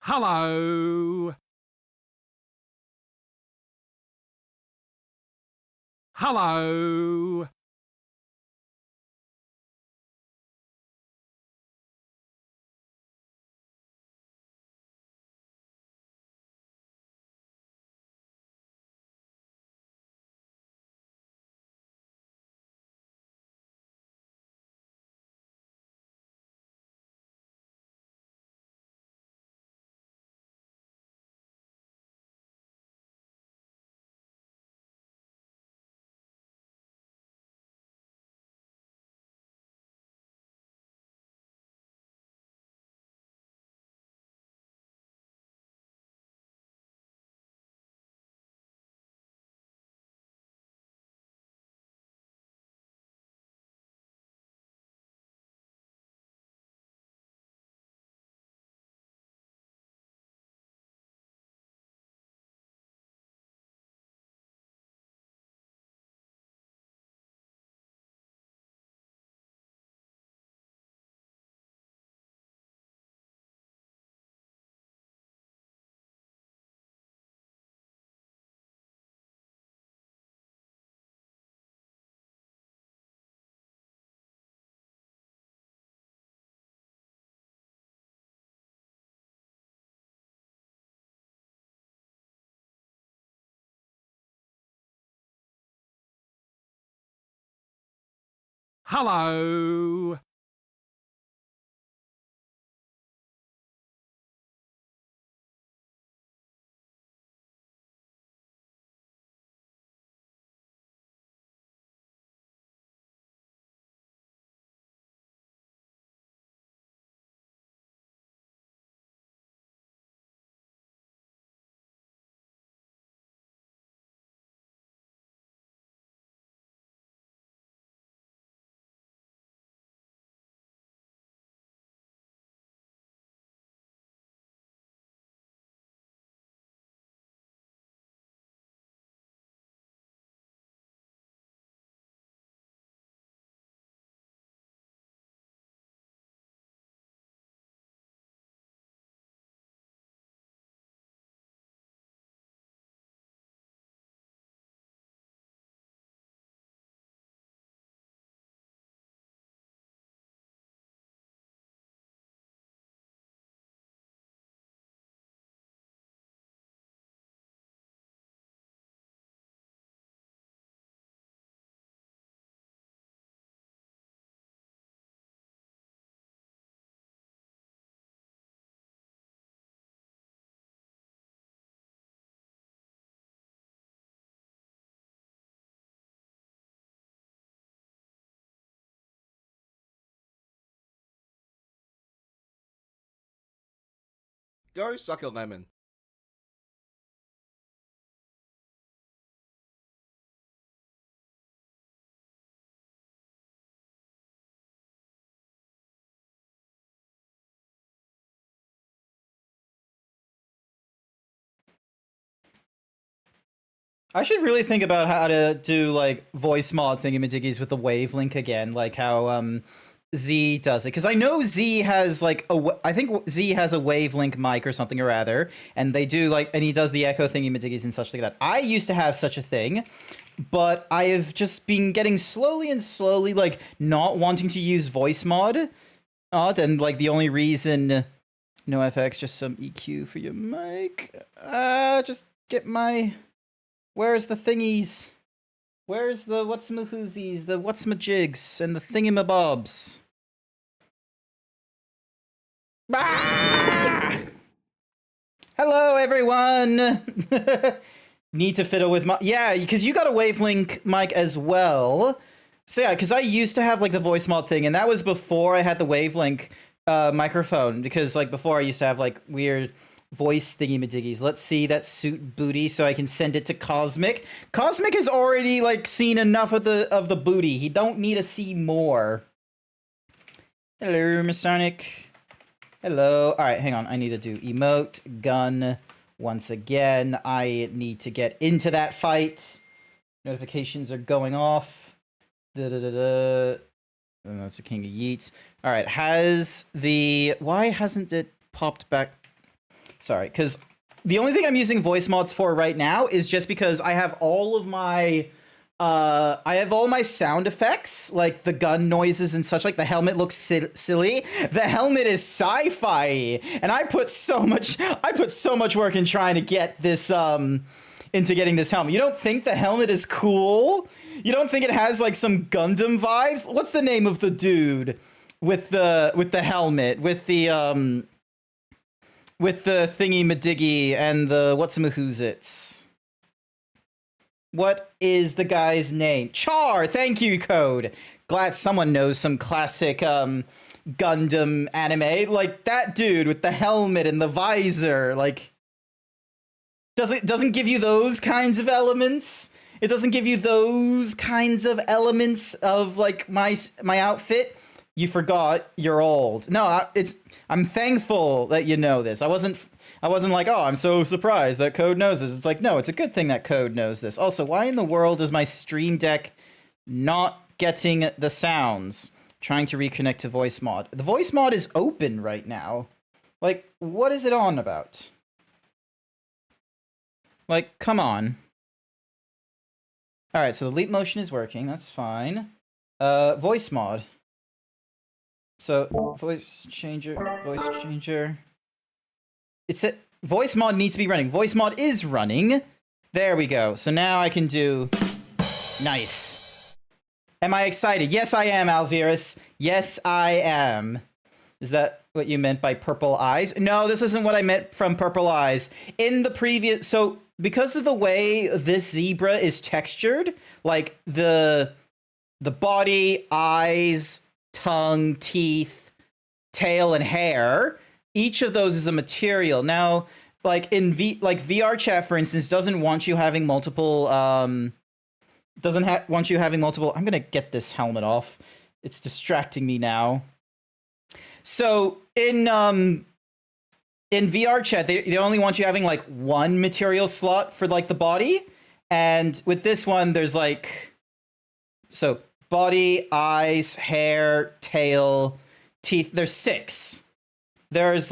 Hello. Hello. Hello. Go suck a lemon. I should really think about how to do like voice mod thingamajiggies with the wavelink again, like how Z does it. Because I know Z has like I think Z has a wavelink mic or something or other, and they do like, and he does the echo thingamajiggies and such like that. I used to have such a thing, but I have just been getting slowly and slowly like not wanting to use voice mod. And like the only reason, no FX, just some EQ for your mic. Just get my. Where's the thingies? Where's the what's my whoosies, the what's my jigs, and the thingamabobs? Ah! Hello, everyone! Need to fiddle with my... Yeah, because you got a wavelink mic as well. So yeah, because I used to have like the voice mod thing, and that was before I had the wavelink microphone, because like before I used to have like weird voice thingy-majiggies. Let's see that suit booty so I can send it to Cosmic. Cosmic has already like seen enough of the booty. He don't need to see more. Hello, Masonic. Hello. All right, hang on. I need to do emote gun once again. I need to get into that fight. Notifications are going off. Da-da-da-da. Oh, that's a King of Yeets. All right, has the... Why hasn't it popped back? Sorry, because the only thing I'm using voice mods for right now is just because I have all of my all my sound effects, like the gun noises and such. Like the helmet looks silly. The helmet is sci-fi, and I put so much work in trying to get this into getting this helmet. You don't think the helmet is cool? You don't think it has like some Gundam vibes? What's the name of the dude with the helmet with the thingy madiggy and the what's-a-who's-its? What is the guy's name? Char! Thank you, Code. Glad someone knows some classic Gundam anime. Like that dude with the helmet and the visor. Like, doesn't give you those kinds of elements. It doesn't give you those kinds of elements of like my outfit. You forgot you're old. No, I'm thankful that you know this. I wasn't like, oh, I'm so surprised that Code knows this. It's like, no, it's a good thing that Code knows this. Also, why in the world is my Stream Deck not getting the sounds? Trying to reconnect to voice mod. The voice mod is open right now. Like, what is it on about? Like, come on. All right, so the leap motion is working. That's fine. Voice mod. So, voice changer. Voice mod needs to be running. Voice mod is running. There we go. So now I can do... Nice. Am I excited? Yes, I am, Alvirus. Yes, I am. Is that what you meant by purple eyes? No, this isn't what I meant from purple eyes. In the previous... So, because of the way this zebra is textured, like the body, eyes, tongue, teeth, tail, and hair, each of those is a material. Now, like in VR chat, for instance, doesn't want you having multiple I'm gonna get this helmet off. It's distracting me now. So in VR chat, they only want you having like one material slot for like the body, and with this one there's like, so body, eyes, hair, tail, teeth. There's 6. There's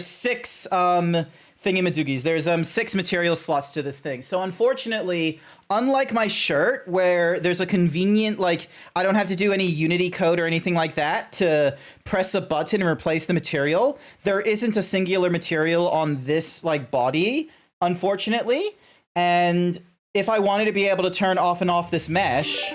6 thingy-madoogies. There's 6 material slots to this thing. So unfortunately, unlike my shirt, where there's a convenient, like, I don't have to do any Unity code or anything like that to press a button and replace the material, there isn't a singular material on this, like, body, unfortunately. And if I wanted to be able to turn off and off this mesh,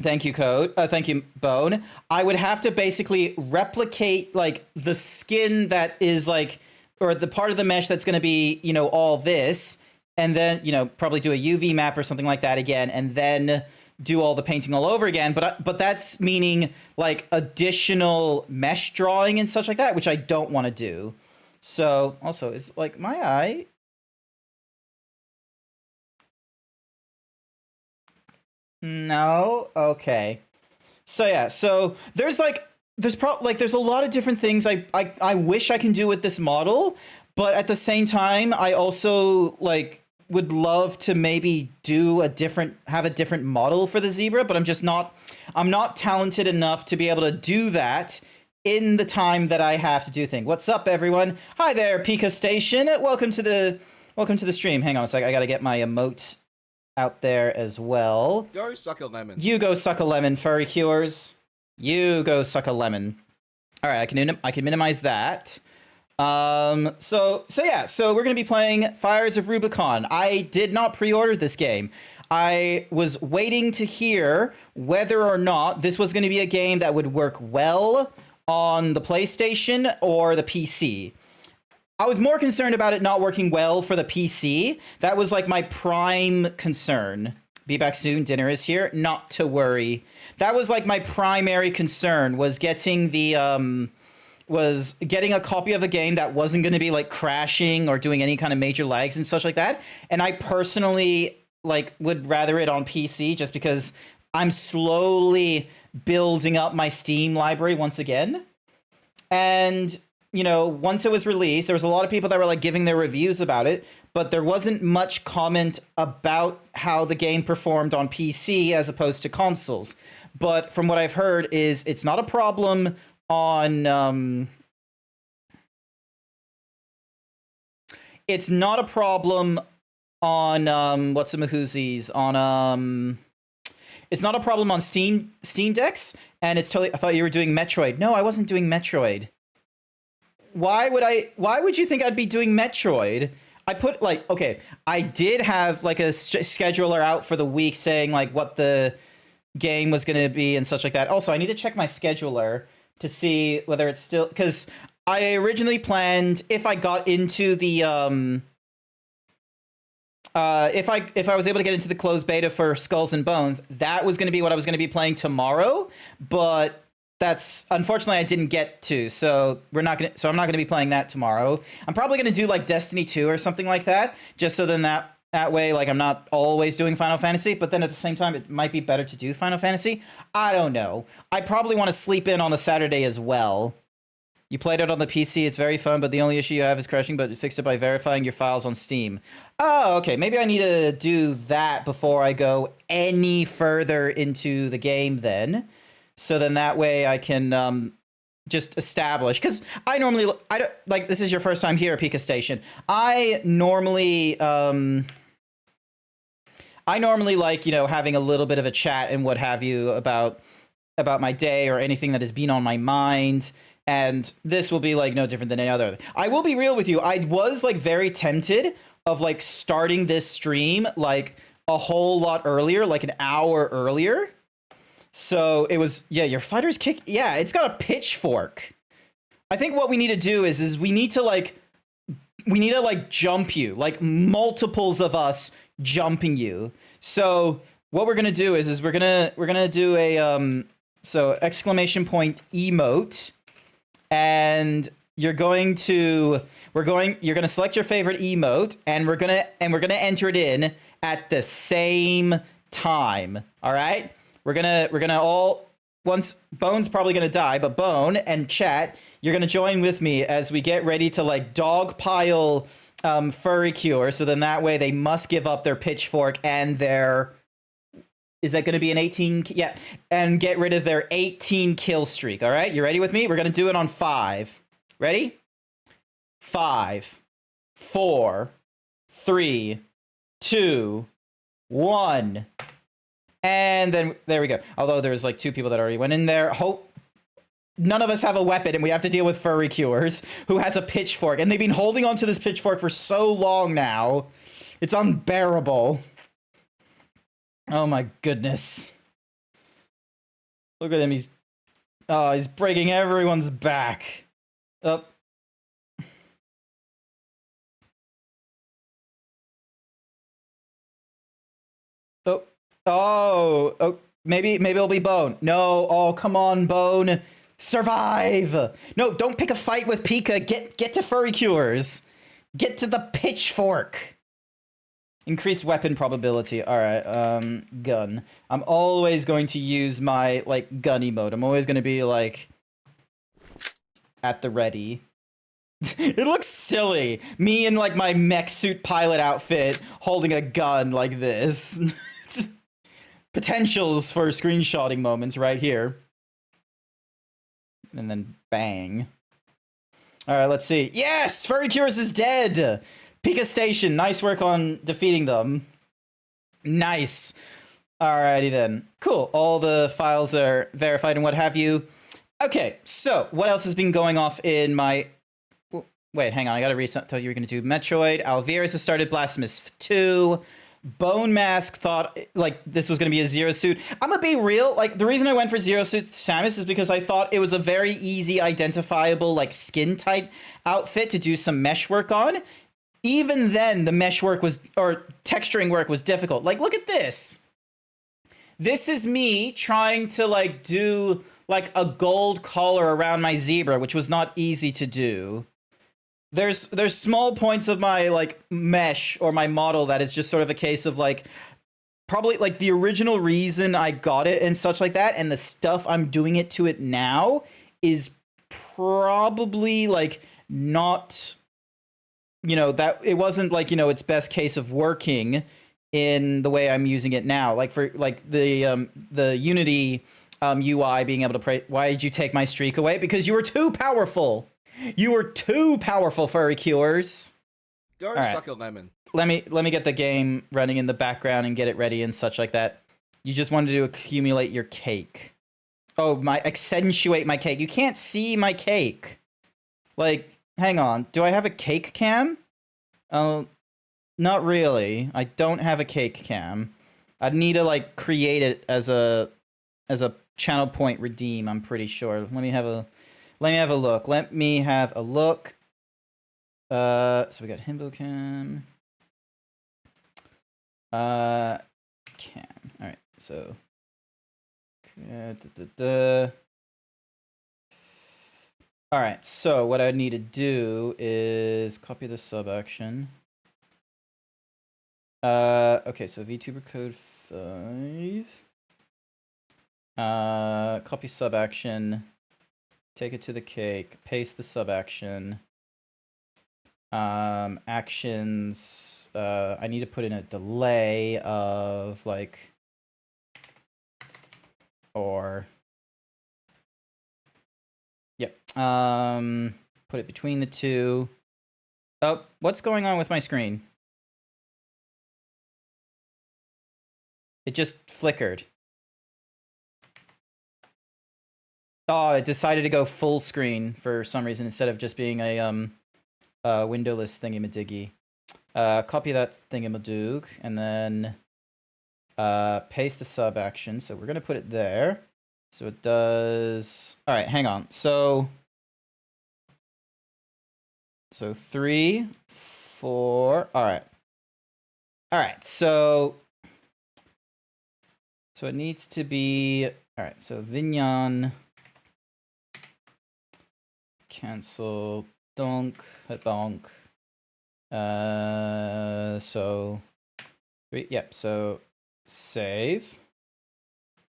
thank you, Code. Thank you, Bone. I would have to basically replicate like the skin that is like, or the part of the mesh that's going to be, you know, all this, and then, you know, probably do a UV map or something like that again, and then do all the painting all over again. But that's meaning like additional mesh drawing and such like that, which I don't want to do. So also, is like my eye. No? Okay. So yeah, so there's a lot of different things I wish I can do with this model, but at the same time, I also like would love to maybe have a different model for the zebra, but I'm not talented enough to be able to do that in the time that I have to do things. What's up, everyone? Hi there, Pika Station. Welcome to the stream. Hang on a sec, I gotta get my emote out there as well. Go suck a lemon. You go suck a lemon, Furry Cures. You go suck a lemon. All right, I can minimize that. So we're gonna be playing Fires of Rubicon. I did not pre-order this game. I was waiting to hear whether or not this was going to be a game that would work well on the PlayStation or the PC. I was more concerned about it not working well for the PC. That was like my prime concern. Be back soon, dinner is here. Not to worry. That was like my primary concern, was getting a copy of a game that wasn't going to be like crashing or doing any kind of major lags and such like that. And I personally like would rather it on PC, just because I'm slowly building up my Steam library once again. And you know, once it was released, there was a lot of people that were like giving their reviews about it, but there wasn't much comment about how the game performed on PC as opposed to consoles. But from what I've heard is it's not a problem on it's not a problem on what's the mahoozies on it's not a problem on Steam decks, and it's totally. I thought you were doing Metroid. No, I wasn't doing Metroid. Why would you think I'd be doing Metroid? I put like, okay, I did have like a scheduler out for the week saying like what the game was going to be and such like that. Also, I need to check my scheduler to see whether it's still, because I originally planned, if I got into the if I was able to get into the closed beta for Skulls and Bones, that was going to be what I was going to be playing tomorrow, but that's unfortunately I didn't get to, so I'm not going to be playing that tomorrow. I'm probably going to do like Destiny 2 or something like that, just so then that way like I'm not always doing Final Fantasy, but then at the same time it might be better to do Final Fantasy. I don't know. I probably want to sleep in on the Saturday as well. You played it on the PC, it's very fun, but the only issue you have is crashing, but you fixed it by verifying your files on Steam. Oh, okay, maybe I need to do that before I go any further into the game then. So then that way I can just establish, because I don't, like, this is your first time here at Pika Station. I normally like, you know, having a little bit of a chat and what have you about my day or anything that has been on my mind. And this will be like no different than any other. I will be real with you. I was like very tempted of like starting this stream like a whole lot earlier, like an hour earlier. So it was, yeah, your fighter's kick. Yeah, it's got a pitchfork. I think what we need to do is we need to like jump you, like multiples of us jumping you. So what we're gonna do is we're gonna do a so exclamation point emote, and you're gonna select your favorite emote, and we're gonna enter it in at the same time. All right, we're gonna all, once Bone's probably gonna die, but Bone and chat, you're gonna join with me as we get ready to like dogpile Furry Cure. So then that way they must give up their pitchfork and their, is that going to be an 18? Yeah, and get rid of their 18 kill streak. All right, you ready with me? We're gonna do it on 5. Ready? 5, 4, 3, 2, 1. And then there we go. Although there's like 2 people that already went in there. Hope none of us have a weapon, and we have to deal with Furry Cures, who has a pitchfork, and they've been holding onto this pitchfork for so long now. It's unbearable. Oh my goodness. Look at him. He's breaking everyone's back. Up. Oh, maybe it'll be Bone. No, oh, come on, Bone. Survive. No, don't pick a fight with Pika. Get to Furry Cures. Get to the pitchfork. Increased weapon probability. All right, gun. I'm always going to use my like gun emote. I'm always going to be like at the ready. It looks silly. Me in like my mech suit pilot outfit holding a gun like this. Potentials for screenshotting moments right here. And then bang. All right, let's see. Yes, Furry Cures is dead. Pika Station, nice work on defeating them. Nice. Alrighty then. Cool. All the files are verified and what have you. Okay, so what else has been going off in my... Wait, hang on. I gotta reset. I thought you were gonna do Metroid. Alvirus has started Blasphemous 2. Bone Mask thought like this was gonna be a Zero Suit. I'm gonna be real. Like the reason I went for Zero Suit Samus is because I thought it was a very easy identifiable like skin type outfit to do some mesh work on. Even then, the mesh work was, or texturing work was difficult. Like, look at this. This is me trying to, like, do, like, a gold collar around my zebra, which was not easy to do. There's small points of my, like, mesh or my model that is just sort of a case of, like, probably, like, the original reason I got it and such like that, and the stuff I'm doing it to it now is probably, like, not... You know, that it wasn't like, you know, its best case of working in the way I'm using it now. Like for like the Unity UI being able to pray. Why did you take my streak away? Because you were too powerful. You were too powerful, furry cures. Go right. suck a lemon. Let me get the game running in the background and get it ready and such like that. You just wanted to accumulate your cake. Oh, accentuate my cake. You can't see my cake. Like, hang on. Do I have a cake cam? Not really. I don't have a cake cam. I'd need to like create it as a channel point redeem, I'm pretty sure. Let me have a look. So we got Himbo cam. Cam. All right. So all right. So what I need to do is copy the sub action. Okay, so VTuber code 5. Copy sub action. Take it to the cake. Paste the sub action. Actions. I need to put in a delay of like, or yep. Put it between the two. Oh, what's going on with my screen? It just flickered. Oh, it decided to go full screen for some reason instead of just being a windowless thingamadiggy. Copy that thingamadoog and then paste the sub action. So we're gonna put it there. So it does. All right, hang on. So 3, 4. All right. So it needs to be. All right. So Vignon. Cancel. Donk. Donk. So 3. Yep. So save.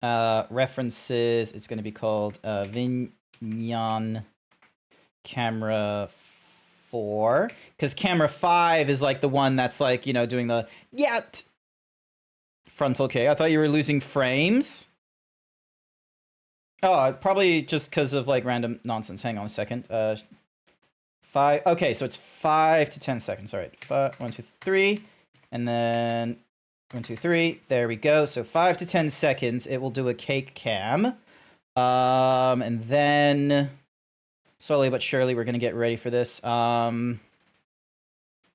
References. It's going to be called Vignon camera 4, because camera 5 is like the one that's like, you know, doing the frontal. Okay, I thought you were losing frames. Oh, probably just because of like random nonsense. Hang on a second. 5. Okay, so it's 5 to 10 seconds. All right, 1, 2, 3, and then 1, 2, 3. There we go. So 5 to 10 seconds. It will do a cake cam, and then slowly but surely we're gonna get ready for this.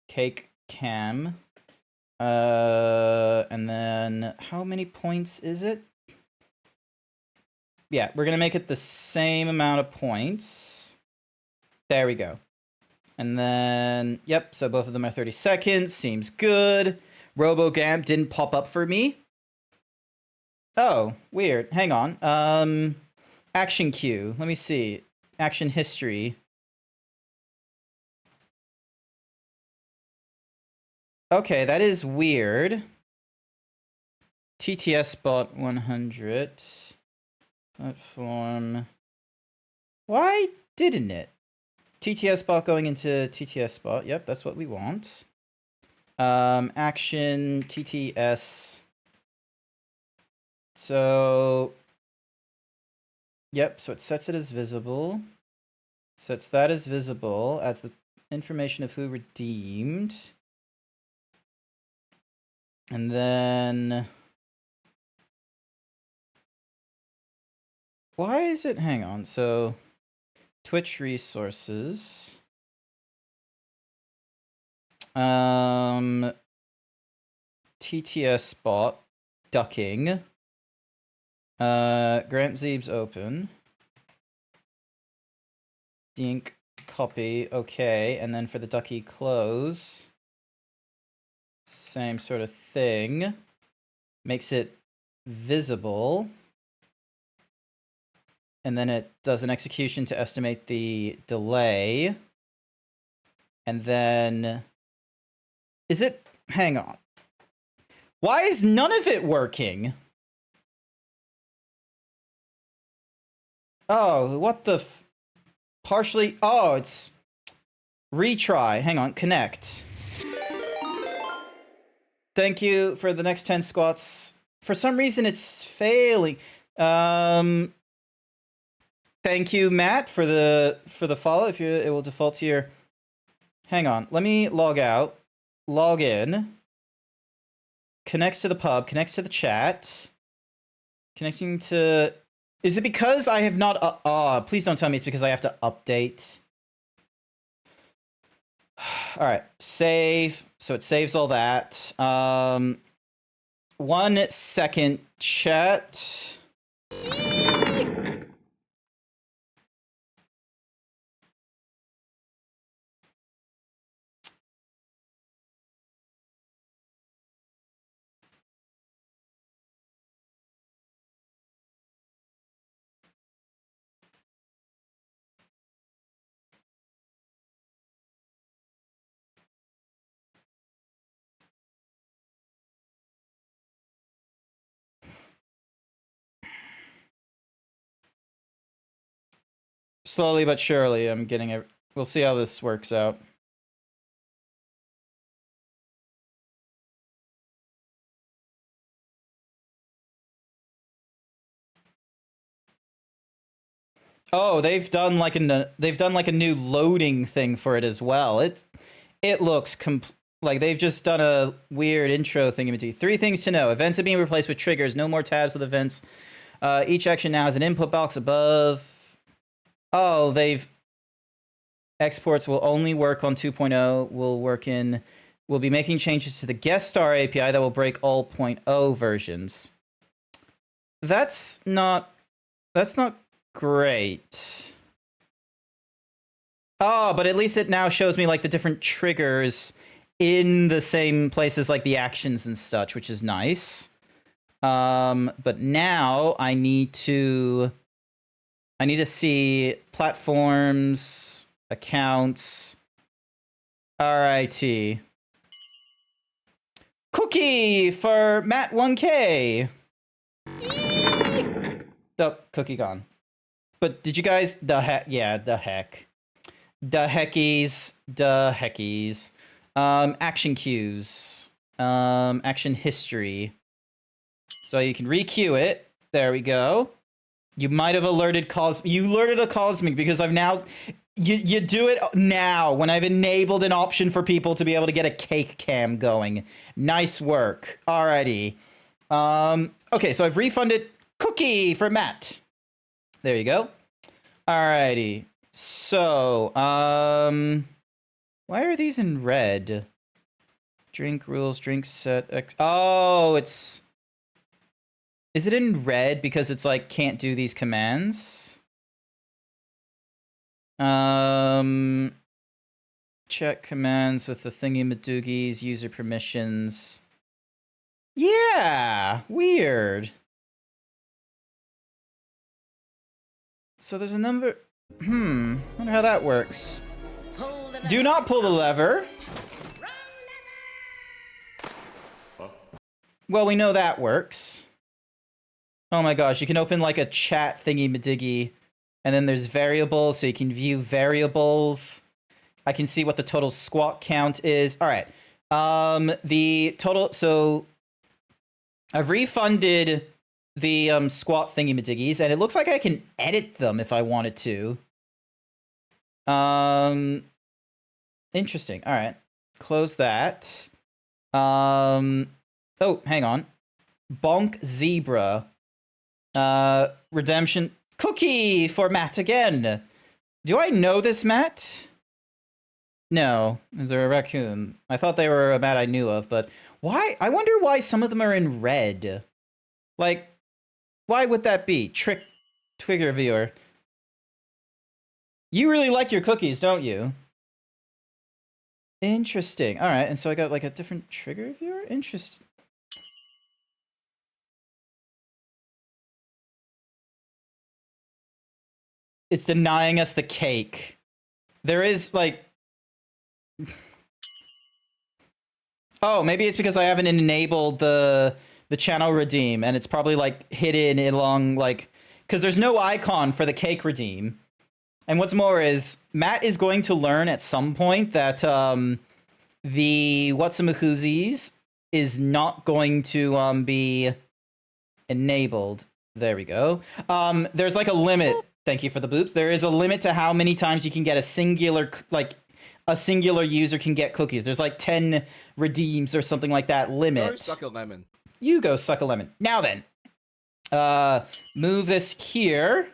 Cake cam, and then how many points is it? Yeah, we're gonna make it the same amount of points. There we go. And then, yep, so both of them are 30 seconds. Seems good. RoboGamp didn't pop up for me. Oh, weird. Hang on. Action queue. Let me see. Action history. Okay, that is weird. TTS bot 100. Platform. Why didn't it? TTS bot going into TTS bot. Yep, that's what we want. Action TTS. So, yep, so it sets it as visible. Sets that as visible. Adds the information of who redeemed. And then, why is it, hang on, so Twitch resources. TTS bot ducking. GrantZeebs open. Dink copy, okay, and then for the ducky close. Same sort of thing. Makes it visible. And then it does an execution to estimate the delay. And then, is it, hang on. Why is none of it working? Oh, what the partially, oh, it's retry. Hang on, connect. Thank you for the next 10 squats. For some reason, it's failing. Thank you, Matt, for the follow. If it will default to your. Hang on, let me log out, log in. Connects to the pub, connects to the chat. Connecting to. Is it because I have not? Please don't tell me it's because I have to update. All right, save. So it saves all that. 1 second, chat. Slowly but surely, I'm getting it. We'll see how this works out. Oh, they've done like a new loading thing for it as well. It looks like they've just done a weird intro thingy. 3 things to know: events are being replaced with triggers. No more tabs with events. Each action now has an input box above. Oh, exports will only work on 2.0. We'll be making changes to the guest star API that will break all 0.0 versions. That's not great. Oh, but at least it now shows me like the different triggers in the same places, like the actions and such, which is nice. But now I need to see platforms, accounts. Alrighty. Cookie for Matt 1K. Oh, cookie gone. But did you guys the heck? Action cues. Action history. So you can re-queue it. There we go. You might have alerted you alerted a Cosmic because I've now you do it now when I've enabled an option for people to be able to get a cake cam going. Nice work. Alrighty. Okay, so I've refunded Cookie for Matt. There you go. Alrighty. So, why are these in red? Drink rules, drink set. Oh, is it in red because it's like can't do these commands? Check commands with the thingy-madoogies, user permissions. Yeah, weird. So there's a number. Wonder how that works. Do not pull the lever. Well, we know that works. Oh my gosh, you can open like a chat thingy-madiggy, and then there's variables, so you can view variables. I can see what the total squat count is. All right. The total. So I've refunded the squat thingy-madiggies, and it looks like I can edit them if I wanted to. Interesting. All right. Close that. Oh, hang on. Bonk Zebra. Redemption. Cookie for Matt again. Do I know this Matt? No. Is there a raccoon? I thought they were a Matt I knew of, but why? I wonder why some of them are in red. Like, why would that be? Twigger viewer. You really like your cookies, don't you? Interesting. All right, and so I got like a different trigger viewer? Interesting. It's denying us the cake. There is like... Oh, maybe it's because I haven't enabled the channel redeem, and it's probably like hidden along like... Because there's no icon for the cake redeem. And what's more is, Matt is going to learn at some point that the Whatsamahoosies is not going to be enabled. There we go. There's like a limit. Thank you for the boops. There is a limit to how many times you can get a singular user can get cookies. There's like 10 redeems or something like that limit. Go suck a lemon. You go suck a lemon. Now then, move this here.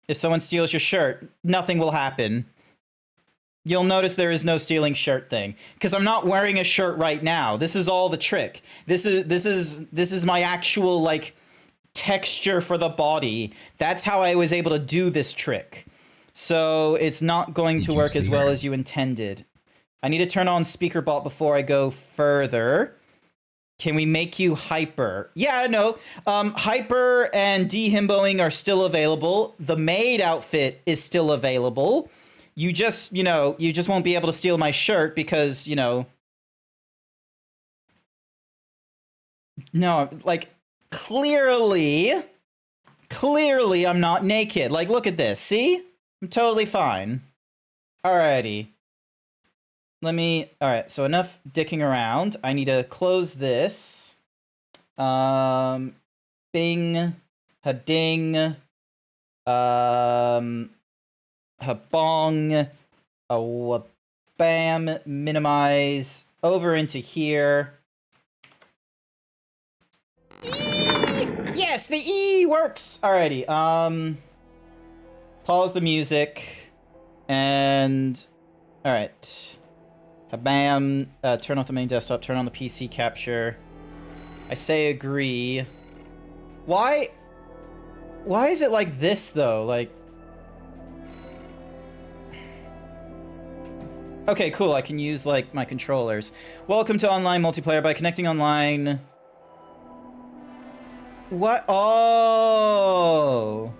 If someone steals your shirt, nothing will happen. You'll notice there is no stealing shirt thing because I'm not wearing a shirt right now. This is all the trick. This is my actual like texture for the body. That's how I was able to do this trick. So it's not going to work as well as you intended. I need to turn on speaker bot before I go further. Can we make you hyper? Yeah, no. Hyper and dehimboing are still available. The maid outfit is still available. You just won't be able to steal my shirt because, no, like, clearly I'm not naked. Like, look at this. See? I'm totally fine. Alrighty. Alright, so enough dicking around. I need to close this. Bing. Ha-ding. Ha-bong. Bam. Minimize. Over into here. Yes, the E works! Alrighty, pause the music. And... Alright. Bam, turn off the main desktop, turn on the PC capture. I say agree. Why is it like this, though? Like... Okay, cool, I can use, like, my controllers. Welcome to online multiplayer. By connecting online... What? Oh!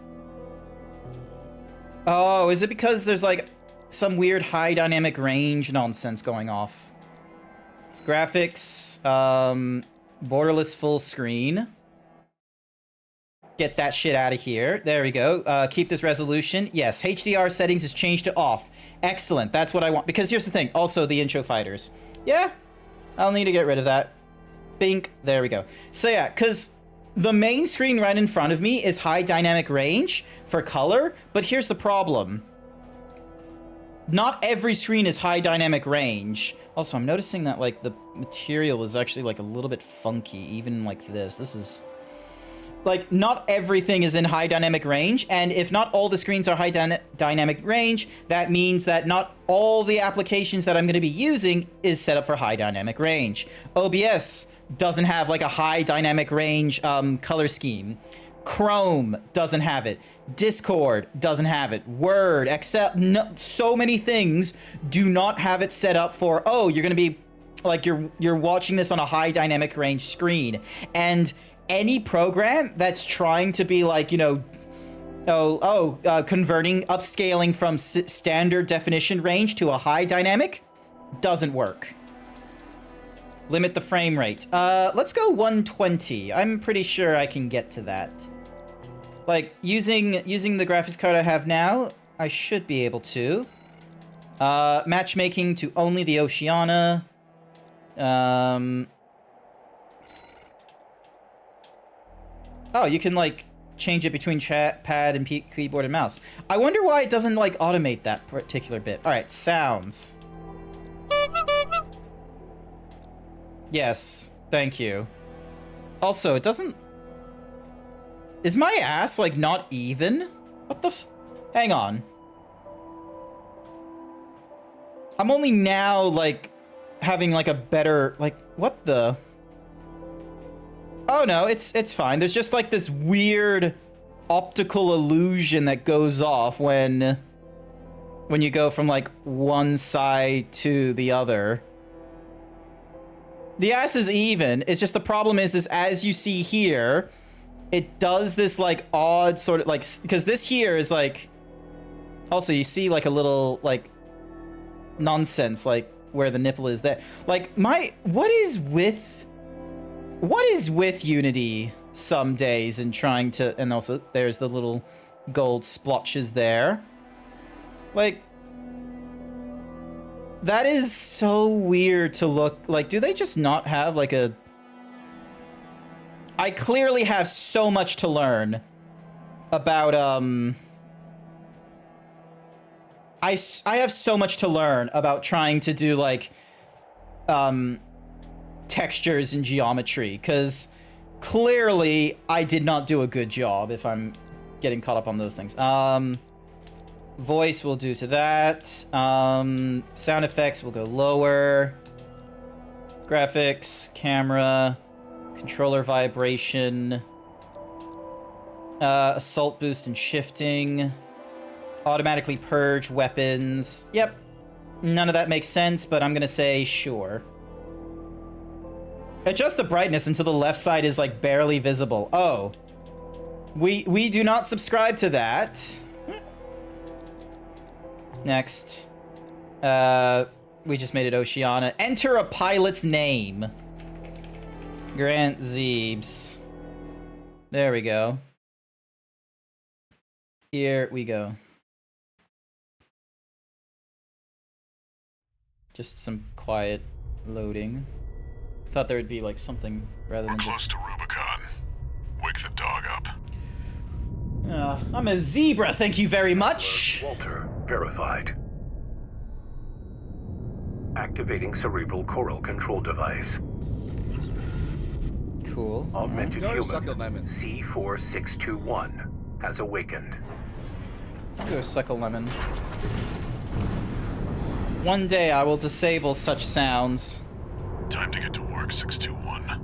Oh, is it because there's, like... some weird high dynamic range nonsense going off? Graphics, borderless full screen. Get that shit out of here. There we go. Keep this resolution. Yes, HDR settings is changed to off. Excellent. That's what I want. Because here's the thing. Also, the intro fighters. Yeah, I'll need to get rid of that. Bink. There we go. So yeah, because the main screen right in front of me is high dynamic range for color. But here's the problem. Not every screen is high dynamic range. Also, I'm noticing that, like, the material is actually, like, a little bit funky, even like this. This is... Like, not everything is in high dynamic range, and if not all the screens are high dynamic range, that means that not all the applications that I'm going to be using is set up for high dynamic range. OBS doesn't have, like, a high dynamic range color scheme. Chrome doesn't have it. Discord doesn't have it. Word, Excel, no, so many things do not have it set up for, oh, you're gonna be, like, you're watching this on a high dynamic range screen. And any program that's trying to be like, converting, upscaling from standard definition range to a high dynamic doesn't work. Limit the frame rate. Let's go 120. I'm pretty sure I can get to that. Like, using the graphics card I have now, I should be able to. Matchmaking to only the Oceania. Oh, you can, like, change it between pad and keyboard and mouse. I wonder why it doesn't, like, automate that particular bit. Alright, sounds. Yes, thank you. Also, it doesn't... Is my ass, like, not even? What the f... Hang on. I'm only now, like, having, like, a better... Like, what the... Oh, no, it's fine. There's just, like, this weird optical illusion that goes off when you go from, like, one side to the other. The ass is even. It's just the problem is as you see here... It does this, like, odd sort of, like, because this here is, like, also, you see, like, a little, like, nonsense, like, where the nipple is there. Like, what is with Unity some days and trying to, and also, there's the little gold splotches there. Like, that is so weird to look, like, do they just not have, like, I clearly have so much to learn about, I have so much to learn about trying to do, like, textures and geometry, because clearly I did not do a good job if I'm getting caught up on those things. Voice will do to that. Sound effects will go lower. Graphics, camera, controller vibration, assault boost and shifting, automatically purge weapons. Yep, none of that makes sense, but I'm gonna say sure. Adjust the brightness until the left side is like barely visible. Oh, we do not subscribe to that. Next, we just made it Oceana. Enter a pilot's name. GrantZeebs. There we go. Here we go. Just some quiet loading. Thought there would be like something rather than We're close to Rubicon. Wake the dog up. I'm a zebra, thank you very much. Walter, verified. Activating cerebral coral control device. Cool. Augmented Go human suck a lemon. C4621 has awakened. I'll go suck a lemon. One day I will disable such sounds. Time to get to work, 621.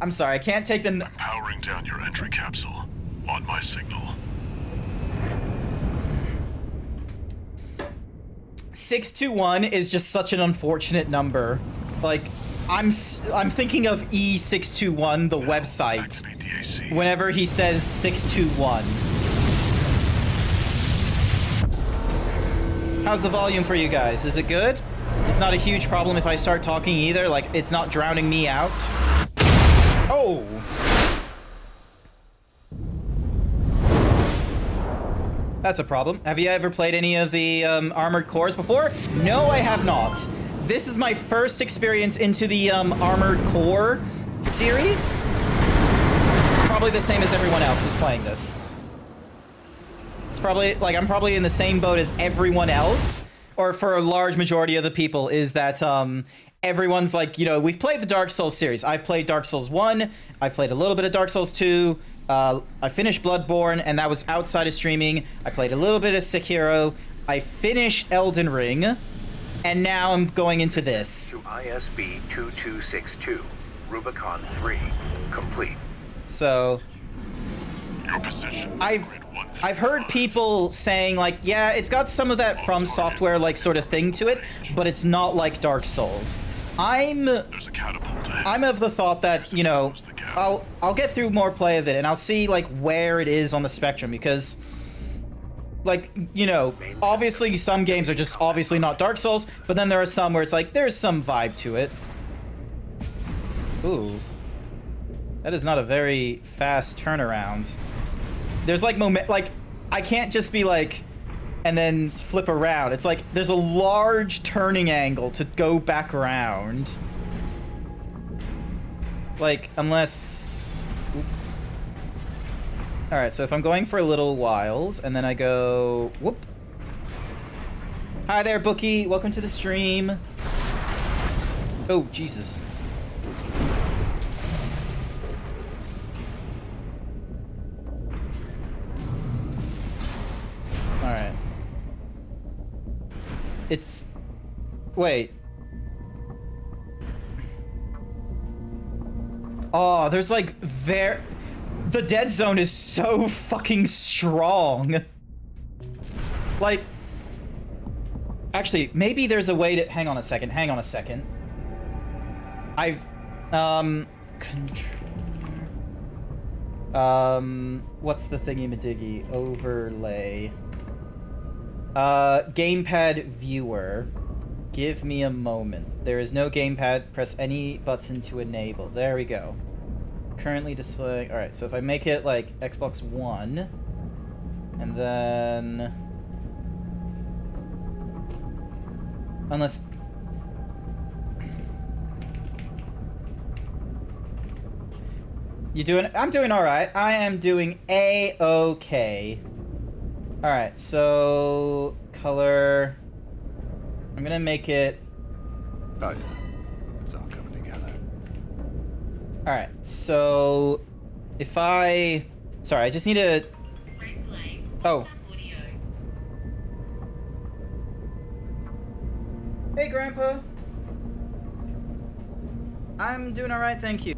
I'm sorry, I can't take the... I'm powering down your entry capsule. On my signal. 621 is just such an unfortunate number. Like, I'm thinking of E621, the website, Activate the AC. whenever he says 621. How's the volume for you guys? Is it good? It's not a huge problem if I start talking either. Like, it's not drowning me out. Oh! That's a problem. Have you ever played any of the Armored Cores before? No, I have not. This is my first experience into the Armored Core series. Probably the same as everyone else who's playing this. It's probably, like, I'm probably in the same boat as everyone else, or for a large majority of the people, is that everyone's like, you know, we've played the Dark Souls series. I've played Dark Souls 1, I've played a little bit of Dark Souls 2, I finished Bloodborne, and that was outside of streaming. I played a little bit of Sekiro, I finished Elden Ring, and now I'm going into this. To ISB 2262, Rubicon 3, complete. So... Your position. I've heard people saying, like, yeah, it's got some of that Fromsoftware, like, sort of thing to it, but it's not like Dark Souls. There's a catapult ahead. I'm of the thought that, you know, I'll get through more play of it, and I'll see, like, where it is on the spectrum, because, like, you know, obviously some games are just obviously not Dark Souls, but then there are some where it's like, there's some vibe to it. Ooh. That is not a very fast turnaround. There's like I can't just be like, and then flip around. It's like, there's a large turning angle to go back around. Like, unless... Alright, so if I'm going for a little whiles, and then I go... Whoop. Hi there, Bookie. Welcome to the stream. Oh, Jesus. Alright. It's... Wait. Oh, there's like the dead zone is so fucking strong. Like... Actually, maybe there's a way to... Hang on a second. I've... What's the thingy-majiggy? Overlay. Gamepad viewer. Give me a moment. There is no gamepad. Press any button to enable. There we go. Currently displaying... Alright, so if I make it like Xbox One, and then... Unless... You doing? I'm doing all right. I am doing a-okay. All right, so color. I'm gonna make it. Oh, yeah. It's all coming together. All right, so if I. Sorry, I just need to. Oh. Hey, Grandpa. I'm doing all right, thank you.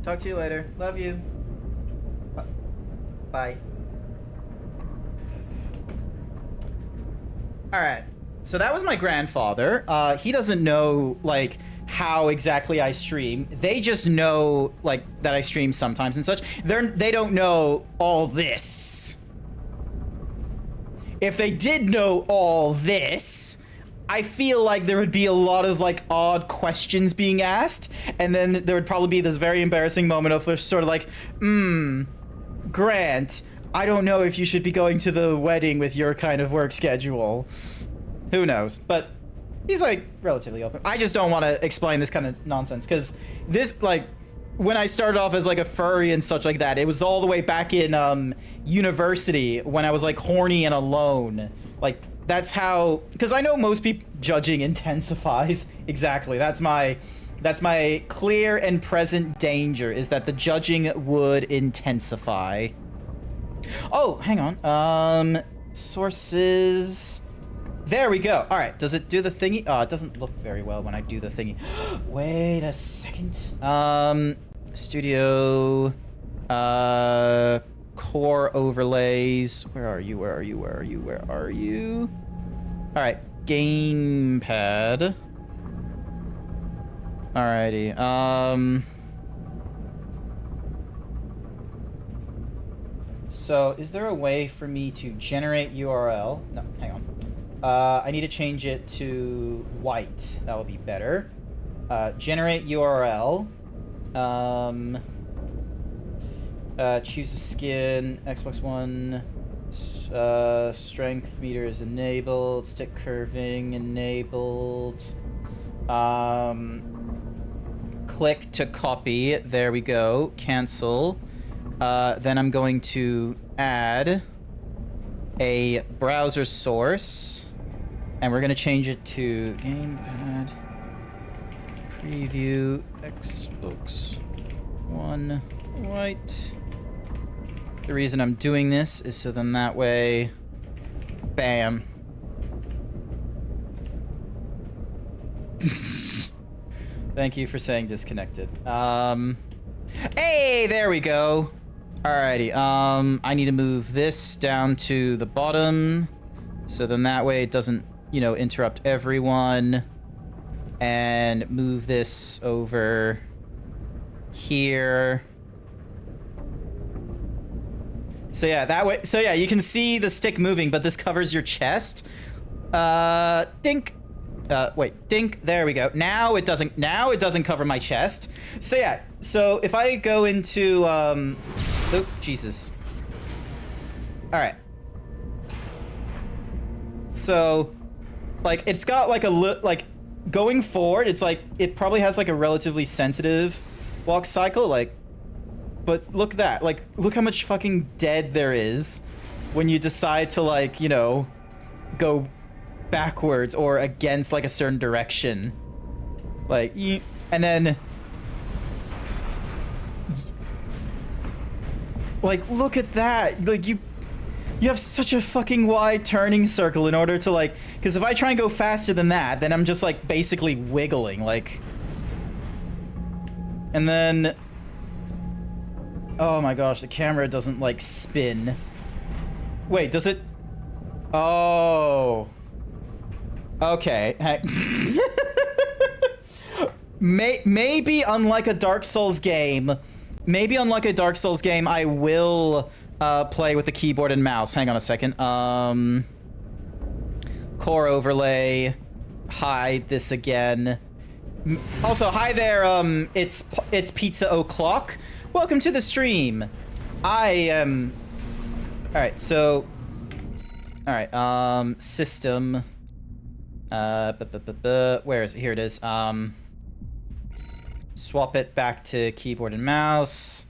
Talk to you later. Love you. Bye. All right. So that was my grandfather. He doesn't know, like, how exactly I stream. They just know, like, that I stream sometimes and such. They don't know all this. If they did know all this, I feel like there would be a lot of, like, odd questions being asked, and then there would probably be this very embarrassing moment of sort of like, Grant, I don't know if you should be going to the wedding with your kind of work schedule. Who knows? But he's, like, relatively open. I just don't want to explain this kind of nonsense, because this, like, when I started off as, like, a furry and such like that, it was all the way back in, university, when I was, like, horny and alone. Like, that's how, because I know most people, judging intensifies. Exactly. That's my clear and present danger, is that the judging would intensify. Oh, hang on. Sources. There we go. All right. Does it do the thingy? Oh, it doesn't look very well when I do the thingy. Wait a second. Studio. Core overlays. Where are you? Where are you? Where are you? Where are you? All right. Gamepad. Alrighty. So is there a way for me to generate URL? No, hang on. I need to change it to white. That will be better. Generate URL. Choose a skin. Xbox One. Strength meter is enabled. Stick curving enabled. Click to copy. There we go. Cancel. Then I'm going to add a browser source. And we're going to change it to gamepad preview Xbox One White. The reason I'm doing this is so then that way, bam. Thank you for saying disconnected. Hey, there we go. Alrighty, I need to move this down to the bottom, so then that way it doesn't, you know, interrupt everyone. And move this over here. So yeah, that way. So yeah, you can see the stick moving, but this covers your chest. Dink. Wait, dink. There we go. Now it doesn't. Now it doesn't cover my chest. So yeah. So if I go into oh Jesus. All right. So, like, it's got like a going forward. It's like it probably has like a relatively sensitive walk cycle. Like. But look at that, like, look how much fucking dead there is when you decide to, like, you know, go backwards or against, like, a certain direction. Like, and then... Like, look at that! Like, you have such a fucking wide turning circle in order to, like... Because if I try and go faster than that, then I'm just, like, basically wiggling, like... And then... Oh my gosh, the camera doesn't, like, spin. Wait, does it? Oh. Okay. Maybe unlike a Dark Souls game, I will play with the keyboard and mouse. Hang on a second. Core overlay. Hide this again. Also, hi there, it's Pizza O'Clock. Welcome to the stream. I am... Alright, so... Alright, system... Where is it? Here it is. Swap it back to keyboard and mouse.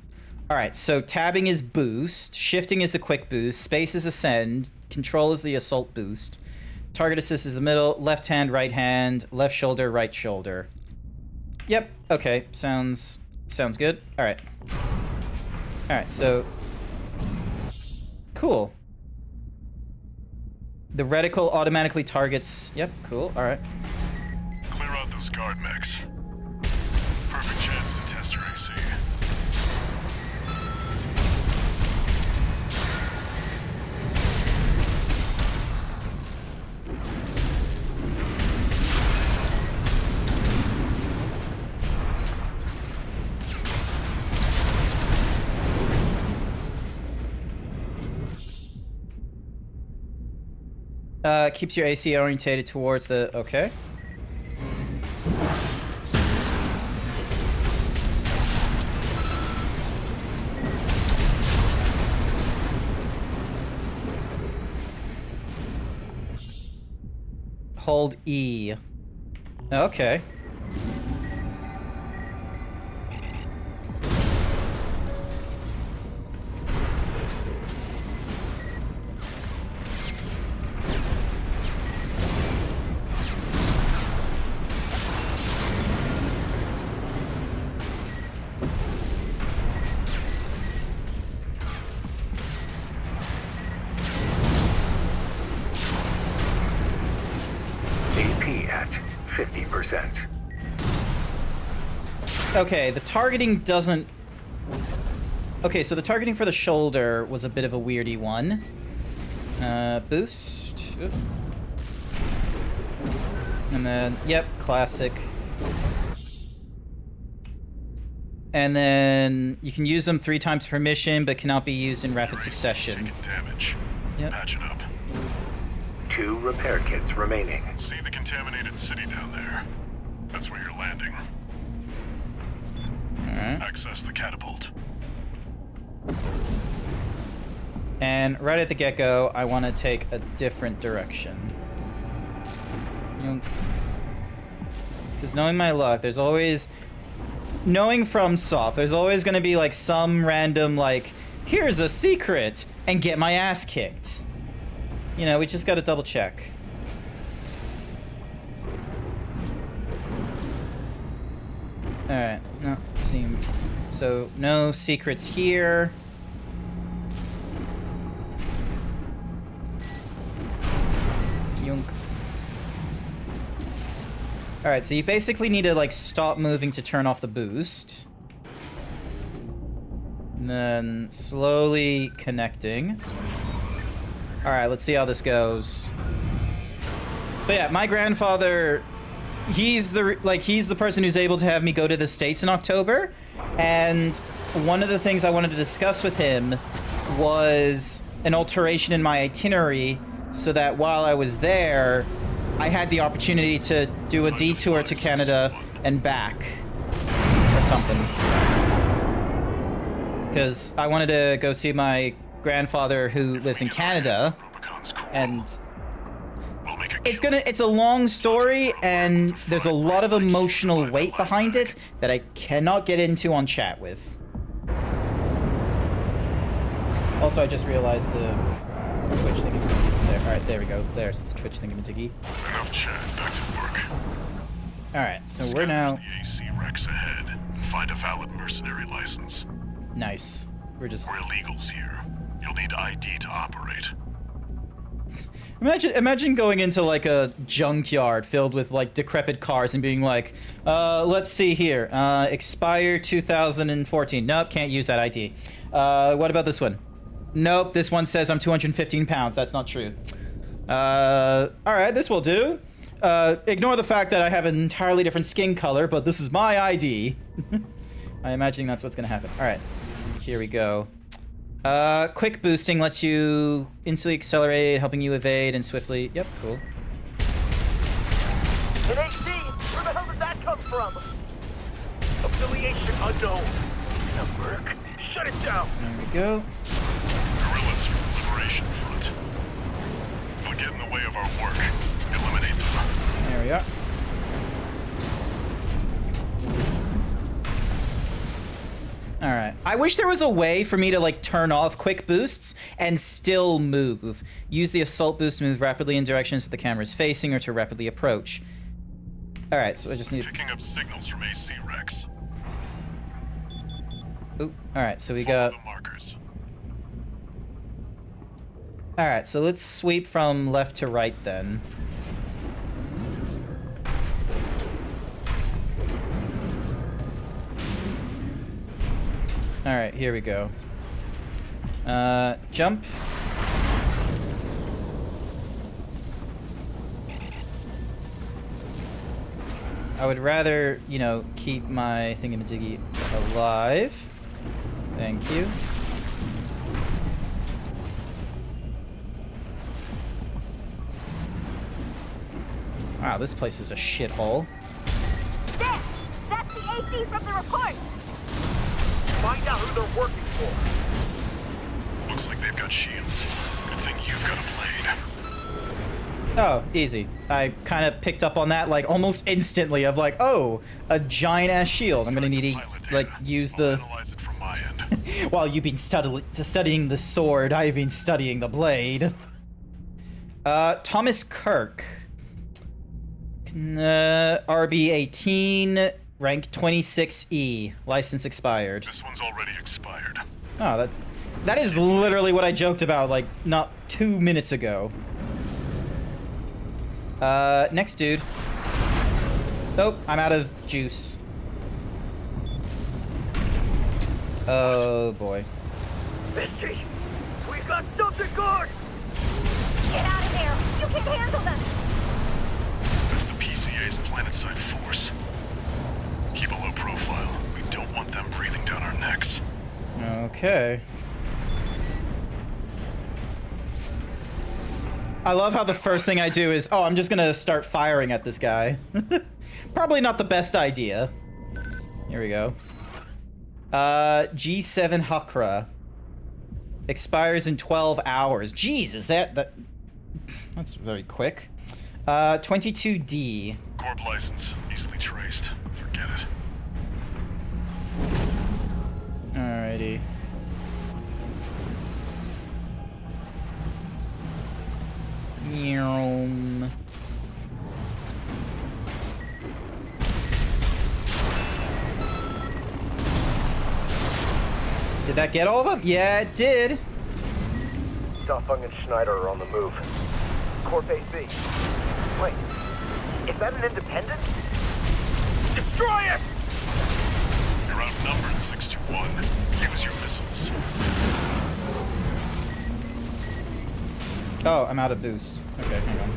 Alright, so tabbing is boost, shifting is the quick boost, space is ascend, control is the assault boost, target assist is the middle, left hand, left shoulder, right shoulder. Yep, okay, sounds good. Alright. Alright, so... Cool. The reticle automatically targets... Yep, cool, alright. Clear out those guard mechs. Perfect chance to test your AC. Keeps your AC orientated towards the... Okay. Hold E. Okay. At 50%. Okay, the targeting doesn't... Okay, so the targeting for the shoulder was a bit of a weirdy one. Boost. Oop. And then, yep, classic. And then you can use them 3 times per mission, but cannot be used in rapid succession. Taking damage. Yep. Patch it up. 2 repair kits remaining. See the contaminated city down there? That's where you're landing. Alright. Access the catapult. And right at the get-go, I want to take a different direction. Because knowing my luck, there's always... Knowing FromSoft, there's always going to be, like, some random, like, here's a secret, and get my ass kicked. You know, we just got to double check. Alright, no, so no secrets here. Yunk. Alright, so you basically need to, like, stop moving to turn off the boost. And then slowly connecting. Alright, let's see how this goes. But yeah, my grandfather, he's the person who's able to have me go to the States in October. And one of the things I wanted to discuss with him was an alteration in my itinerary so that while I was there, I had the opportunity to do a detour to Canada and back or something. Because I wanted to go see my grandfather who lives in Canada, and it's a long story, and there's a lot of emotional weight behind it that I cannot get into on chat with. Also, I just realized the Twitch thingamajiggy isn't there. Alright, there we go. There's the Twitch thingamajiggy. Enough chat, back to work. Alright, so we're now... The AC Rex ahead. Find a valid mercenary license. Nice. We're illegals here. You'll need ID to operate. Imagine going into, like, a junkyard filled with, like, decrepit cars and being like, let's see here. Expired 2014. Nope, can't use that ID. What about this one? Nope, this one says I'm 215 pounds. That's not true. Alright, this will do. Ignore the fact that I have an entirely different skin color, but this is my ID. I'm imagining that's what's gonna happen. Alright, here we go. Quick boosting lets you instantly accelerate, helping you evade and swiftly... Yep, cool. An AC! Where the hell did that come from? Affiliation unknown. Number. Shut it down! There we go. Guerrillas from the Liberation Front. If they get in the way of our work, eliminate them. There we are. Alright. I wish there was a way for me to, like, turn off quick boosts and still move. Use the assault boost to move rapidly in directions that the camera is facing or to rapidly approach. Alright, so I just need... Picking up signals from AC Rex. Oop. Alright, so we Follow got... the markers. Alright, so let's sweep from left to right then. Alright, here we go. Jump. I would rather, you know, keep my thingamajiggy alive. Thank you. Wow, this place is a shithole. There! That's the AC from the report! Find out who they're working for. Looks like they've got shields. Good thing you've got a blade. Oh, easy. I kind of picked up on that, like, almost instantly of, like, oh, a giant-ass shield. I'm gonna need to, like, use the... I'll analyze it from my end. While you've been studying the sword, I've been studying the blade. Thomas Kirk. RB18, rank 26E. License expired. This one's already expired. Oh, that is literally what I joked about, like, not 2 minutes ago. Next dude. Oh, I'm out of juice. Oh, boy. Misty! We got something good! Get out of there! You can handle them! That's the PCA's planetside force. Keep a low profile. We don't want them breathing down our necks. Okay. I love how the first thing I do is, oh, I'm just gonna start firing at this guy. Probably not the best idea. Here we go. G7 Hakra. Expires in 12 hours. Jesus, that's very quick. 22D. Corp license, easily traced. Forget it. Alrighty. Meow. Did that get all of them? Yeah, it did. Duffung and Schneider are on the move. Corp AC. Wait, is that an independent? Destroy it! You're outnumbered, 621. Use your missiles. Oh, I'm out of boost. Okay, hang on.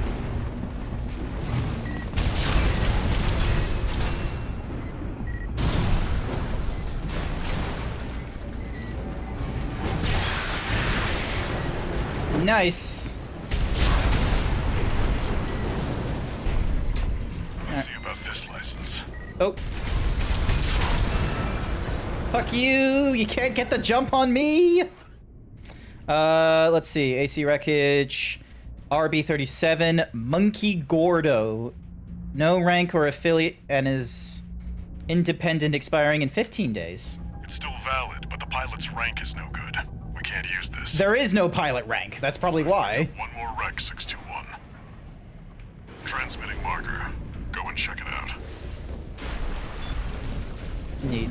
Nice. Let's see about this license. Oh. Fuck you! You can't get the jump on me! Let's see. AC Wreckage. RB37. Monkey Gordo. No rank or affiliate and is independent, expiring in 15 days. It's still valid, but the pilot's rank is no good. We can't use this. There is no pilot rank. That's probably why. One more wreck, 621. Transmitting marker. Go and check it out. Neat.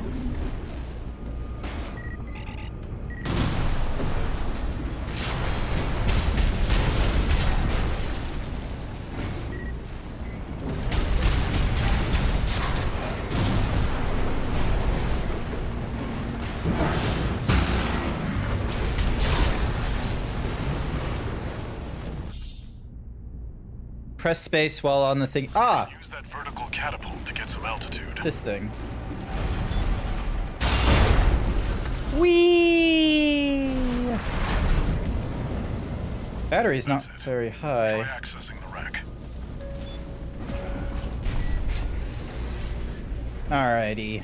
Press space while on the thing. Ah! Use that vertical catapult to get some altitude. This thing. Whee! Battery's not very Try high. accessing the wreck. Alrighty.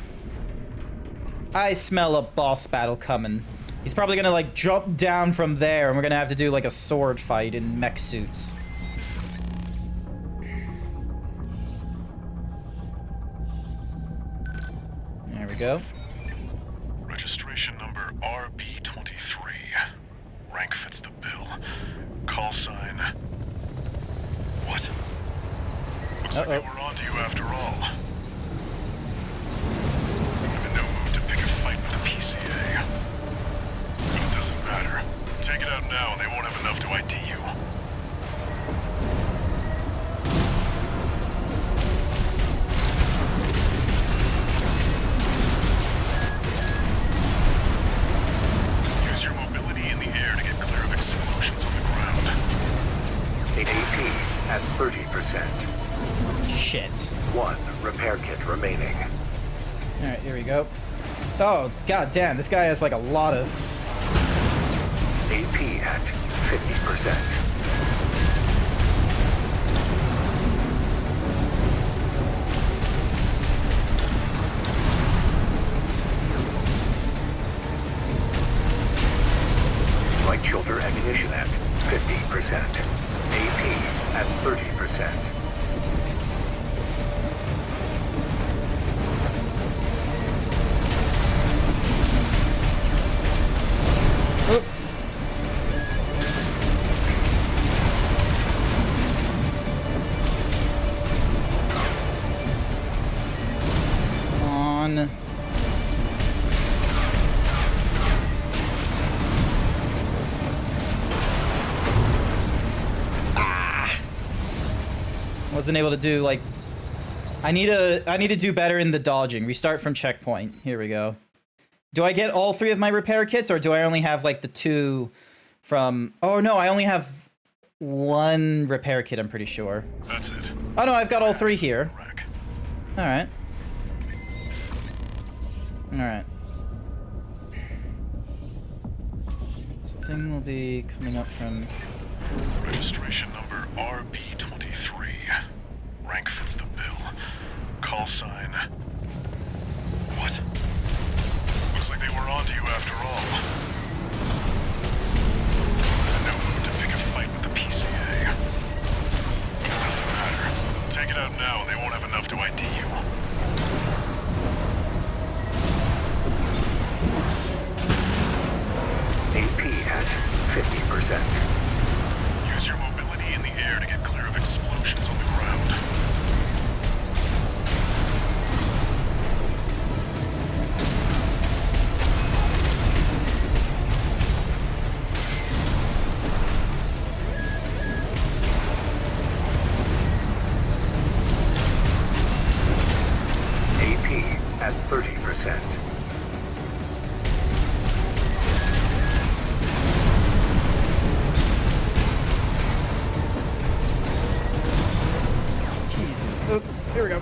I smell a boss battle coming. He's probably gonna like jump down from there and we're gonna have to do like a sword fight in mech suits. There we go. Registration number RB23. Rank fits the bill. Call sign. What? Looks like they were onto you after all. I'm in no mood to pick a fight with the PCA. But it doesn't matter. Take it out now and they won't have enough to ID you. Use your mobility in the air to get clear of explosions on the ground. AP at 30%. Shit. 1 repair kit remaining. Alright, here we go. Oh, god damn, this guy has like a lot of... AP at 50%. Right shoulder ammunition at 50%. AP at 30%. Oop. On. Wasn't able to do like I need to do better in the dodging. Restart from checkpoint. Here we go. Do I get all 3 of my repair kits or do I only have like the 2 from Oh no, I only have 1 repair kit, I'm pretty sure. That's it. Oh no, I've got all 3 here. All right. All right. So the thing will be coming up from Registration number RB23. Rank fits the bill. Call sign. What? Looks like they were onto you after all. out now and they won't have enough to ID you. AP at 50%. Use your mobility in the air to get clear of explosions on the ground. AP at 30%. Jesus. Oh, here we go.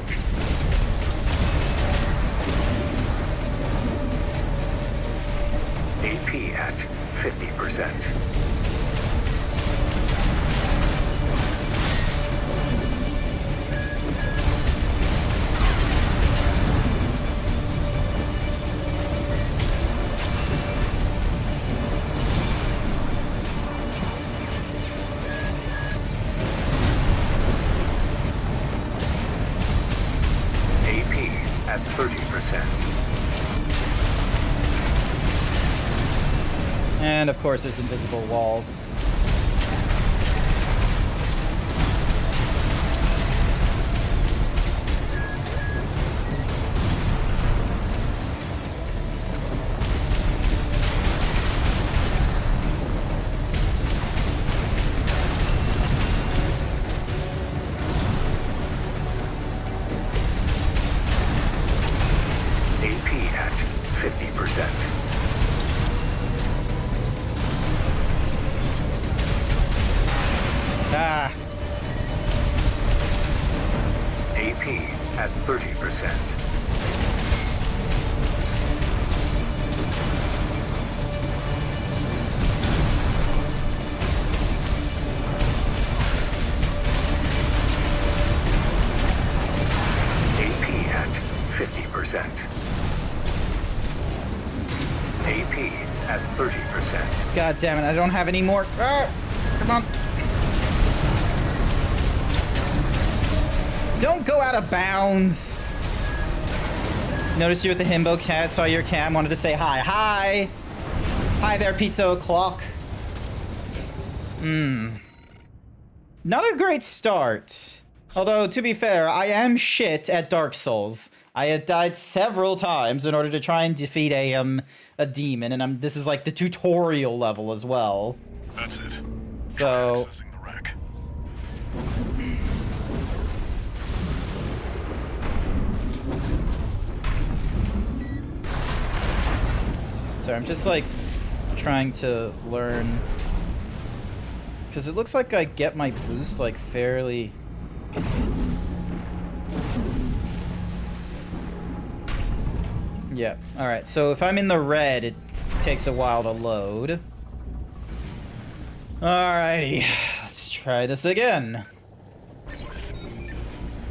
AP at 50%. AP at 30%. And of course, there's invisible walls. AP at 50%. Ah, AP at 30%. AP at 50%. AP at 30%. god damn it! I don't have any more. Ah, come on. Don't go out of bounds. Noticed you with the himbo cat. Saw your cam. Wanted to say hi. Hi. Hi there, Pizza O'Clock. Not a great start. Although, to be fair, I am shit at Dark Souls. I have died several times in order to try and defeat a demon, and this is like the tutorial level as well. That's it. So, Accessing the rack. sorry, I'm just like trying to learn, because it looks like I get my boost like fairly. Yeah, alright, so if I'm in the red, it takes a while to load. Alrighty, let's try this again.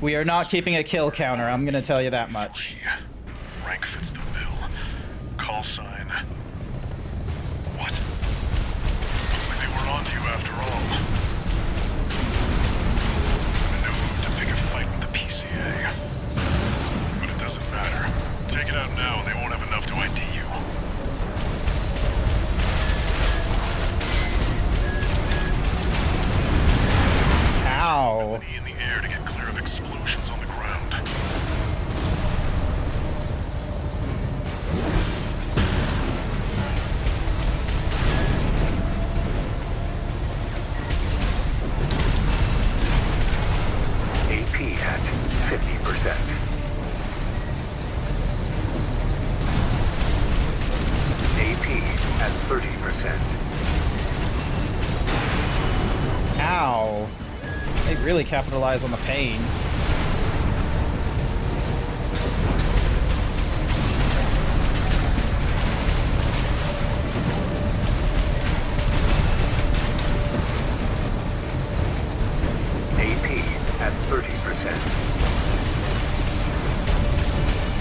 We are not keeping a kill counter, I'm gonna tell you that much. Rank fits the bill. Call sign. What? Looks like they were onto you after all. I'm in no mood to pick a fight with the PCA. But it doesn't matter. Take it out now and they won't have enough to ID you. Ow. Mobility in the air to get clear of explosions on the ground. AP at 50%. AP at 30%. Ow. They really capitalize on the pain. AP at 30%.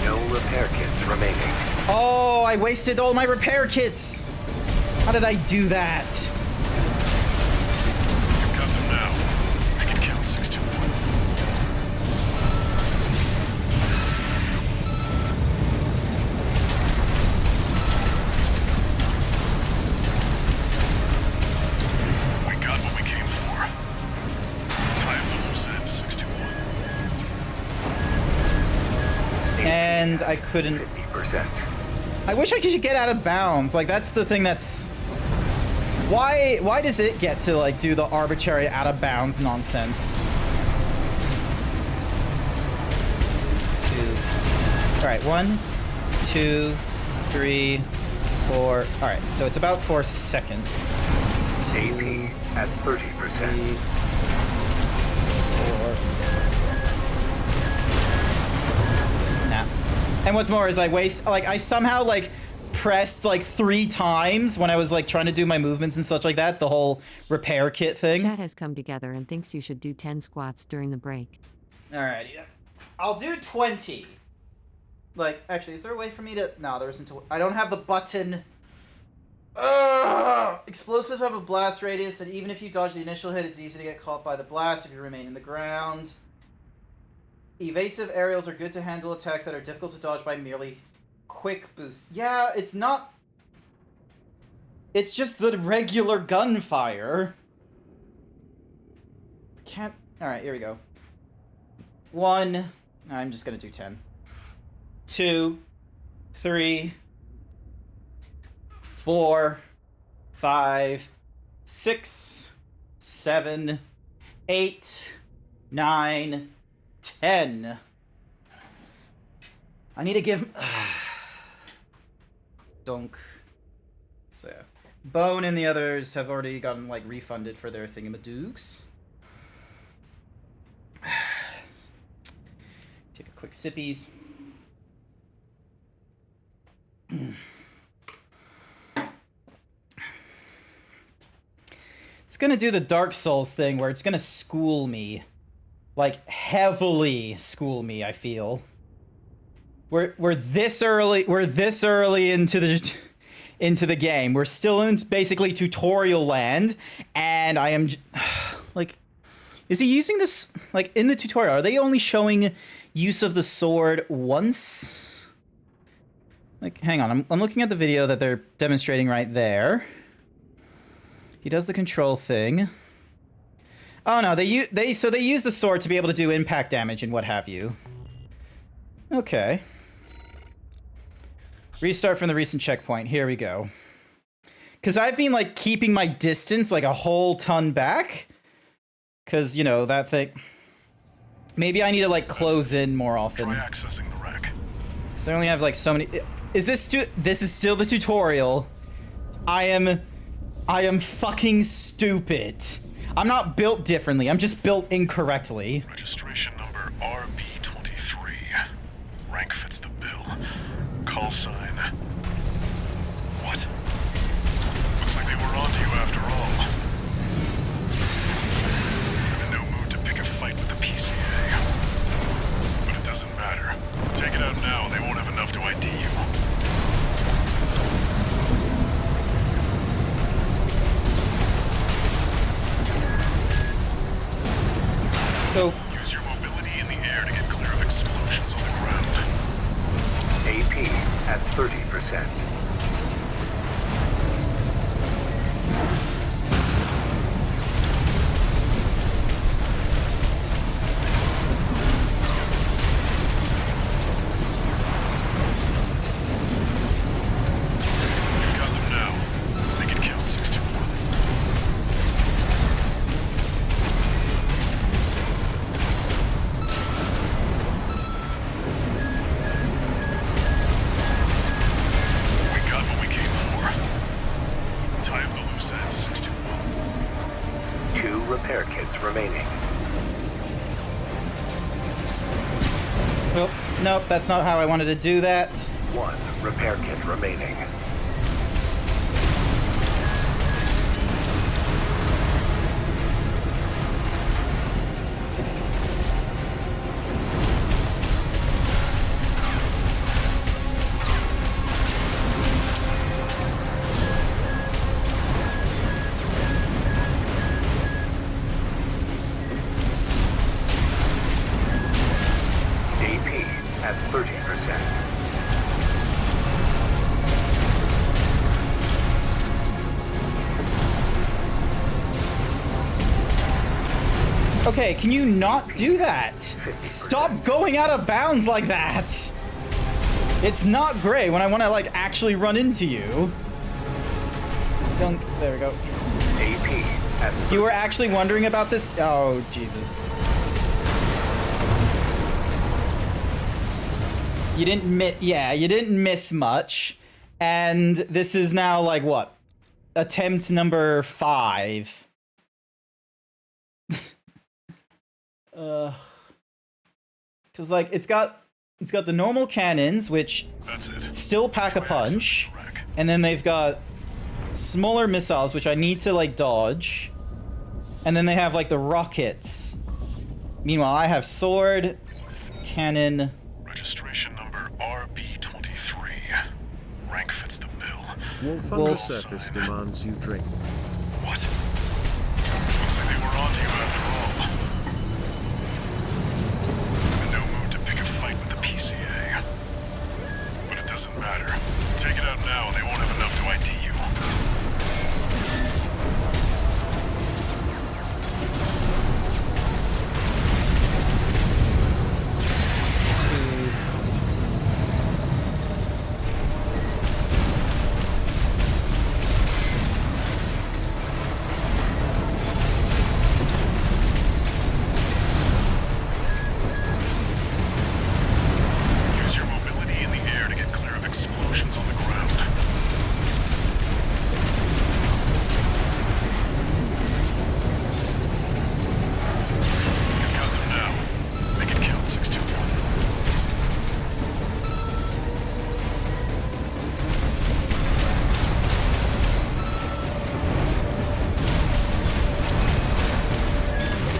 No repair kits remaining. Oh, I wasted all my repair kits! How did I do that? You've got them now. Make it count 621. loose end, 621. And I couldn't... 50%. I wish I could get out of bounds. Like, that's the thing that's... Why does it get to, like, do the arbitrary out of bounds nonsense? Alright, 1, 2, 3, 4. Alright, so it's about 4 seconds. AP at 30%. 4. Nah. And what's more is I somehow like pressed like 3 times when I was like trying to do my movements and such like that, the whole repair kit thing. Chat has come together and thinks you should do 10 squats during the break. Alright, yeah. I'll do 20. Like, actually, is there a way for me to... No, there isn't. I don't have the button. Ugh! Explosives have a blast radius, and even if you dodge the initial hit, it's easy to get caught by the blast if you remain in the ground. Evasive aerials are good to handle attacks that are difficult to dodge by merely quick boost. Yeah, it's not... It's just the regular gunfire. Can't... Alright, here we go. 1... I'm just gonna do 10. 2, 3, 4, 5, 6, 7, 8, 9, 10. I need to give... Donk. So, yeah. Bone and the others have already gotten, like, refunded for their thingamadooks. Take a quick sippies. It's gonna do the Dark Souls thing where it's gonna school me. Like, heavily school me, I feel. We're this early into the game. We're still in basically tutorial land, and I am like, is he using this like in the tutorial? Are they only showing use of the sword once? Like, hang on, I'm looking at the video that they're demonstrating right there. He does the control thing. Oh no, they use the sword to be able to do impact damage and what have you. Okay. Restart from the recent checkpoint. Here we go. Cause I've been like keeping my distance like a whole ton back. Cause you know that thing. Maybe I need to like close in more often. Try accessing the rack. Cause I only have like so many. Is this this is still the tutorial? I am fucking stupid. I'm not built differently. I'm just built incorrectly. Registration number RB23. Rank fits the bill. Call sign. What? Looks like they were onto you after all. I'm in no mood to pick a fight with the PCA. But it doesn't matter. Take it out now and they won't have enough to ID you. So, Use your mobility in the air to get clear of explosions on the ground. AP at 30%. You've got them now. Make it count, 621. We got what we came for. Tie up the loose end, 621. 2 repair kits remaining. nope, that's not how I wanted to do that. 1 repair kit remaining. AP at 30%. Okay, can you not do that? Stop going out of bounds like that! It's not great when I want to, like, actually run into you. Dunk. There we go. AP at You were actually wondering about this? Oh, Jesus. You didn't miss, yeah, you didn't miss much. And this is now, like, what? Attempt number 5. Cause like it's got the normal cannons, which That's it. still pack a Try accessing punch, the rack. and then they've got smaller missiles, which I need to like dodge, and then they have like the rockets. Meanwhile, I have sword, cannon. Registration number RB23. Rank fits the bill. Wolf on Wolf. the surface demands you drink. What? Looks like they were onto you after all. I'm in no mood to pick a fight with the PCA. But it doesn't matter. Take it out now and they won't have enough to ID you. Use your mobility in the air to get clear of explosions on the ground. You've got them now. Make it count, 621.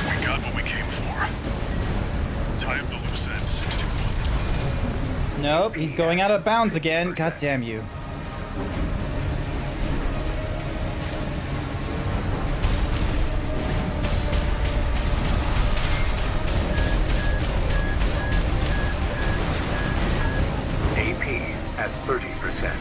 We got what we came for. Tie up the loose end, 621. Nope, he's going out of bounds again. God damn you. AP at 30%.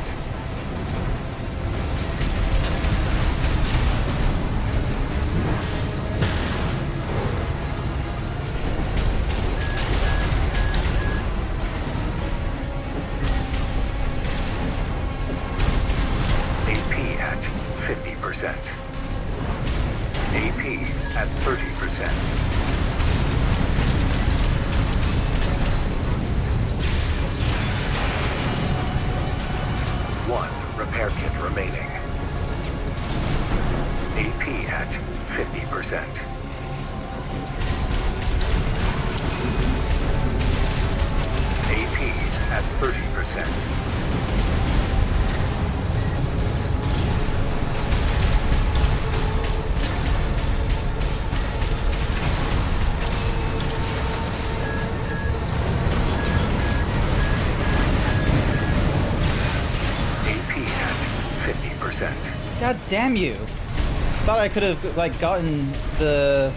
AP at 50%. AP at 30%. One repair kit remaining. AP at 50%. AP at 30%. AP at 50%. God damn you. Thought I could have like gotten the...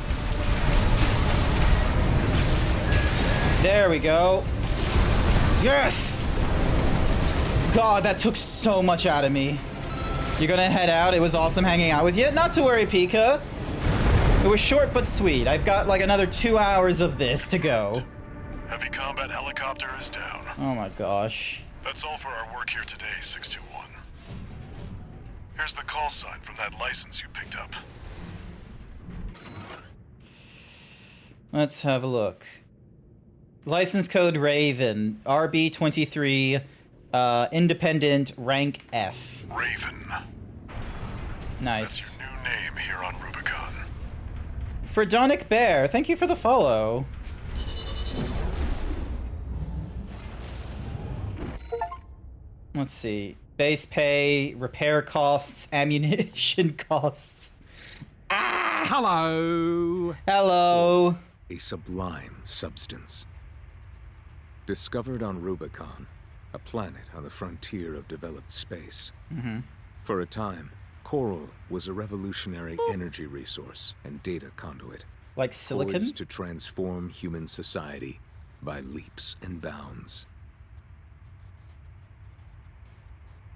There we go. Yes! God, that took so much out of me. You're gonna head out? It was awesome hanging out with you. Not to worry, Pika. It was short but sweet. I've got like another 2 hours of this to go. Heavy combat helicopter is down. Oh my gosh. That's all for our work here today, 621. Here's the call sign from that license you picked up. Let's have a look. License code Raven, RB23, independent, rank F. Raven. Nice. That's your new name here on Rubicon. Fredonic Bear, thank you for the follow. Let's see. Base pay, repair costs, ammunition costs. Hello! Hello. A sublime substance. Discovered on Rubicon, a planet on the frontier of developed space. For a time, coral was a revolutionary energy resource and data conduit. Like silicon? Poised to transform human society by leaps and bounds.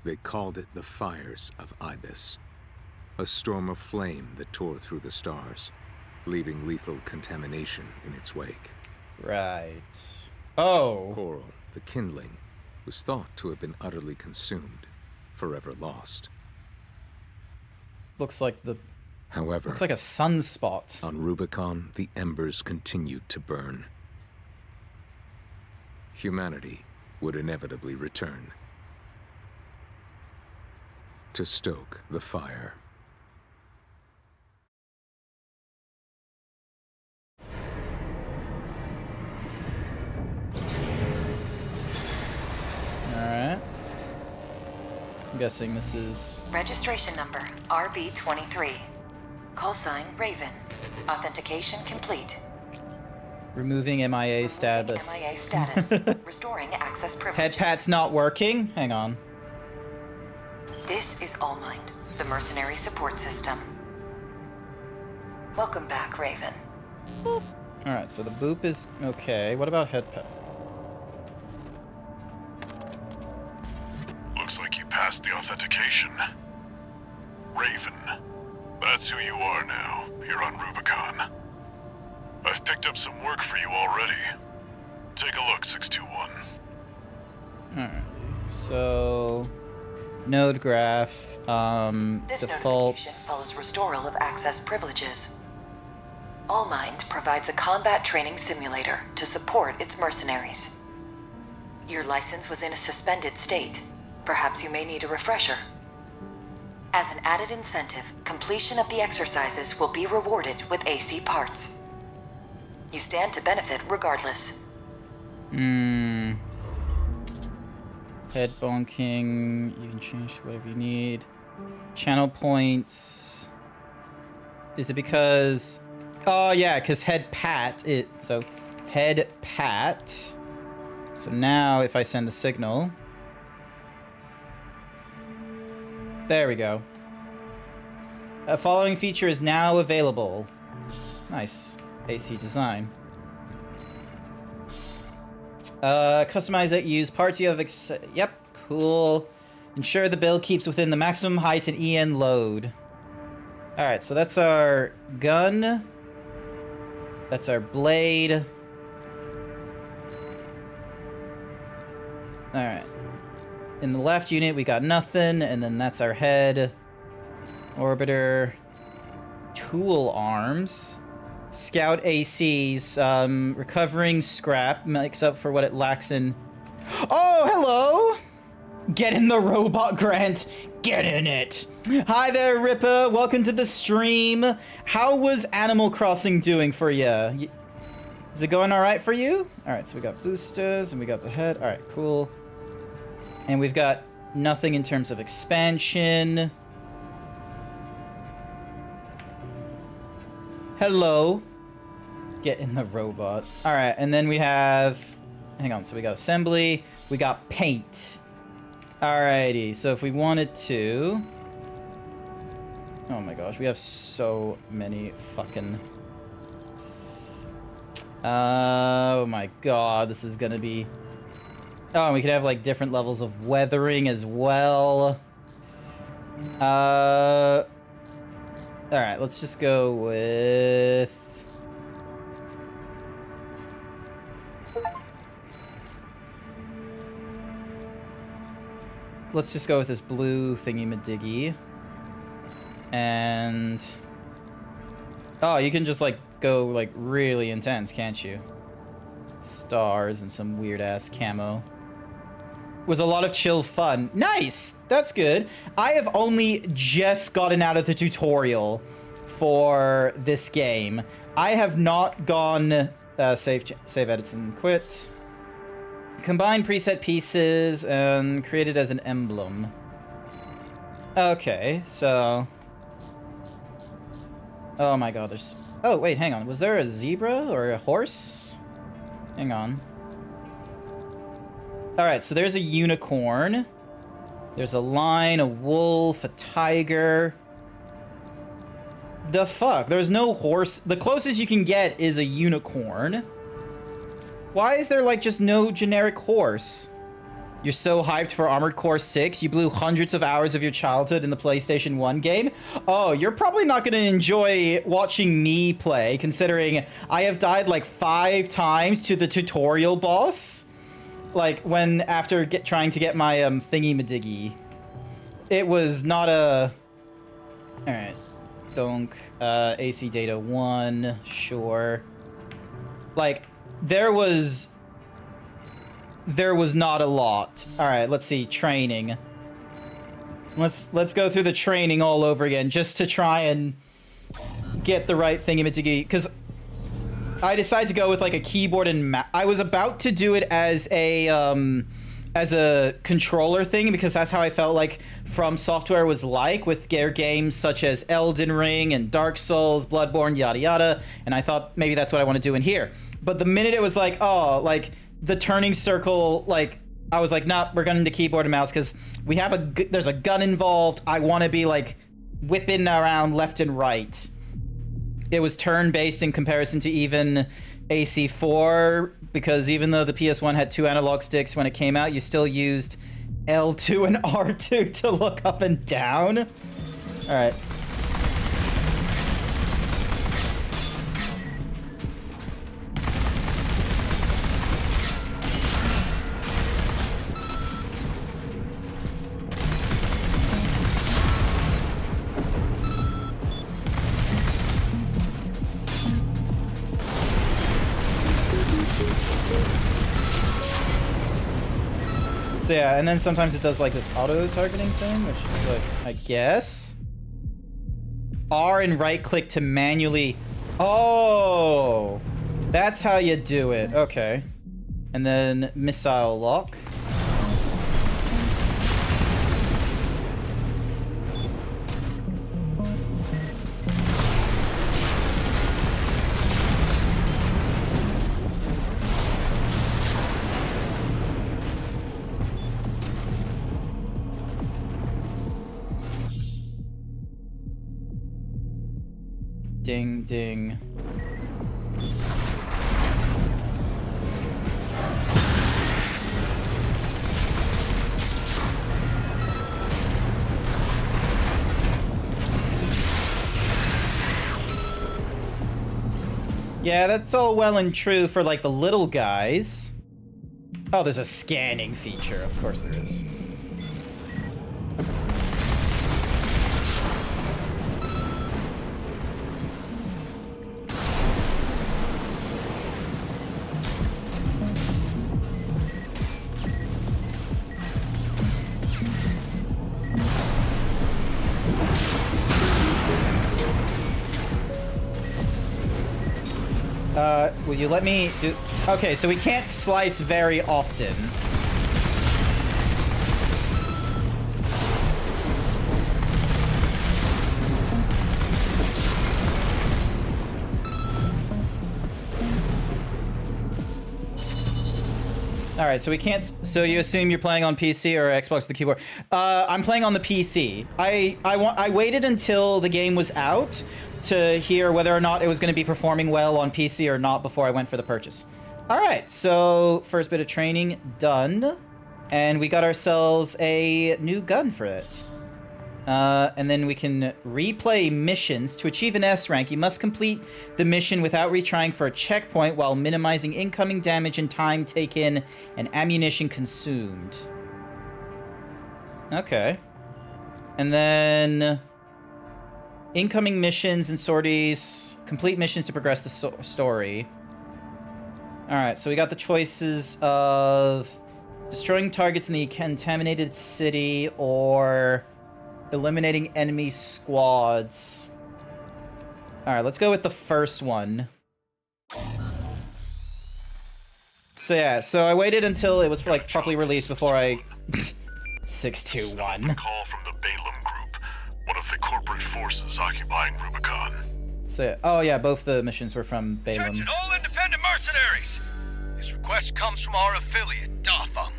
They called it the Fires of Ibis, a storm of flame that tore through the stars, leaving lethal contamination in its wake. Right. Oh. Coral, the kindling, was thought to have been utterly consumed, forever lost. Looks like the... However, looks like a sunspot. on Rubicon, the embers continued to burn. Humanity would inevitably return to stoke the fire. Alright. I'm guessing this is... Registration number RB23. Call sign Raven. Authentication complete. removing MIA status. MIA status. Restoring access privileges. Headpat's not working? Hang on. This is Allmind, the mercenary support system. Welcome back, Raven. Alright, so the boop is okay. What about headpat? Looks like you passed the authentication. Raven. That's who you are now, here on Rubicon. I've picked up some work for you already. Take a look, 621. Alright, so... Node graph, This defaults... notification follows restoral of access privileges. Allmind provides a combat training simulator to support its mercenaries. Your license was in a suspended state. Perhaps you may need a refresher. As an added incentive, completion of the exercises will be rewarded with AC parts. You stand to benefit regardless. Head bonking, you can change whatever you need. Channel points. Is it because... Oh yeah, because head pat, so head pat. So now if I send the signal... There we go. A following feature is now available. Nice. AC design. Customize it, use parts you have yep, cool. Ensure the build keeps within the maximum height and EN load. Alright, so that's our gun. That's our blade. Alright. In the left unit, we got nothing, and then that's our head. Orbiter. Tool arms. Scout ACs. Recovering scrap makes up for what it lacks in... Oh, hello! Get in the robot, Grant. Get in it. Hi there, Ripper. Welcome to the stream. How was Animal Crossing doing for you? Is it going all right for you? All right, so we got boosters and we got the head. All right, cool. And we've got nothing in terms of expansion. Hello. Get in the robot. All right, and then we have... Hang on, so we got assembly. We got paint. Alrighty, so if we wanted to... Oh my gosh, we have so many fucking... Oh my god, this is gonna be... Oh, and we could have like different levels of weathering as well. Alright, let's just go with... Let's just go with this blue thingy-madiggy. And... Oh, you can just, like, go, like, really intense, can't you? Stars and some weird-ass camo. Was a lot of chill fun. Nice! That's good. I have only just gotten out of the tutorial for this game. I have not gone... save edits and quit. Combine preset pieces and create it as an emblem. Okay, so... Oh my god, there's... Oh, wait, hang on. Was there a zebra or a horse? Hang on. Alright, so there's a unicorn. There's a lion, a wolf, a tiger. The fuck? There's no horse. The closest you can get is a unicorn. Why is there, like, just no generic horse? You're so hyped for Armored Core 6. You blew hundreds of hours of your childhood in the PlayStation 1 game. Oh, you're probably not going to enjoy watching me play, considering I have died like 5 times to the tutorial boss. Like, after trying to get my thingy-madiggy. It was not a... Alright. Donk. AC Data 1. Sure. Like, there was not a lot. All right, let's see. Training. Let's go through the training all over again just to try and get the right thingy-majiggy. Because I decided to go with like a keyboard and mouse. I was about to do it as a controller thing because that's how I felt like Fromsoftware was like with their games such as Elden Ring and Dark Souls, Bloodborne, yada yada. And I thought maybe that's what I want to do in here. But the minute it was like, oh, like the turning circle, like I was like, nah, we're going to keyboard and mouse because we have there's a gun involved. I want to be like whipping around left and right. It was turn-based in comparison to even AC4 because even though the PS1 had 2 analog sticks when it came out, you still used L2 and R2 to look up and down. All right. So yeah, and then sometimes it does like this auto-targeting thing, which is like, I guess. R and right-click to manually... Oh! That's how you do it. Okay. And then missile lock. Ding, ding. Yeah, that's all well and true for like the little guys. Oh, there's a scanning feature. Of course there is. Will you let me do... Okay, so we can't slice very often. Alright, so we can't... So you assume you're playing on PC or Xbox with the keyboard? I'm playing on the PC. I waited until the game was out to hear whether or not it was going to be performing well on PC or not before I went for the purchase. Alright, so first bit of training done. And we got ourselves a new gun for it. And then we can replay missions. To achieve an S rank, you must complete the mission without retrying for a checkpoint while minimizing incoming damage and time taken and ammunition consumed. Okay. And then... incoming missions and sorties. Complete missions to progress the story. Alright, so we got the choices of destroying targets in the contaminated city or eliminating enemy squads. Alright, let's go with the first one. So yeah, so I waited until it was like properly released before I... 621. Call from the Balaam Group, one of the corporate forces occupying Rubicon. So yeah, oh yeah, both the missions were from Balaam. Attention all independent mercenaries! This request comes from our affiliate, Dafeng.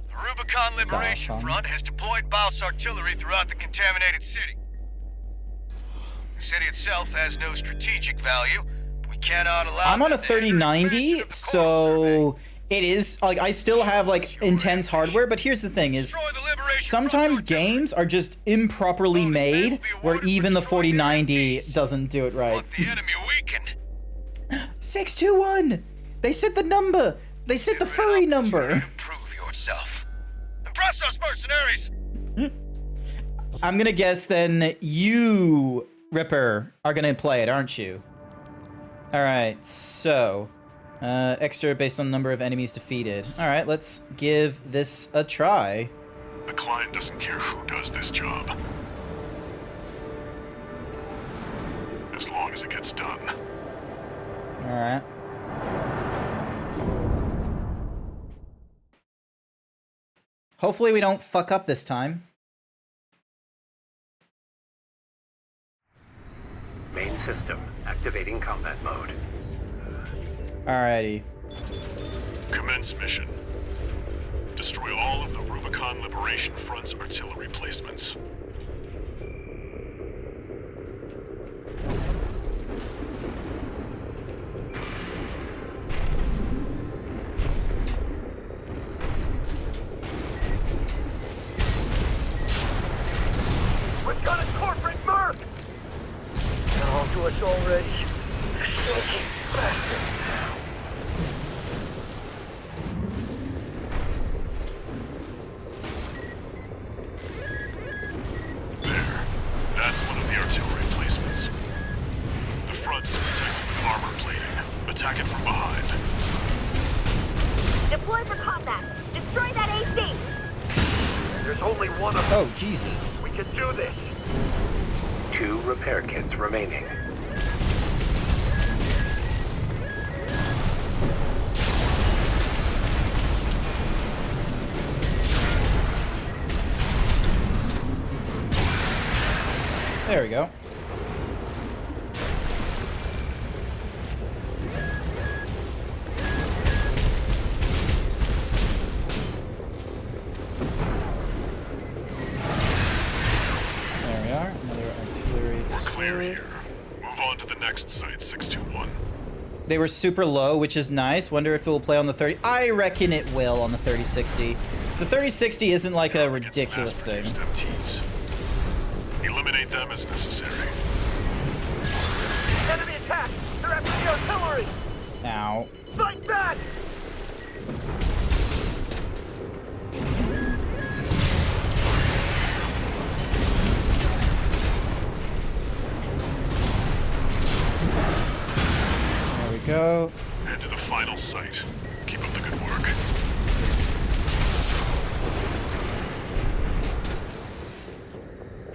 The Rubicon Liberation Front has deployed Baus artillery throughout the contaminated city. The city itself has no strategic value, but we cannot allow... I'm on a 3090, so It is, like, I still have, like, intense hardware, but here's the thing is, sometimes games are just improperly made, where even the 4090 doesn't do it right. The enemy weakened. 621! They said the number! They said the furry number! Prove yourself. Impress those mercenaries! I'm gonna guess then you, Ripper, are gonna play it, aren't you? Alright, so... extra based on number of enemies defeated. Alright, let's give this a try. The client doesn't care who does this job. As long as it gets done. Alright. Hopefully we don't fuck up this time. Main system activating combat mode. Alrighty. Commence mission. Destroy all of the Rubicon Liberation Front's artillery placements. We've got a corporate merc! They're on to us already. Sneaky bastard. That's one of the artillery placements. The front is protected with armor plating. Attack it from behind. Deploy for combat. Destroy that AC. There's only one of them. Oh, Jesus. We can do this. 2 repair kits remaining. There we go. There we are. Another artillery. We're clear here. Move on to the next site, 621. They were super low, which is nice. Wonder if it will play on the 30... I reckon it will on the 3060. The 3060 isn't like a ridiculous thing. MTs. Eliminate them as necessary. Enemy attack! They're after the artillery! Ow. Fight back! There we go. Head to the final site. Keep up the good work.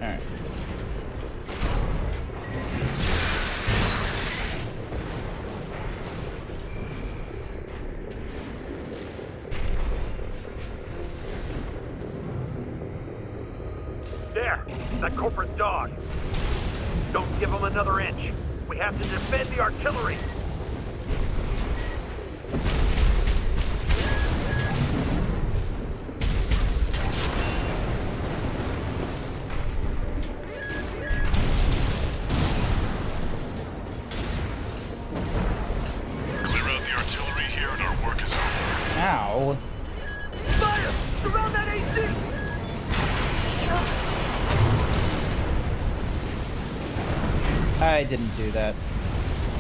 Alright. There! That corporate dog! Don't give him another inch! We have to defend the artillery! Clear out the artillery here and our work is over. Ow. Fire! Surround that AC! I didn't do that.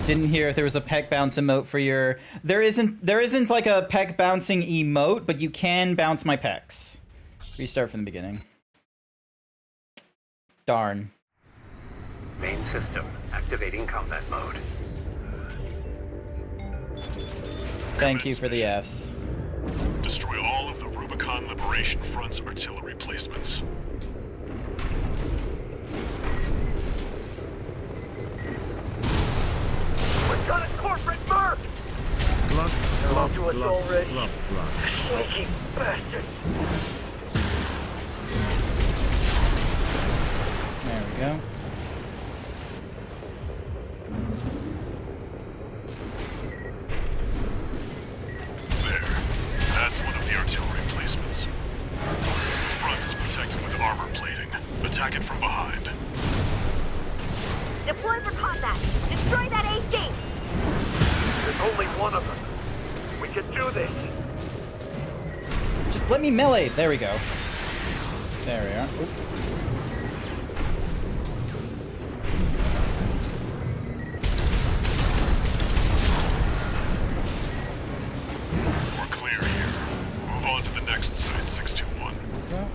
Didn't hear if there was a peck bounce emote for your... There isn't like a peck bouncing emote, but you can bounce my pecs. Restart from the beginning. Darn. Main system activating combat mode. Thank you for the Fs. Destroy all of the Rubicon Liberation Front's artillery placements. We've got a corporate merc! They're on to us already. Sneaky bastard! There we go. There. That's one of the artillery placements. The front is protected with armor plating. Attack it from behind. Deploy for combat. Destroy that AC. There's only one of them. We can do this. Just let me melee. There we go. There we are. Oop. We're clear here. Move on to the next site, 621. Okay.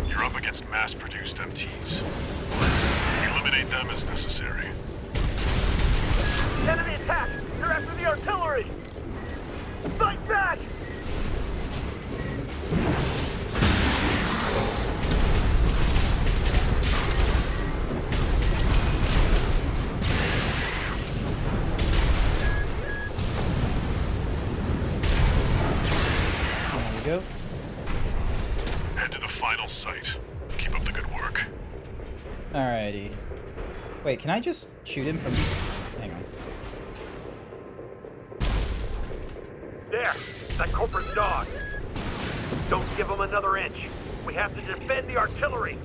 You're up against mass-produced MTs. Eliminate them as necessary. Enemy attack! They're after the artillery! Fight back! There we go. Head to the final site. Keep up the good work. Alrighty. Wait, can I just shoot him from... Hang on. There! That corporate dog! Don't give him another inch! We have to defend the artillery!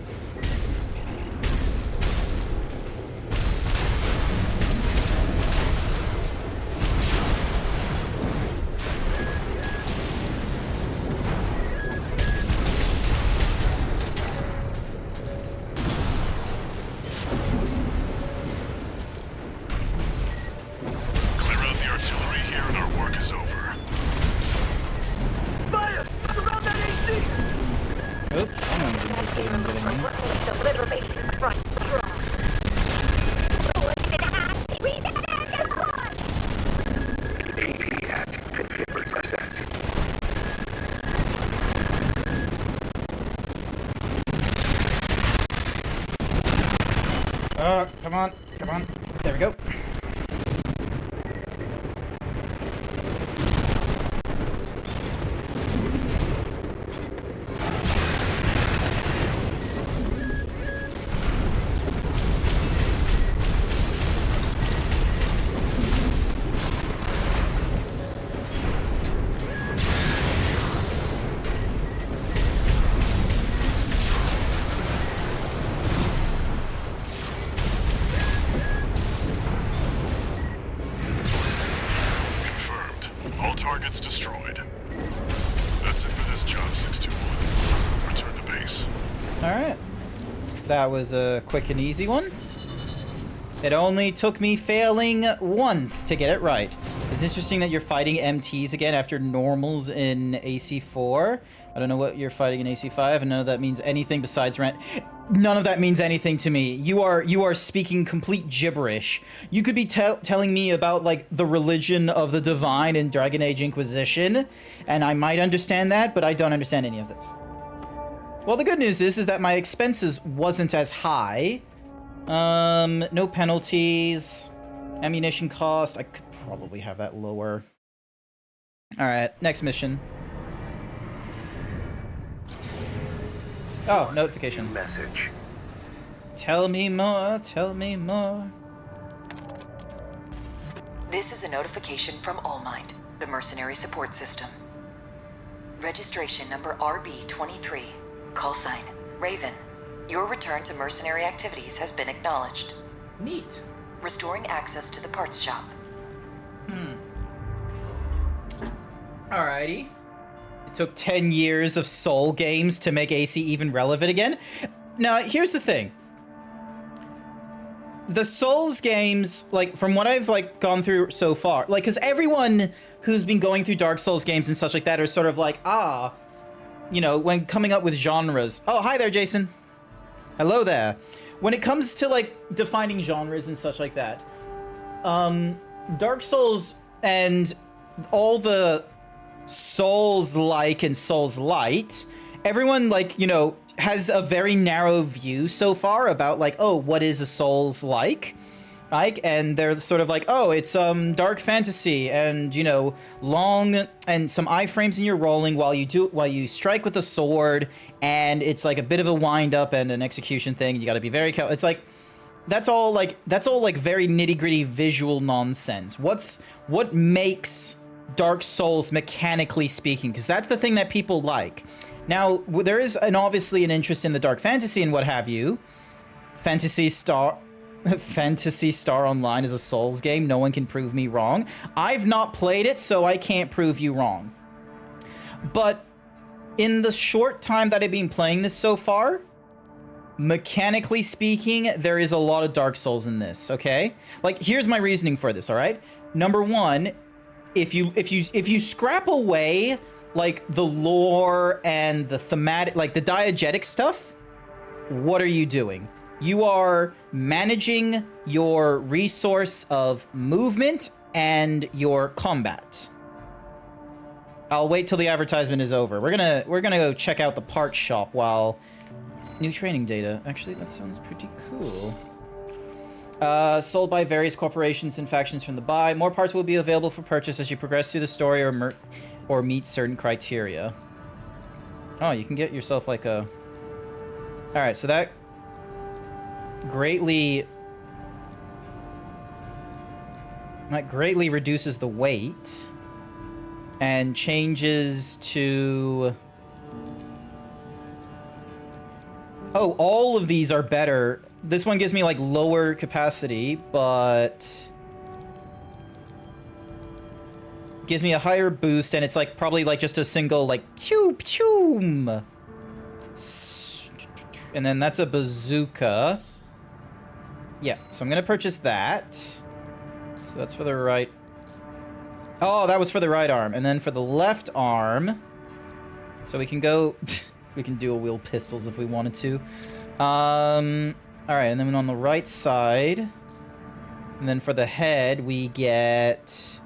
Clear out the artillery here and our work is over. Fire! Around that AC! Oops, someone's interested in getting me. The liberation front strong. Read that engine roar! AP at 50%. Come on, come on. There we go. Confirmed. All targets destroyed. That's it for this job, 621. Return to base. Alright. That was a quick and easy one. It only took me failing once to get it right. It's interesting that you're fighting MTs again after normals in AC4. I don't know what you're fighting in AC5, and none of that means anything besides rent. None of that means anything to me. You are speaking complete gibberish. You could be telling me about, like, the religion of the divine in Dragon Age Inquisition, and I might understand that, but I don't understand any of this. Well, the good news is that my expenses wasn't as high. No penalties. Ammunition cost, I could probably have that lower. Alright, next mission. Oh, notification. Message. Tell me more, tell me more. This is a notification from Allmind, the mercenary support system. Registration number RB23, call sign Raven. Your return to mercenary activities has been acknowledged. Neat. Restoring access to the parts shop. Alrighty. It took 10 years of Soul games to make AC even relevant again. Now, here's the thing. The Souls games, like, from what I've, like, gone through so far, like, because everyone who's been going through Dark Souls games and such like that are sort of like, you know, when coming up with genres. Oh, hi there, Jason. Hello there. When it comes to, like, defining genres and such like that, Dark Souls and all the Souls-like and Souls-light, everyone, like, you know, has a very narrow view so far about, like, oh, what is a Souls-like? Ike, and they're sort of like, oh, it's dark fantasy, and you know, long and some iframes in your rolling while you strike with a sword, and it's like a bit of a wind up and an execution thing. You got to be very careful. It's like that's all like very nitty gritty visual nonsense. What makes Dark Souls mechanically speaking? Because that's the thing that people like. Now there is obviously an interest in the dark fantasy and what have you. Phantasy Star Online is a Souls game. No one can prove me wrong. I've not played it, so I can't prove you wrong. But in the short time that I've been playing this so far, mechanically speaking, there is a lot of Dark Souls in this, okay? Like, here's my reasoning for this, all right? Number one, if you scrap away like the lore and the thematic, like the diegetic stuff, what are you doing? You are managing your resource of movement and your combat. I'll wait till the advertisement is over. We're gonna go check out the part shop while new training data. Actually, that sounds pretty cool. Sold by various corporations and factions from the buy. More parts will be available for purchase as you progress through the story or meet certain criteria. Oh, you can get yourself like a... Alright, so that greatly reduces the weight and changes to... Oh, all of these are better. This one gives me like lower capacity, but gives me a higher boost, and it's like probably like just a single like pew pew. And then that's a bazooka. Yeah, so I'm gonna purchase that. So that's for the right. Oh, that was for the right arm, and then for the left arm. So we can go. We can dual wield pistols if we wanted to. All right, and then on the right side, and then for the head we get.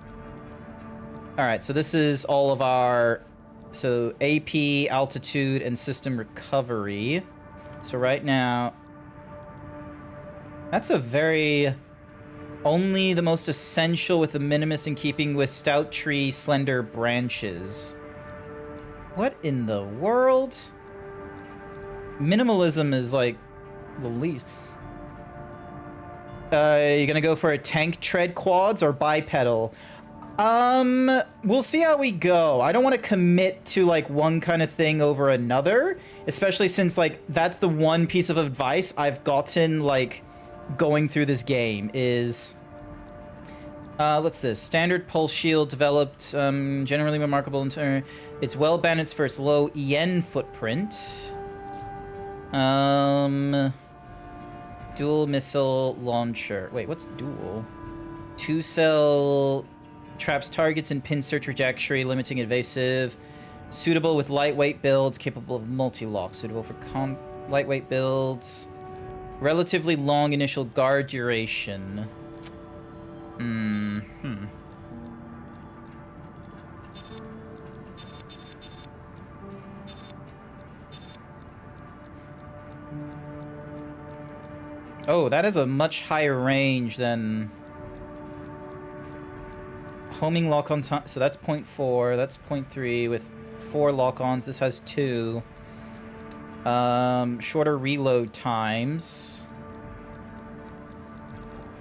All right, so this is all of our, so AP, altitude, and system recovery. So right now, that's a very, only the most essential with the minimus in keeping with stout tree slender branches. What in the world? Minimalism is like the least. You're gonna go for a tank tread quads or bipedal? We'll see how we go. I don't want to commit to like one kind of thing over another, especially since like that's the one piece of advice I've gotten like going through this game is what's this? Standard pulse shield developed, generally remarkable in turn. It's well balanced for its low EN footprint. Dual missile launcher. Wait, what's dual? 2-cell traps targets and pincer trajectory, limiting evasive. Suitable with lightweight builds, capable of multi-lock. Suitable for lightweight builds. Relatively long initial guard duration. Oh, that is a much higher range than homing lock-on time. So that's 0.4, that's 0.3 with 4 lock-ons. This has 2. Shorter reload times.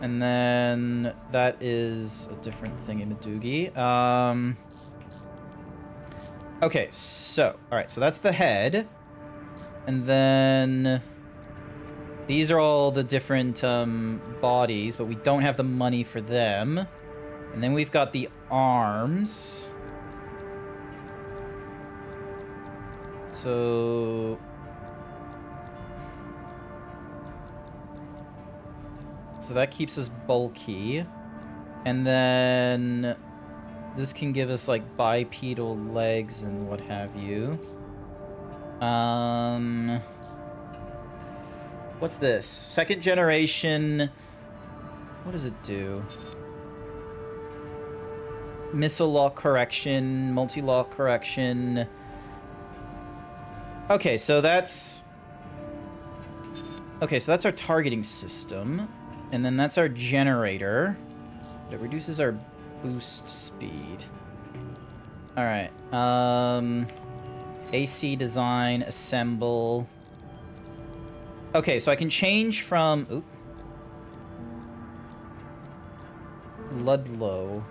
And then that is a different thingy-madoogie. Okay, so, alright, so that's the head. And then these are all the different bodies, but we don't have the money for them. And then we've got the arms. So that keeps us bulky. And then this can give us like bipedal legs and what have you. What's this? Second generation. What does it do? Missile lock correction, multi-lock correction. Okay, so that's... Okay, so that's our targeting system. And then that's our generator. It reduces our boost speed. Alright. AC design, assemble. Okay, so I can change from... Oop. Ludlow.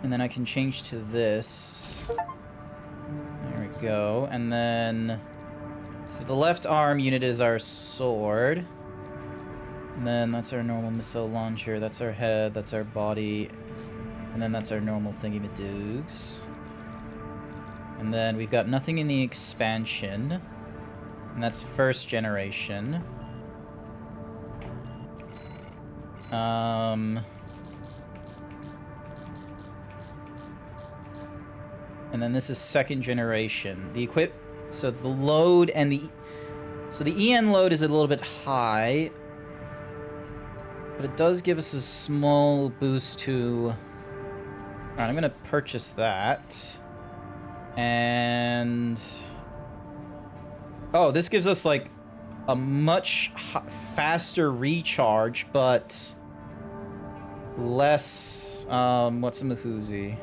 And then I can change to this. There we go. And then... So the left arm unit is our sword. And then that's our normal missile launcher. That's our head. That's our body. And then that's our normal thingy-madoogs. And then we've got nothing in the expansion. And that's first generation. And then this is second generation. The so the load and the... So the EN load is a little bit high. But it does give us a small boost to... Alright, I'm gonna purchase that. And... Oh, this gives us, like, a much faster recharge, but... less... what's a Mahuzi?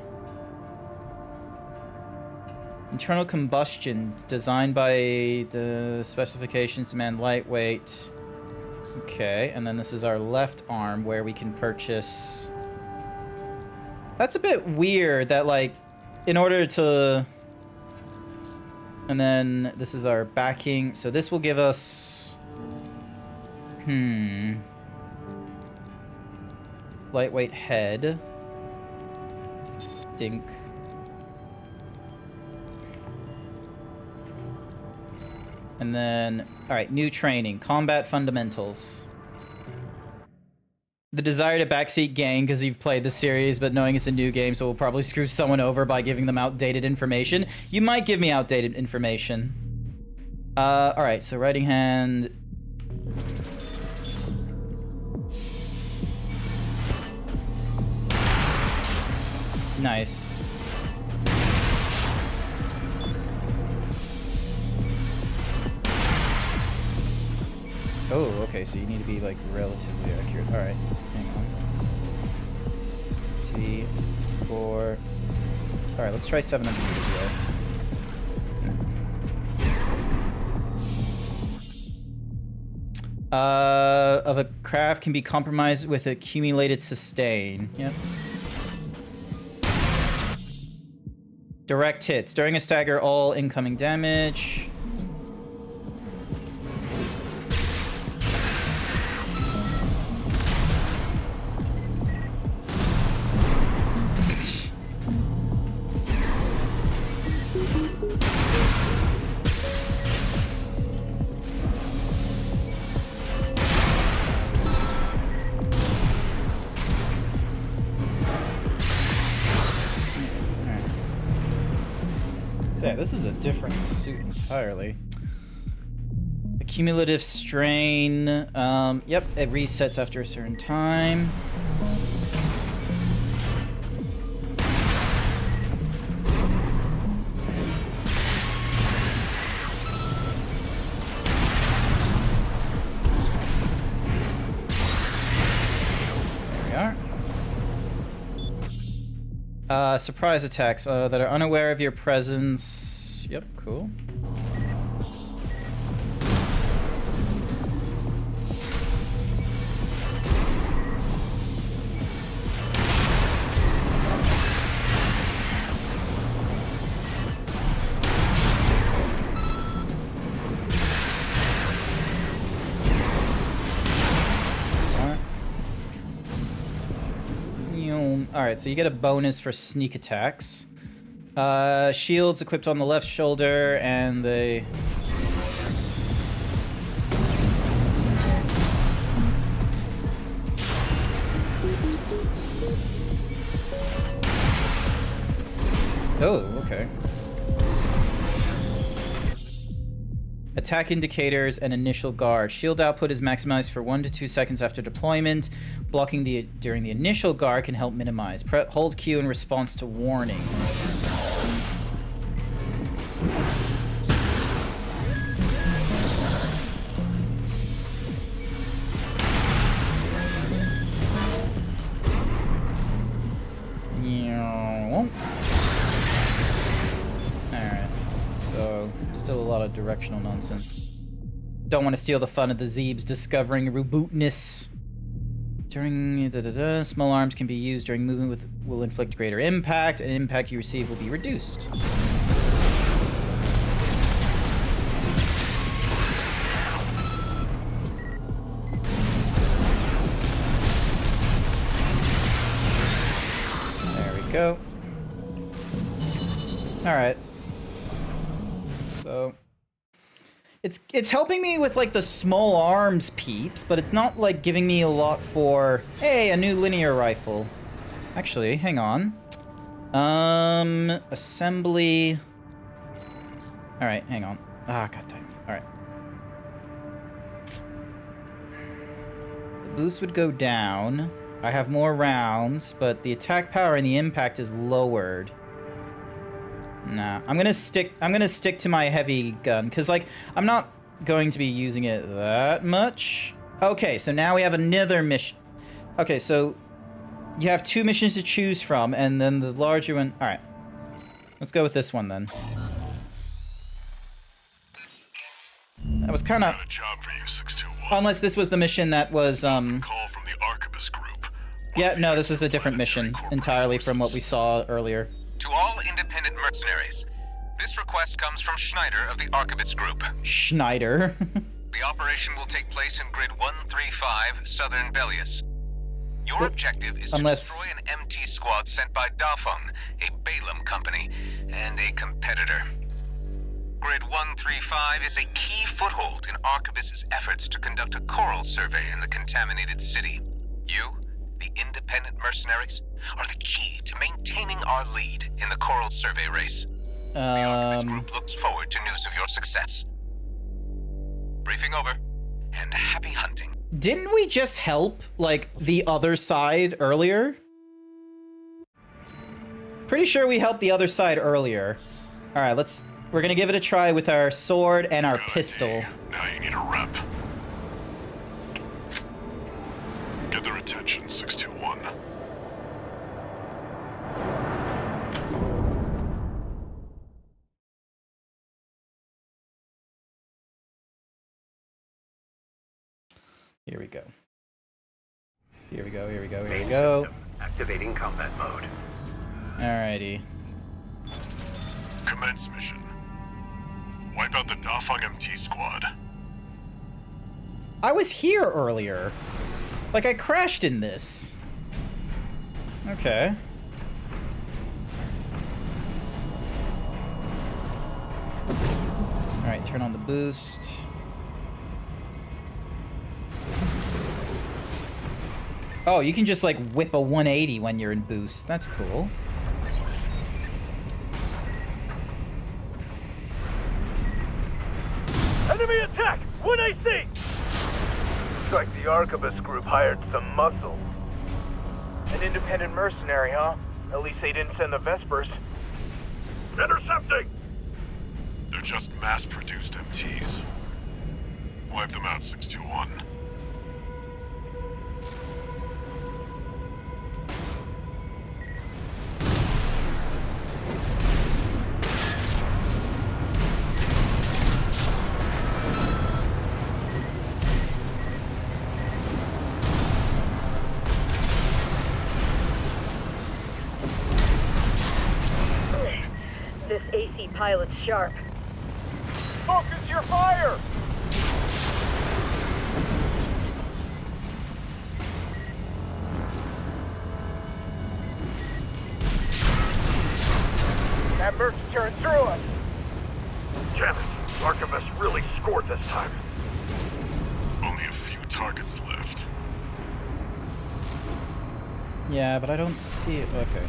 Internal combustion, designed by the specifications, demand lightweight. Okay, and then this is our left arm where we can purchase... That's a bit weird that, like, in order to... And then this is our backing. So this will give us... Lightweight head. Dink. And then, alright, new training. Combat fundamentals. The desire to backseat gang because you've played the series, but knowing it's a new game, so we'll probably screw someone over by giving them outdated information. You might give me outdated information. Alright, so writing hand... Nice. Oh, okay, so you need to be, like, relatively accurate. Alright, hang on. T4... Alright, let's try 700 meters there. Of a craft can be compromised with accumulated sustain. Yep. Direct hits. During a stagger, all incoming damage. So yeah, this is a different suit entirely. Accumulative strain. Yep, it resets after a certain time. Surprise attacks that are unaware of your presence. Yep, cool. Alright, so you get a bonus for sneak attacks. Shields equipped on the left shoulder, and they... Oh, okay. Attack indicators and initial guard. Shield output is maximized for 1 to 2 seconds after deployment. Blocking during the initial guard can help minimize. Hold Q in response to warning. so still a lot of directional nonsense. Don't want to steal the fun of the Zeebs discovering rebootness. During small arms can be used during movement will inflict greater impact, and impact you receive will be reduced. There we go. Alright. So it's helping me with like the small arms peeps, but it's not like giving me a lot for, hey, a new linear rifle. Actually, hang on. Assembly. All right, hang on. Ah, goddamn. All right. The boost would go down. I have more rounds, but the attack power and the impact is lowered. Nah, I'm gonna stick to my heavy gun, because, like, I'm not going to be using it that much. Okay, so now we have another mission. Okay, so you have 2 missions to choose from, and then the larger one... Alright. Let's go with this one, then. That was kind of... Got a job for you, 621. Unless this was the mission that was, Call from the Archibus group. Yeah, no, this is a different mission entirely from what we saw earlier. To all independent mercenaries, this request comes from Schneider of the Archibus Group. Schneider. The operation will take place in Grid 135, Southern Belius. Your objective is to destroy an MT squad sent by Dafeng, a Balaam company, and a competitor. Grid 135 is a key foothold in Archibus's efforts to conduct a coral survey in the contaminated city. You, the independent mercenaries, are the key to maintaining our lead in the coral survey race. The Archibus Group looks forward to news of your success. Briefing over, and happy hunting. Didn't we just help, like, the other side earlier? Pretty sure we helped the other side earlier. Alright, we're gonna give it a try with our sword and our pistol. Now you need a rep. Get their attention, 621. Here we go. Here we go, here we go, here we Main go. system activating combat mode. Alrighty. Commence mission. Wipe out the Dafeng MT squad. I was here earlier. Like, I crashed in this. Okay. Alright, turn on the boost. Oh, you can just, like, whip a 180 when you're in boost. That's cool. Enemy attack! 1 AC! Looks like the Archibus group hired some muscle. An independent mercenary, huh? At least they didn't send the Vespers. Intercepting! They're just mass-produced MTs. Wipe them out, 621. This AC pilot's sharp. Focus your fire! That merc's tearing through us! Damn it! Archibus really scored this time. Only a few targets left. Yeah, but I don't see it. Okay.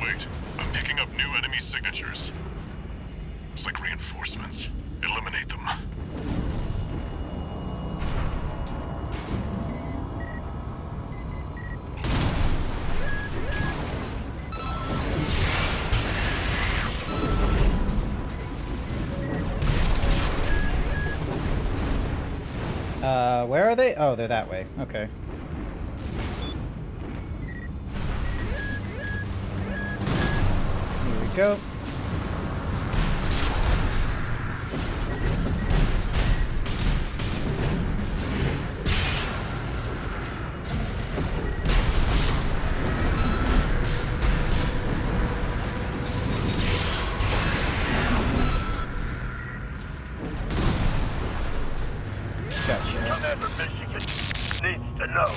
Wait. I'm picking up new enemy signatures. Looks like reinforcements. Where are they? Oh, they're that way. Okay. Here we go. Commander Michigan needs to know.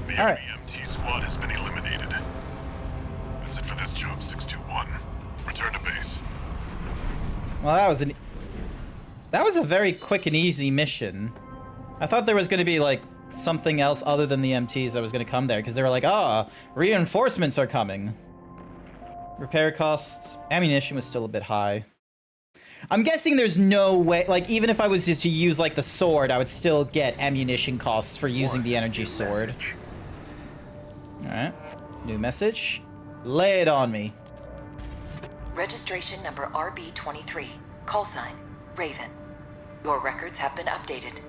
The All right. enemy MT squad has been eliminated. That's it for this job, 621. Return to base. Well, that was a very quick and easy mission. I thought there was going to be like something else other than the MTs that was going to come there, because they were like, reinforcements are coming. Repair costs, ammunition was still a bit high. I'm guessing there's no way, like, even if I was just to use, like, the sword, I would still get ammunition costs for using the energy sword. Alright. New message. Lay it on me. Registration number RB23. Call sign, Raven. Your records have been updated.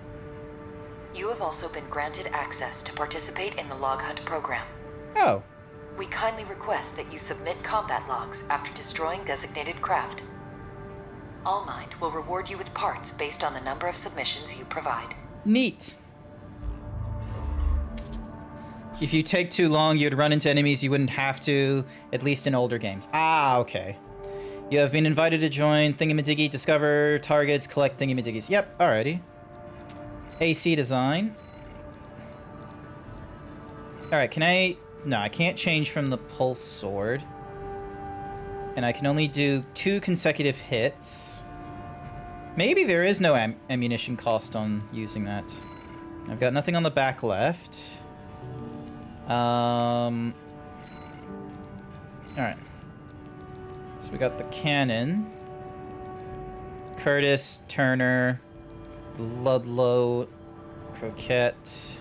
You have also been granted access to participate in the log hunt program. Oh. We kindly request that you submit combat logs after destroying designated craft. Allmind will reward you with parts based on the number of submissions you provide. Neat. If you take too long, you'd run into enemies you wouldn't have to, at least in older games. Ah, okay. You have been invited to join Thingamadiggy, discover targets, collect Thingamadiggies. Yep, alrighty. AC design. Alright, can I... No, I can't change from the pulse sword. And I can only do 2 consecutive hits. Maybe there is no ammunition cost on using that. I've got nothing on the back left. Alright. So we got the cannon. Curtis, Turner, Ludlow, Croquette.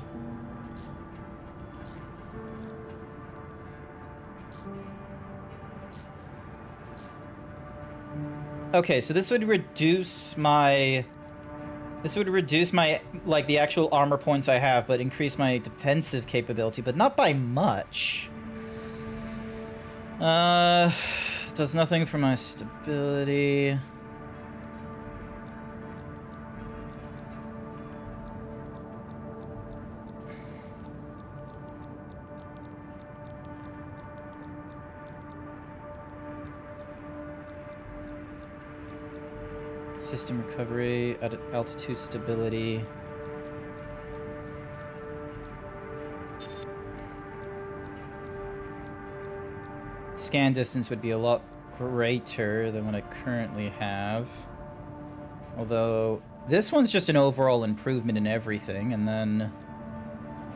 Okay, so this would reduce my... like, the actual armor points I have, but increase my defensive capability, but not by much. Does nothing for my stability. System recovery, altitude stability. Scan distance would be a lot greater than what I currently have. Although, this one's just an overall improvement in everything, and then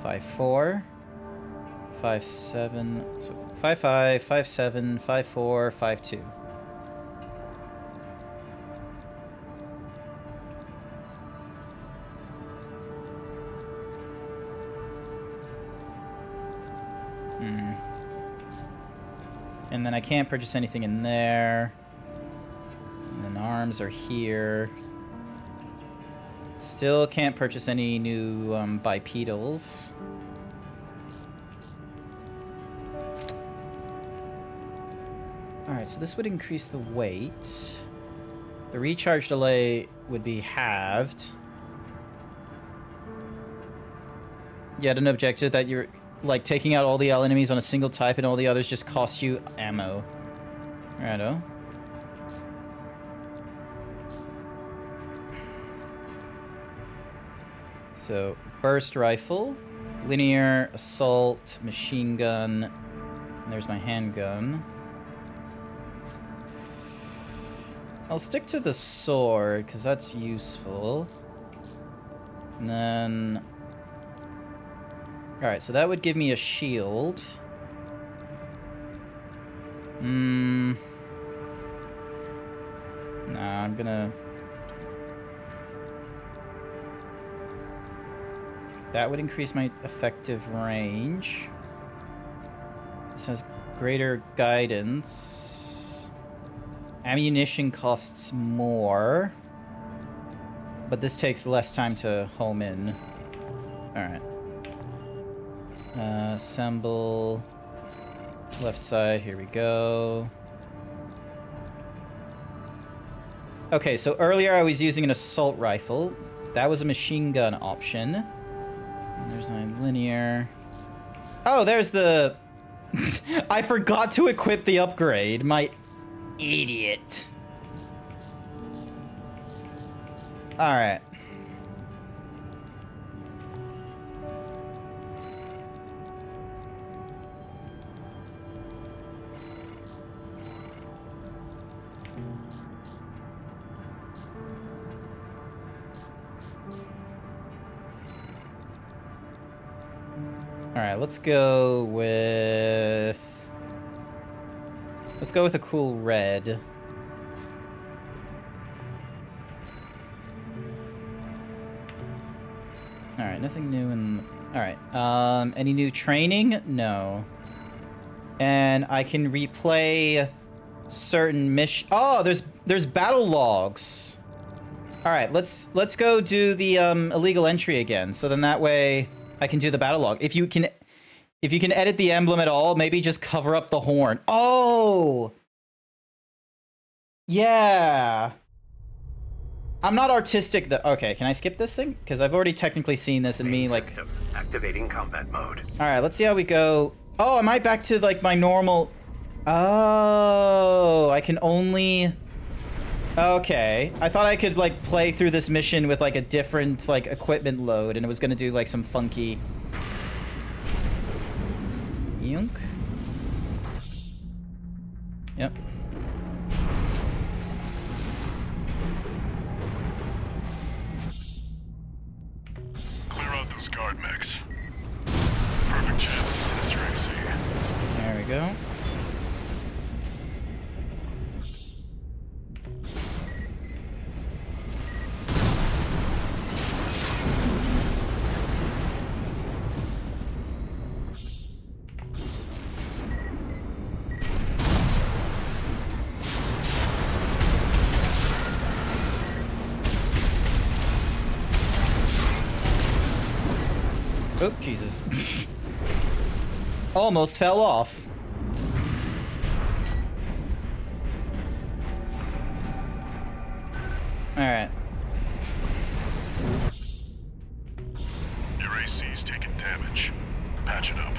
5-4, 5-7, so 5-5, 5-7, 5-4, 5-2. And then I can't purchase anything in there. And then arms are here. Still can't purchase any new bipedals. Alright, so this would increase the weight. The recharge delay would be halved. Yet an objective that you're... like, taking out all the enemies on a single type and all the others just cost you ammo. Righto. So, burst rifle, linear, assault, machine gun, and there's my handgun. I'll stick to the sword, because that's useful. And then... Alright, so that would give me a shield. Nah, I'm gonna... That would increase my effective range. This has greater guidance. Ammunition costs more. but this takes less time to home in. Alright. Assemble. Left side, here we go. Okay, so earlier I was using an assault rifle. That was a machine gun option. There's my linear. Oh, there's the... I forgot to equip the upgrade. My idiot. Alright. Alright, let's go with... Let's go with a cool red. Alright, nothing new in... Alright, any new training? No. And I can replay certain mission... Oh, there's battle logs. Alright, let's go do the illegal entry again. So then that way I can do the battle log. If you can edit the emblem at all, maybe just cover up the horn. Oh! Yeah. I'm not artistic though. Okay, can I skip this thing? Because I've already technically seen this and me like... Activating combat mode. Alright, let's see how we go. Oh, am I back to like my normal... Oh, I can only... Okay. I thought I could like play through this mission with like a different like equipment load and it was gonna do like some funky... Yoink. Yep. Clear out those guard mechs. Perfect chance to test your AC. There we go. Oh, Jesus. Almost fell off. Alright. Your AC's taking damage. Patch it up.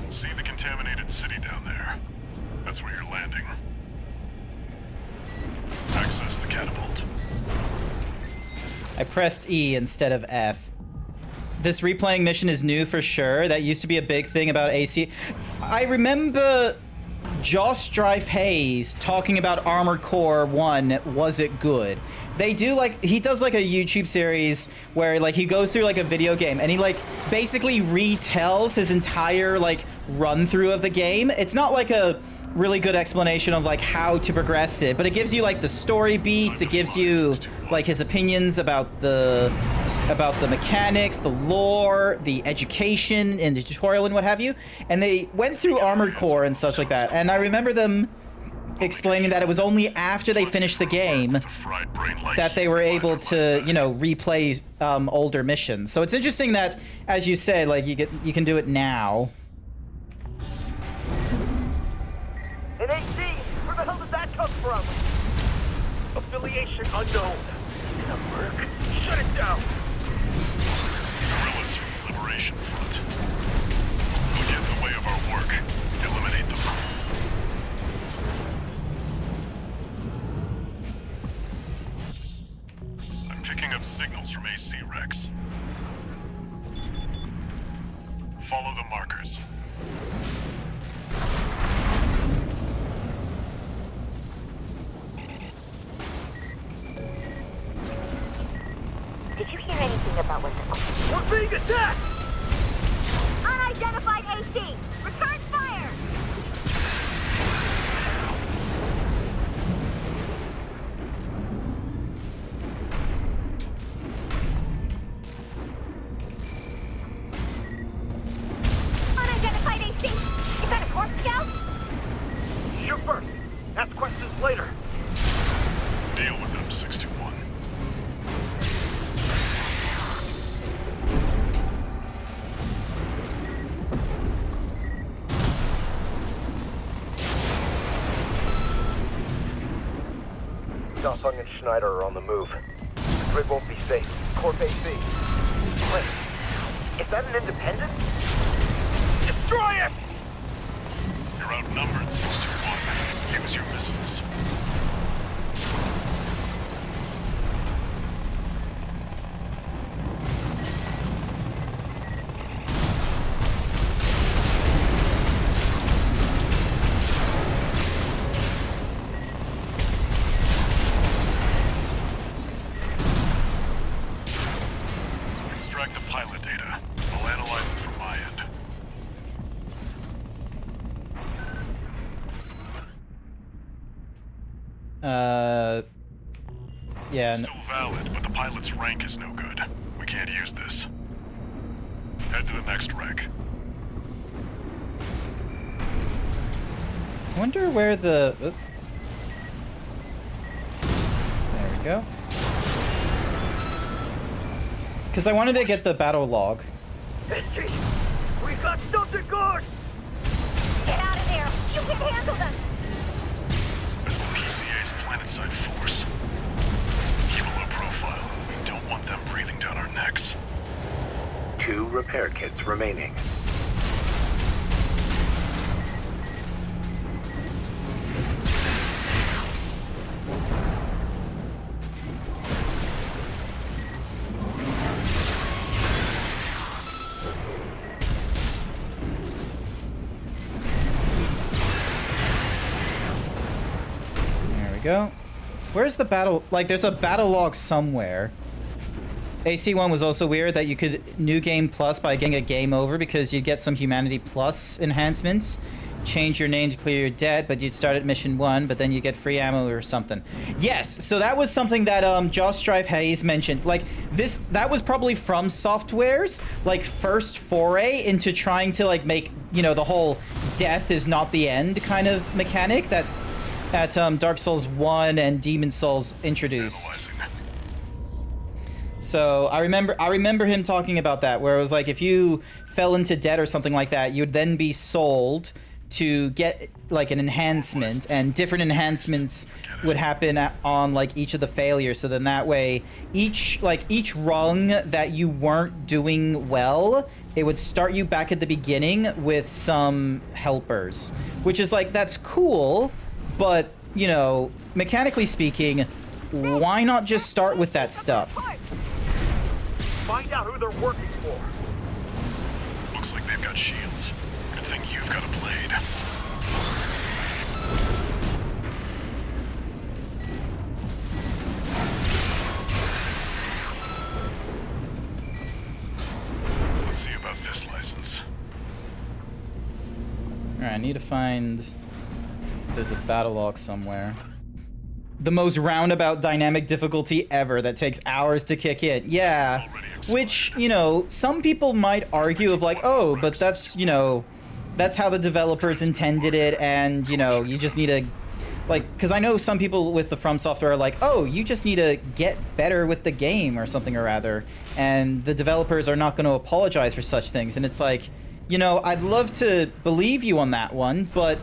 See the contaminated city down there? That's where you're landing. Access the catapult. I pressed E instead of F. This replaying mission is new for sure. That used to be a big thing about AC. I remember Josh Strife Hayes talking about Armored Core 1. Was it good? They do like, he does like a YouTube series where like he goes through like a video game and he like basically retells his entire like run through of the game. It's not like a really good explanation of like how to progress it, but it gives you like the story beats. It gives you like his opinions about the mechanics, the lore, the education, and the tutorial and what have you. And they went through Armored Core and such like that. And I remember them explaining that it was only after they finished the game that they were able to, you know, replay older missions. So it's interesting that, as you said, like you can do it now. An AC? Where the hell did that come from? Affiliation unknown. Network. Shut it down. Guerrillas from the Liberation Front. They'll get in the way of our work. Eliminate them. I'm picking up signals from AC Rex. Follow the markers. Did you hear anything about what the... We're being attacked! Unidentified AC! Return fire! Unidentified AC! Is that a corpse scout? Shoot first. Ask questions later. Deal with them, 621. Stoffung and Schneider are on the move. The grid won't be safe. Corp AC. Wait, is that an independent? Destroy it! You're outnumbered 6-1. Use your missiles. Extract the pilot data. I'll analyze it from my end. Yeah. Still valid, but the pilot's rank is no good. We can't use this. Head to the next wreck. I wonder where the... Oop. There we go. Because I wanted to get the battle log. Mystery! We got something good! Get out of there! You can handle them! That's the PCA's planetside force. Keep a low profile. We don't want them breathing down our necks. 2 repair kits remaining. Go. Where's the battle? Like, there's a battle log somewhere. AC1 was also weird that you could new game plus by getting a game over because you'd get some humanity plus enhancements. Change your name to clear your debt, but you'd start at mission 1, but then you get free ammo or something. Yes, so that was something that Josh Strife Hayes mentioned. Like, that was probably Fromsoftware's like first foray into trying to like make, you know, the whole death is not the end kind of mechanic that Dark Souls 1 and Demon Souls introduced. So I remember him talking about that, where it was like if you fell into debt or something like that, you'd then be sold to get like an enhancement, and different enhancements would happen on like each of the failures. So then that way, each rung that you weren't doing well, it would start you back at the beginning with some helpers, which is like, that's cool. But, you know, mechanically speaking, why not just start with that stuff? Find out who they're working for. Looks like they've got shields. Good thing you've got a blade. Let's see about this license. Alright, I need to find... There's a battle log somewhere. The most roundabout dynamic difficulty ever that takes hours to kick in. Yeah. Which, you know, some people might argue of like, oh, but that's, you know, that's how the developers intended it, and, you know, you just need to, like, because I know some people with the Fromsoftware are like, oh, you just need to get better with the game or something or rather, and the developers are not going to apologize for such things. And it's like, you know, I'd love to believe you on that one, but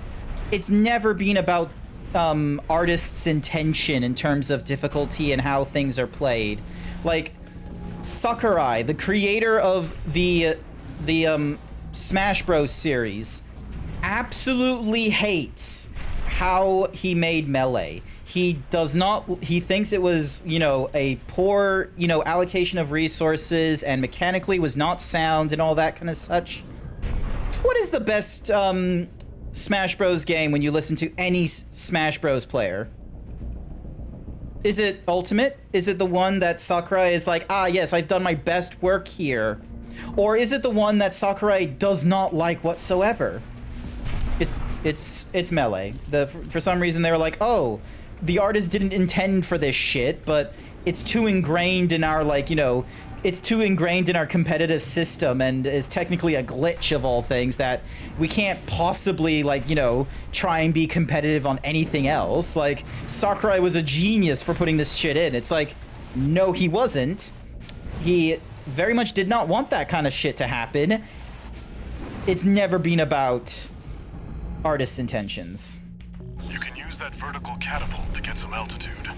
it's never been about artists' intention in terms of difficulty and how things are played. Like, Sakurai, the creator of the Smash Bros. Series, absolutely hates how he made Melee. He does not, he thinks it was, you know, a poor, you know, allocation of resources and mechanically was not sound and all that kind of such. What is the best, Smash Bros. Game when you listen to any Smash Bros. Player? Is it Ultimate? Is it the one that Sakurai is like, ah, yes, I've done my best work here? Or is it the one that Sakurai does not like whatsoever? It's Melee. For some reason they were like, oh, the artist didn't intend for this shit, but it's too ingrained in our, like, you know, it's too ingrained in our competitive system and is technically a glitch of all things that we can't possibly, like, you know, try and be competitive on anything else. Like, Sakurai was a genius for putting this shit in. It's like, no, he wasn't. He very much did not want that kind of shit to happen. It's never been about artist's intentions. You can use that vertical catapult to get some altitude.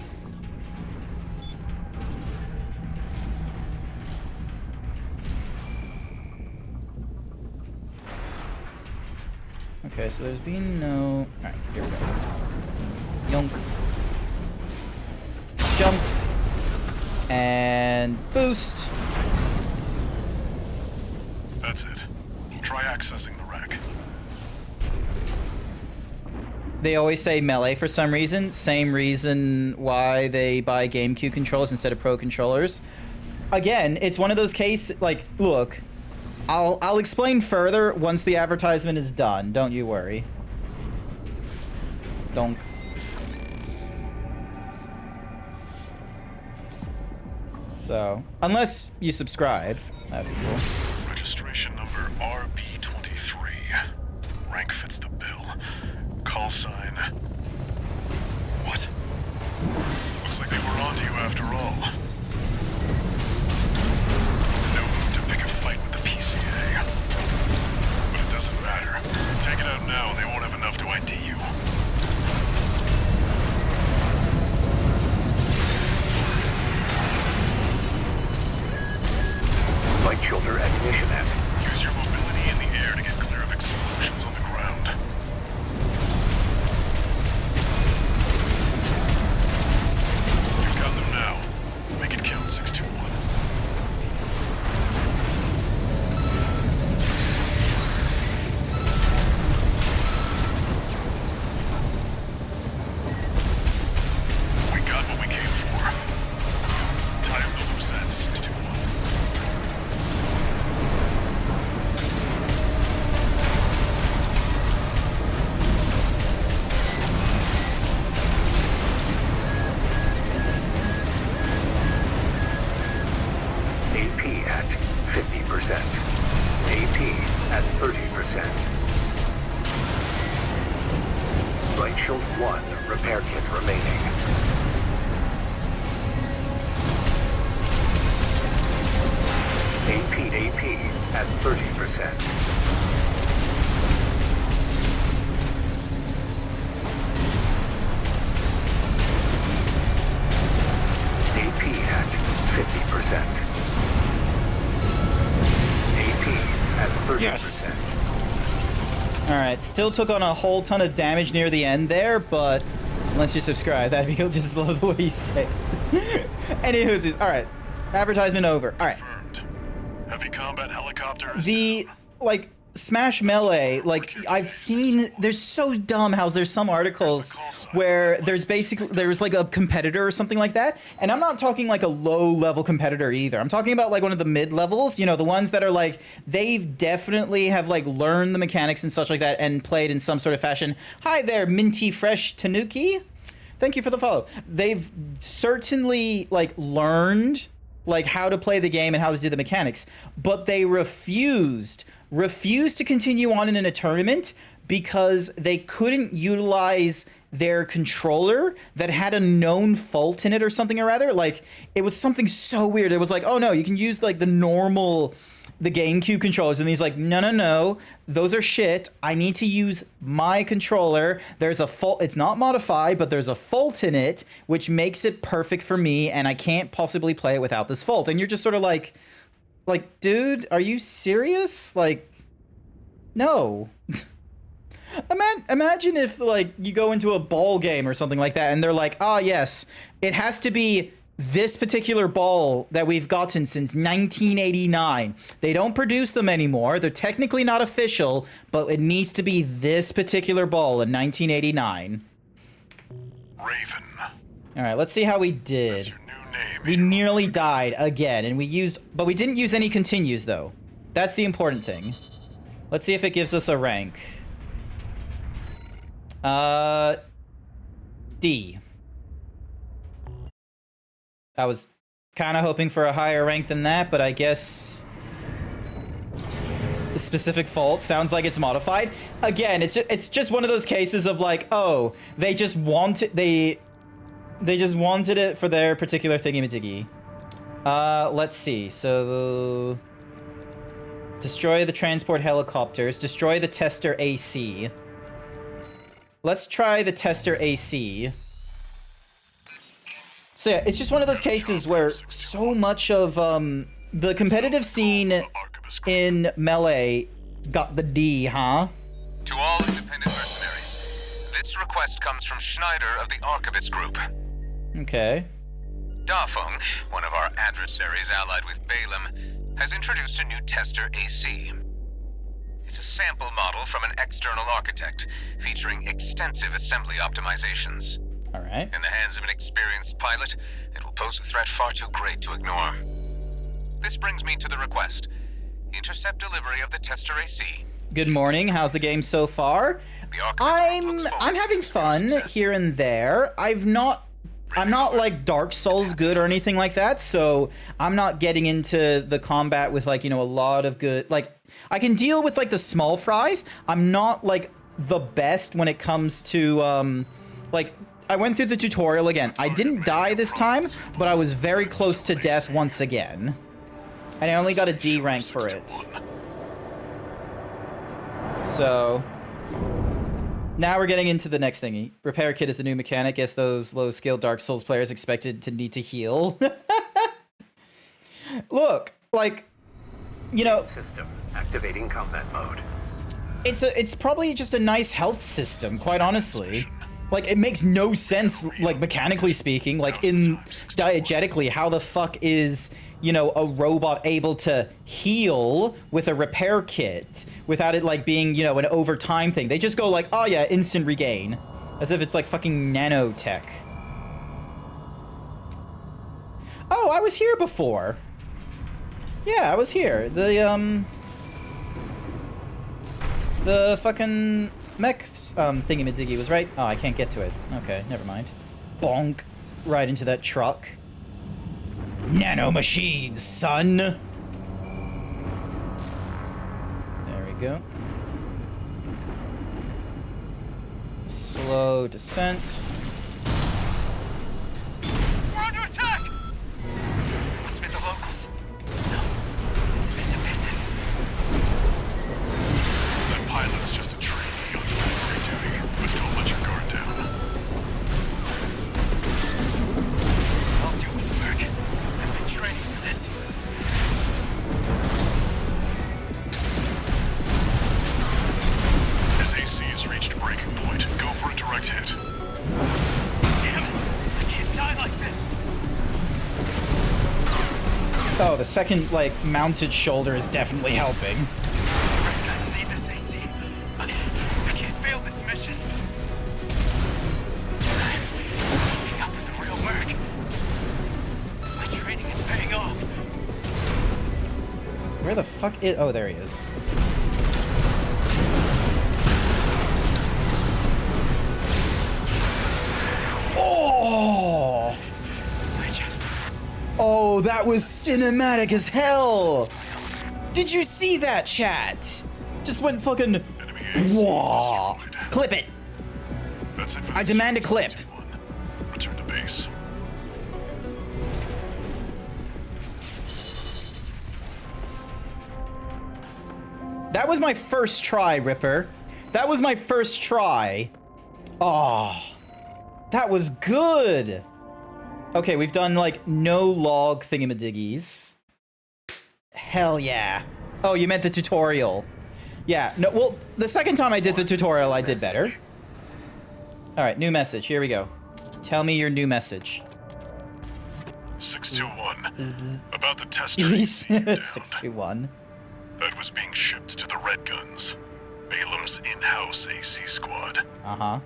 Okay, so there's been no... Alright, here we go. Yonk. Jump. And boost. That's it. Try accessing the rack. They always say melee for some reason. Same reason why they buy GameCube controllers instead of Pro controllers. Again, it's one of those cases, like, look, I'll explain further once the advertisement is done. Don't you worry. Donk. So, unless you subscribe, that'd be cool. Registration number RB23. Rank fits the bill. Call sign. What? Looks like they were onto you after all. No mood to pick a fight with the PCA. But it doesn't matter. Take it out now and they won't have enough to ID you. Light shoulder ignition at. Use your mobility in the air to get clear of explosions on the ground. You've got them now. Make it count, 621. We got what we came for. Tie up the loose end, 621. AP at 50%. AP at 30%. Right shield 1, repair kit remaining. AP at 30%. AP at 50%. AP at 30%. Yes. Alright, still took on a whole ton of damage near the end there, but unless you subscribe, that'd be cool. Just love the way you say it. Anywho's, alright. Advertisement over. Alright. Confirmed. Heavy combat helicopter is The, down. like, Smash Melee, like, I've seen, they're so dumb how there's some articles where there's like a competitor or something like that, and I'm not talking like a low-level competitor either. I'm talking about like one of the mid-levels, you know, the ones that are like, they've definitely have like learned the mechanics and such like that and played in some sort of fashion. Hi there, Minty Fresh Tanuki. Thank you for the follow. They've certainly like learned like how to play the game and how to do the mechanics, but they refused to continue on in a tournament because they couldn't utilize their controller that had a known fault in it or something or other. Like, it was something so weird. It was like, oh no, you can use like the GameCube controllers. And he's like, no, those are shit. I need to use my controller. There's a fault. It's not modified, but there's a fault in it, which makes it perfect for me. And I can't possibly play it without this fault. And you're just sort of like, dude, are you serious? Like, no. Imagine if, like, you go into a ball game or something like that, and they're like, ah, yes, it has to be this particular ball that we've gotten since 1989. They don't produce them anymore. They're technically not official, but it needs to be this particular ball in 1989. Raven. All right, let's see how we did. That's your new name. We nearly died again, and but we didn't use any continues, though. That's the important thing. Let's see if it gives us a rank. D. I was kind of hoping for a higher rank than that, but I guess the specific fault sounds like it's modified. Again, it's just one of those cases of like, oh, they just wanted just wanted it for their particular thingy-majiggy. Let's see. So destroy the transport helicopters, destroy the tester AC. Let's try the tester AC. So yeah, it's just one of those cases where so much of the competitive scene in Melee got the D, huh? To all independent independent mercenaries. This request comes from Schneider of the Archivist Group. Okay. Dafeng, one of our adversaries allied with Balaam, has introduced a new tester AC. It's a sample model from an external architect, featuring extensive assembly optimizations. All right. In the hands of an experienced pilot, it will pose a threat far too great to ignore. This brings me to the request. Intercept delivery of the tester AC. Good morning. How's the game so far? I'm having fun here and there. I'm not like Dark Souls good or anything like that, so I'm not getting into the combat with like, you know, a lot of good, like I can deal with like the small fries. I'm not like the best when it comes to like I went through the tutorial again. I didn't die this time, but I was very close to death once again. And I only got a D rank for it. So now we're getting into the next thingy. Repair kit is a new mechanic. Guess those low-skilled Dark Souls players expected to need to heal. Look, like, you know, System activating combat mode. it's probably just a nice health system, quite honestly. Like, it makes no sense, like, mechanically speaking, like, diegetically, how the fuck is, you know, a robot able to heal with a repair kit without it, like, being, you know, an overtime thing? They just go like, oh yeah, instant regain. As if it's, like, fucking nanotech. Oh, I was here before. Yeah, I was here. The fucking mech thingy-majiggy was right. Oh, I can't get to it. Okay, never mind. Bonk. Right into that truck. Nano machines, son! There we go. Slow descent. We're under attack! It must be the locals. No, it's an independent. That pilot's just a trainee on delivery duty, but don't let your guard down. I'll deal with the merc. I've been training for this. His AC has reached breaking point. Go for a direct hit. Damn it! I can't die like this! Oh, the second, like, mounted shoulder is definitely helping. Red guns need this AC. I can't fail this mission. I'm keeping up with the real merc. My training is paying off. Where the fuck is... Oh, there he is. Oh! Oh, that was cinematic as hell! Did you see that, chat? Just went fucking... Whoa! Clip it! That's it. I demand a clip. Return to base. That was my first try, Ripper. That was my first try. Oh, that was good. Okay, we've done, like, no log thingamadiggies. Hell yeah. Oh, you meant the tutorial. Yeah, no, well, the second time I did the tutorial, I did better. All right, new message. Here we go. Tell me your new message. 621. About the tester. 621. That was being shipped to the Red Guns, Balaam's in-house AC squad. Uh-huh.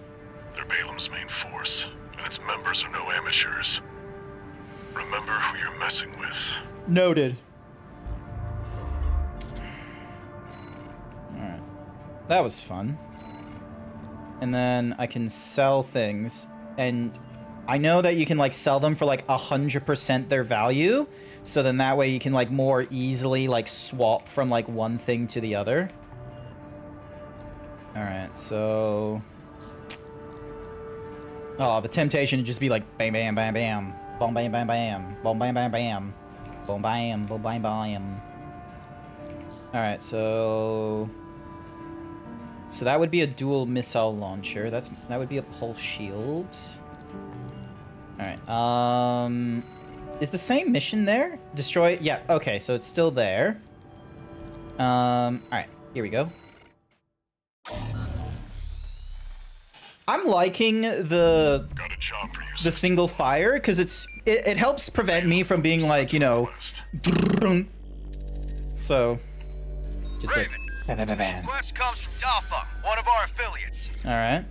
They're Balaam's main force, and its members are no amateurs. Remember who you're messing with. Noted. Alright. That was fun. And then I can sell things, and I know that you can, like, sell them for, like, 100% their value, so then that way you can, like, more easily, like, swap from, like, one thing to the other. Alright, so... Oh, the temptation to just be like, bam, bam, bam, bam. Boom, bam, bam, bam. Boom, bam, bam, bam. Boom, bam, boom, bam, bam. Alright, so... So that would be a dual missile launcher. That would be a pulse shield. Alright, is the same mission there? Destroy... Yeah, okay, so it's still there. Alright, here we go. I'm liking the Got a job for you, the single fire because it helps prevent me from being like, you know, so just like Raven, this quest comes from Dafa, one of our affiliates. all right.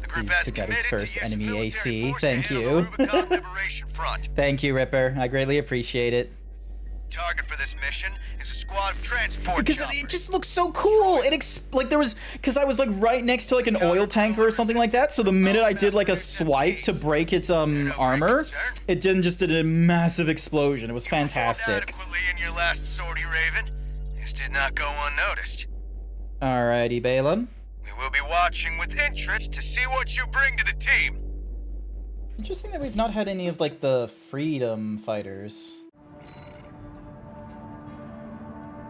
The group Zeebs has took out his committed first to use enemy military AC. force Thank to handle you. the Rubicon Liberation Front. Thank you, Ripper. I greatly appreciate it. Target for this mission is a squad of transport Because choppers. it just looks so cool. Like there was, because I was like right next to like an oil tanker or something like that. So the minute I did like a swipe to break its armor, it just did a massive explosion. It was fantastic. Adequately in your last sortie, Raven. This did not go unnoticed. Alrighty, Balaam. We will be watching with interest to see what you bring to the team. Interesting that we've not had any of like the freedom fighters.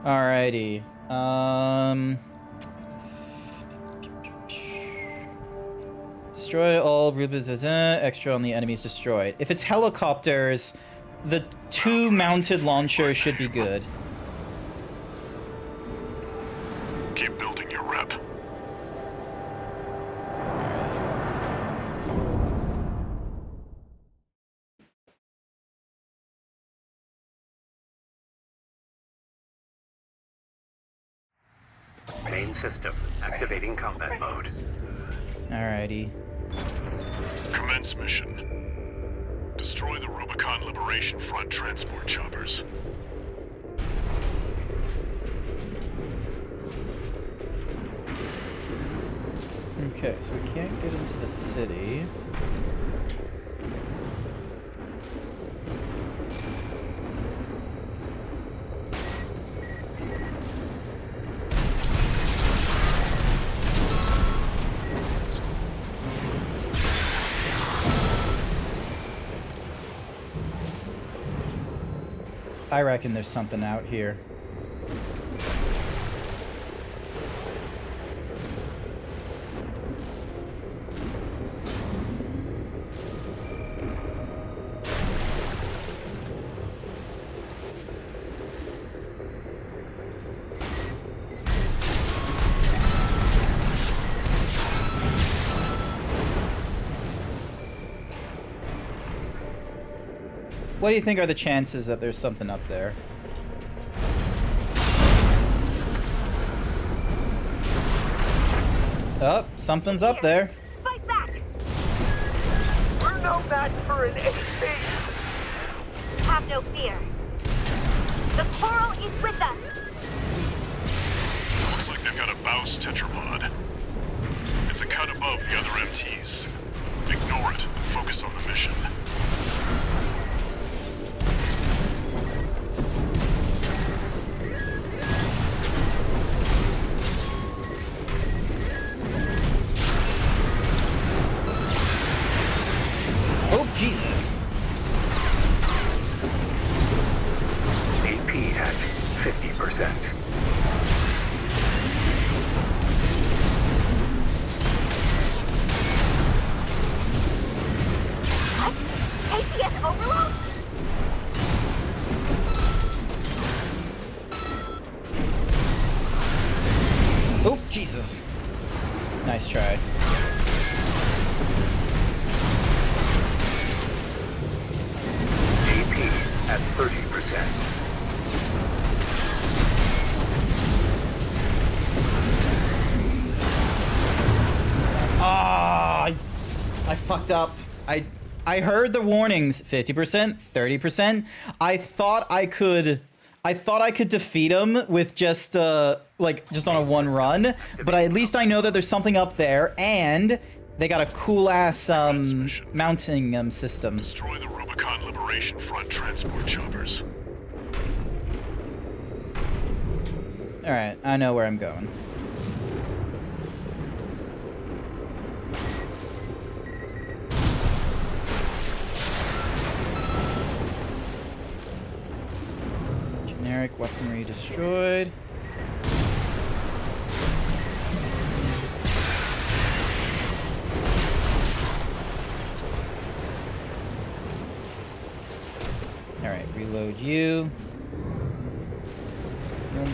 Alrighty. Destroy all Rubens extra on the enemies destroyed. If it's helicopters, the 2 mounted launchers should be good. Keep building your rep. Main system activating combat mode. Alrighty. Commence mission. Destroy the Rubicon Liberation Front transport choppers. Okay, so we can't get into the city. I reckon there's something out here. What do you think are the chances that there's something up there? Oh, something's up there. Fight back! We're no match for an AC! Have no fear. The coral is with us. Looks like they've got a Baus tetrapod. It's a cut above the other MTs. Ignore it and focus on the mission. Oh, Jesus. AP at 50%. APS overload? Oh, Jesus. Nice try. AP at 30%. Ah, I fucked up. I heard the warnings. 50%, 30%. I thought I could defeat him with just just on a one run, but at least I know that there's something up there, and they got a cool ass mounting system. Destroy the Rubicon Liberation Front transport choppers. All right, I know where I'm going. Generic weaponry destroyed. Alright, reload you. Boom.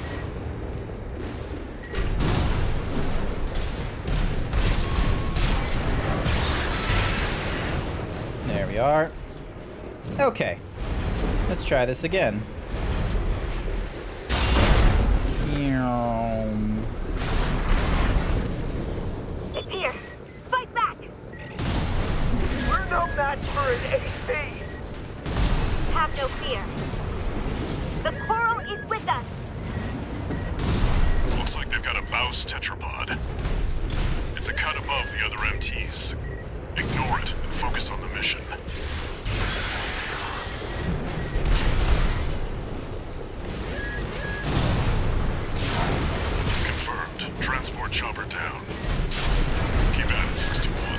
we are. Okay. Let's try this again. It's here. Fight back. We're no match for an AC. Have no fear. The coral is with us. Looks like they've got a Baus tetrapod. It's a cut above the other MTs. Ignore it and focus on the mission. Confirmed. Transport chopper down. Keep at it, 621.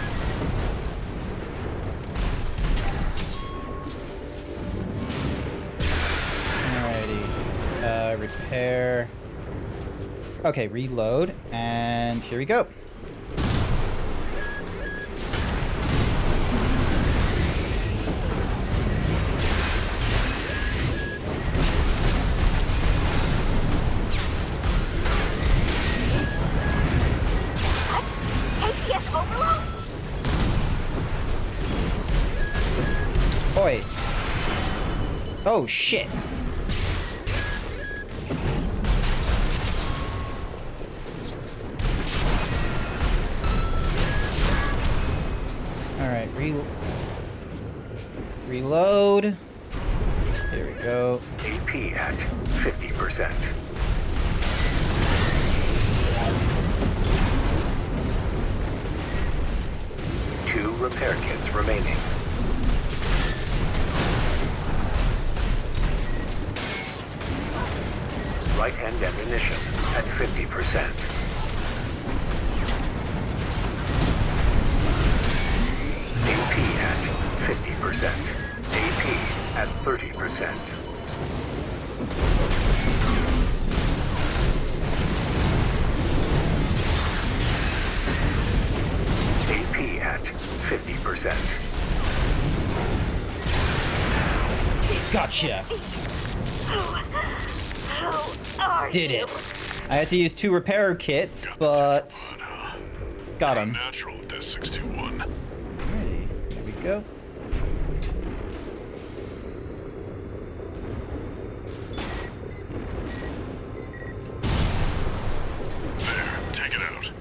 Alrighty. Repair. Okay, reload, and here we go. APS overload? Oi. Oh, shit. Alright, reload. Here we go. AP at 50%. Two repair kits remaining. Right-hand ammunition at 50%. AP at 50%. AP at 30%. AP at 50%. Gotcha. How are Did you? it. I had to use 2 repair kits, but got him. Natural at this 621. Alrighty, here we go. There, take it out.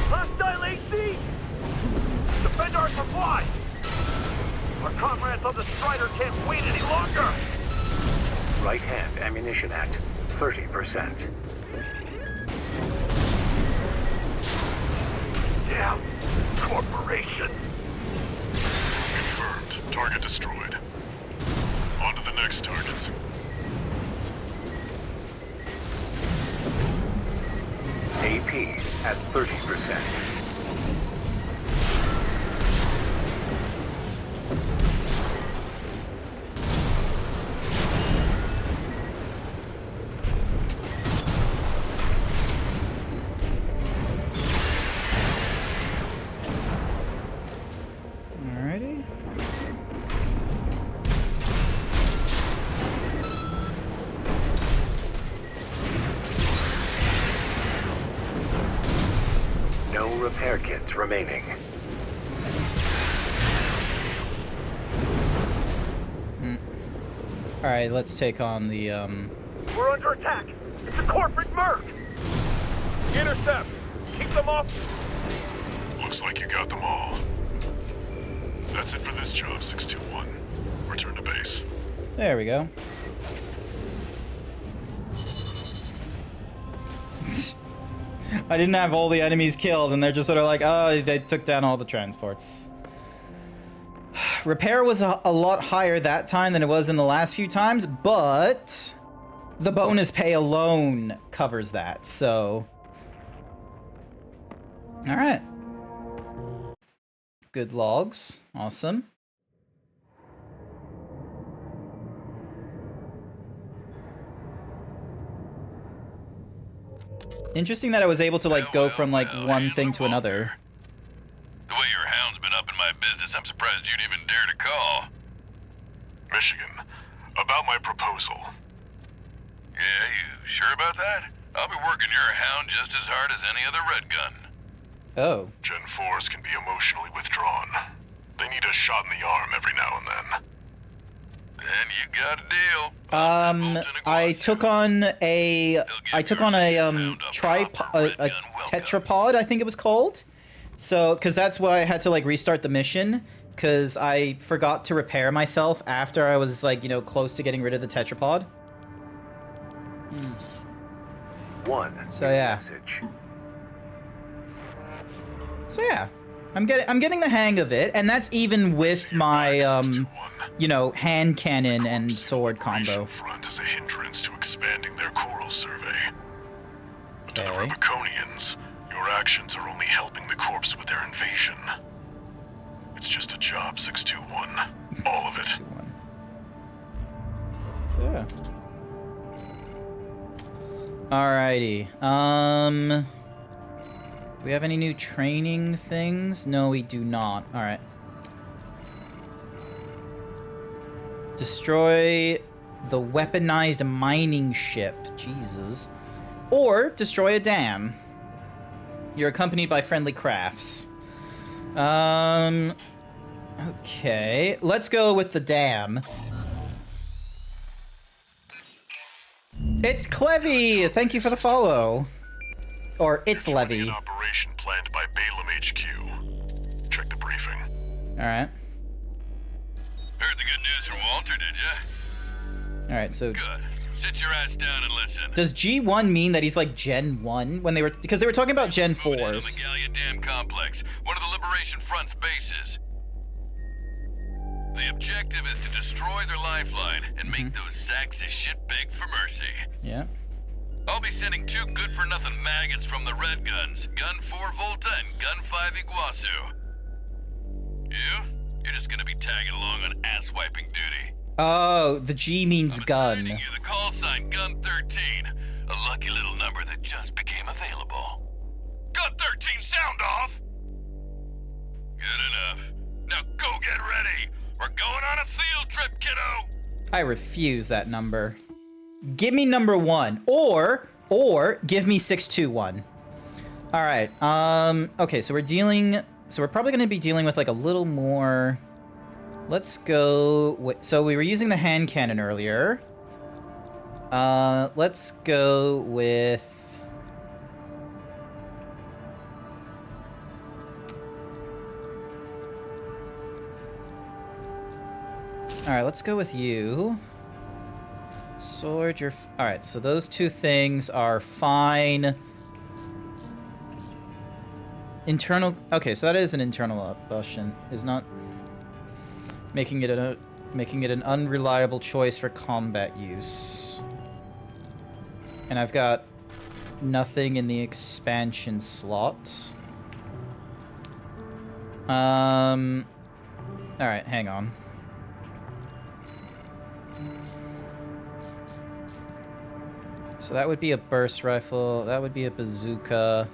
Hostile AC! Defend our supply! Our comrades on the Strider can't wait any longer! Right-hand ammunition at 30%. Damn! Corporation! Confirmed. Target destroyed. On to the next targets. AP at 30%. Alrighty. No repair kits remaining. Alright, let's take on the, We're under attack! It's a corporate merc! Intercept! Keep them off! Looks like you got them all. That's it for this job, 621. Return to base. There we go. I didn't have all the enemies killed, and they're just sort of like, oh, they took down all the transports. Repair was a lot higher that time than it was in the last few times, but the bonus pay alone covers that, so... Alright. Good logs. Awesome. Interesting that I was able to, like, go from, like, one thing to another. The way your hound's been up in my business, I'm surprised you'd even dare to call. Michigan, about my proposal. Yeah, you sure about that? I'll be working your hound just as hard as any other red gun. Oh. Gen 4s can be emotionally withdrawn. They need a shot in the arm every now and then. Then you got a deal. I took on a tetrapod, I think it was called. So, because that's why I had to like restart the mission, because I forgot to repair myself after I was like, you know, close to getting rid of the tetrapod. So yeah. So yeah, I'm getting the hang of it, and that's even with my you know, hand cannon and sword combo. Front is a hindrance to expanding their coral survey. But to the Rubiconians, your actions are only helping the corps with their invasion. It's just a job, 621. All of it. So yeah. Alrighty. Do we have any new training things? No, we do not. Alright. Destroy the weaponized mining ship. Jesus. Or destroy a dam. You're accompanied by friendly crafts. Okay. Let's go with the dam. It's Clevy! Thank you for the follow. Or it's Levy. An operation planned by Balaam HQ. Check the briefing. Alright. Heard the good news from Walter, did ya? Alright, so... Good. Sit your ass down and listen. Does G1 mean that he's like Gen 1 when they were... Because they were talking about Gen 4s. On the Gallia Dam Complex, one of the Liberation Front's bases. The objective is to destroy their lifeline and make those sacks of shit beg for mercy. Yeah. I'll be sending 2 good-for-nothing maggots from the Red Guns, Gun 4 Volta and Gun 5 Iguazu. You? You're just gonna be tagging along on ass-wiping duty. Oh, the G means gun. You the call sign Gun 13, a lucky little number that just became available. Gun 13, sound off! Good enough. Now go get ready. We're going on a field trip, kiddo. I refuse that number. Give me number 1, or give me 621. All right. Okay, so we're probably going to be dealing with like a little more. Let's go. So we were using the hand cannon earlier. Let's go with. All right, let's go with you. Sword, you're... Alright, so those 2 things are fine. Internal... Okay, so that is an internal option. Is not... Making it an unreliable choice for combat use. And I've got nothing in the expansion slot. Alright, hang on. So that would be a burst rifle. That would be a bazooka.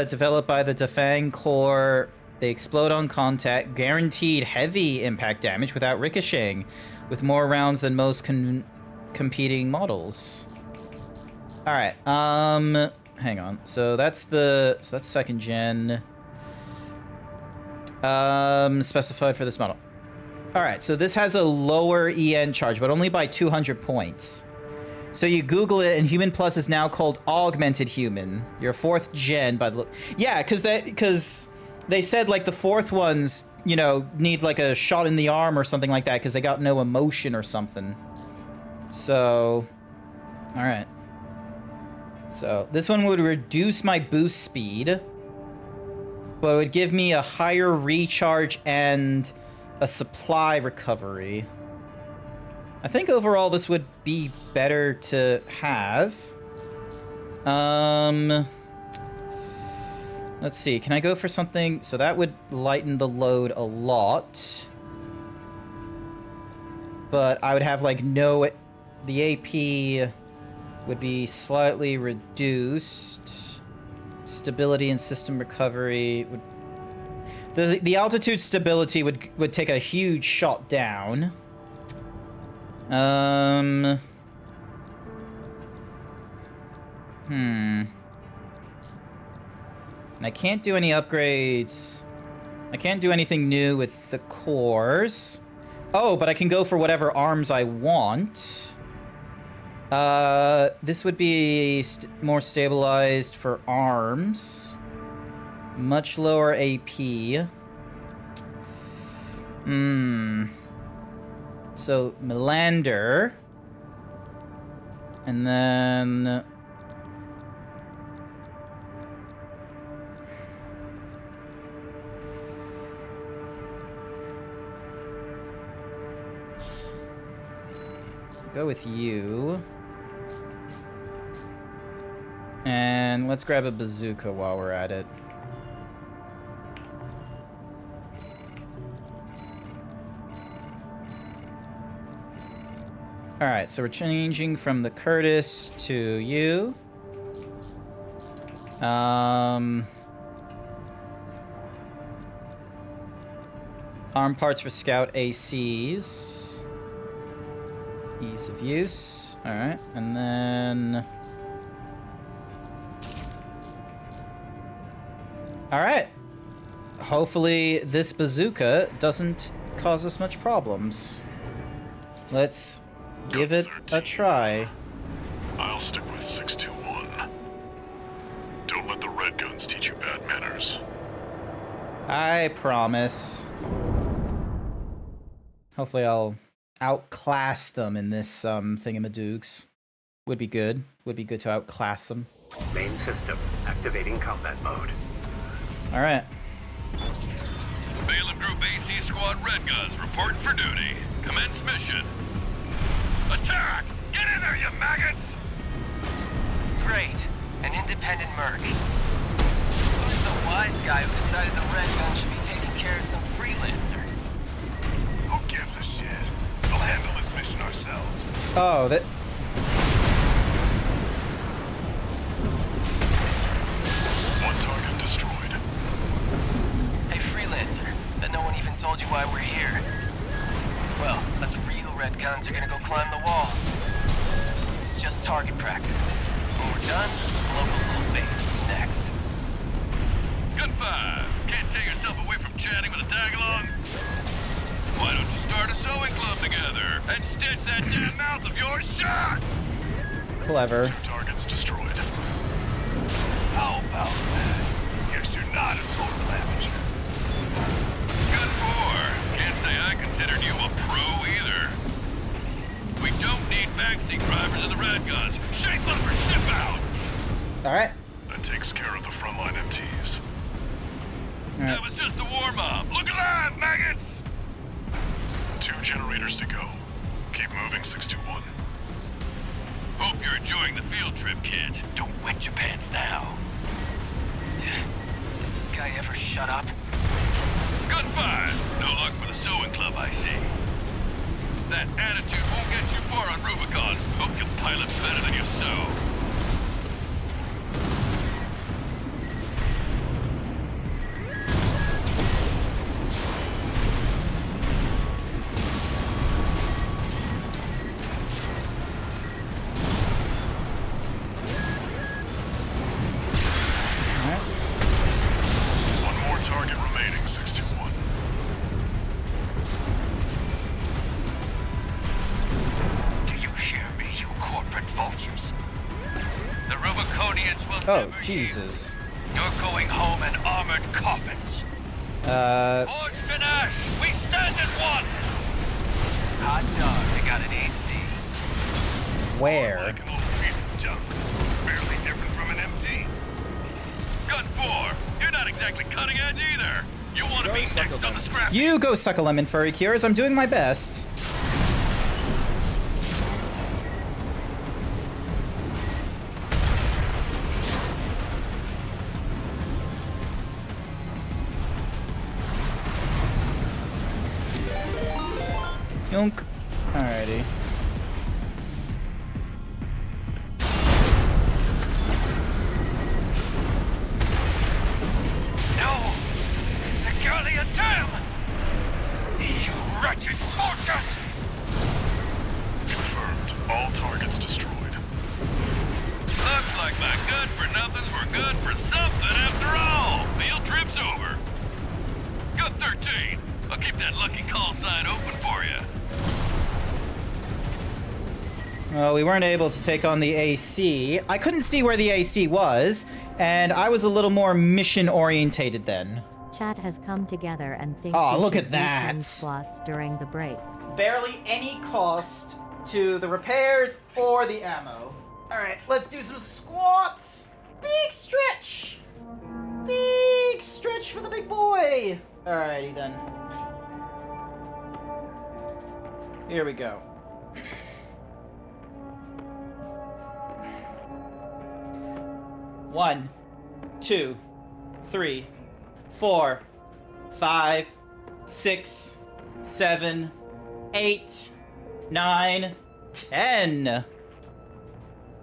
Developed by the Defang Corps. They explode on contact. Guaranteed heavy impact damage without ricocheting. With more rounds than most competing models. Alright, hang on. So that's second gen. Specified for this model. Alright, so this has a lower EN charge, but only by 200 points. So you Google it, and Human Plus is now called Augmented Human. Your 4th gen by the look. Yeah, because they said, like, the 4th ones, you know, need, like, a shot in the arm or something like that, because they got no emotion or something. So, alright. So, this one would reduce my boost speed, but it would give me a higher recharge and a supply recovery. I think overall this would be better to have. Let's see, can I go for something? So that would lighten the load a lot. But I would have like no... The AP would be slightly reduced. Stability and system recovery would... The altitude stability would take a huge shot down. And I can't do any upgrades. I can't do anything new with the cores. Oh, but I can go for whatever arms I want. This would be more stabilized for arms. Much lower AP. So, Melander. And then... go with you. And let's grab a bazooka while we're at it. Alright, so we're changing from the Curtis to you. Arm parts for Scout ACs. Ease of use. Alright, and then... Alright. Hopefully this bazooka doesn't cause us much problems. Let's give it a try. I'll stick with 621. Don't let the red guns teach you bad manners. I promise. Hopefully I'll outclass them in this thingamadoogs. Would be good. Would be good to outclass them. Main system activating combat mode. Alright. Balaam Group AC Squad Red Guns reporting for duty. Commence mission. Attack! Get in there, you maggots! Great. An independent merc. Who's the wise guy who decided the red gun should be taking care of some freelancer? Who gives a shit? We'll handle this mission ourselves. Oh, that... One target destroyed. Hey, freelancer. Bet no one even told you why we're here. Well, us real red guns are gonna go climb the wall. This is just target practice. When we're done, the locals' little base is next. Gun 5. Can't tear yourself away from chatting with a tag-along? Why don't you start a sewing club together and stitch that damn mouth of yours shut? Clever. 2 targets destroyed. How about that? Guess you're not a total amateur. Gun 4. Can't say I considered you a pro either. We don't need backseat drivers in the red guns. Shape up or ship out! Alright. That takes care of the frontline MTs. That was just the warm-up. Look alive, maggots! 2 generators to go. Keep moving, 621. Hope you're enjoying the field trip, kids. Don't wet your pants now. Does this guy ever shut up? Gun 5. No luck with the sewing club, I see. That attitude won't get you far on Rubicon. Hope you pilot better than you sew. One more target remaining, 621. Do you hear me, you corporate vultures? The Rubiconians will Oh, never Jesus. yield. You're going home in armored coffins. Forged in ash, we stand as one! Hot dog, they got an AC. Where? Like an old piece of junk. It's barely different from an MT. Gun 4, you're not exactly cutting edge either. You want to be next on the scrap. You go suck a lemon, Furry Cures. I'm doing my best. Yonk. Alrighty. No! The Gallia Dam! You wretched vultures! Confirmed. All targets destroyed. Looks like my good-for-nothings were good for something after all. Field trip's over. Gun 13, I'll keep that lucky call sign open for you. Well, we weren't able to take on the AC. I couldn't see where the AC was, and I was a little more mission-orientated then. Chat has come together and thinks Oh, you look should at do 10 that. squats during the break. Barely any cost to the repairs or the ammo. Alright, let's do some squats! Big stretch! Big stretch for the big boy! Alrighty then. Here we go. One, 2, 3, 4, 5, 6, 7, 8, 9, 10.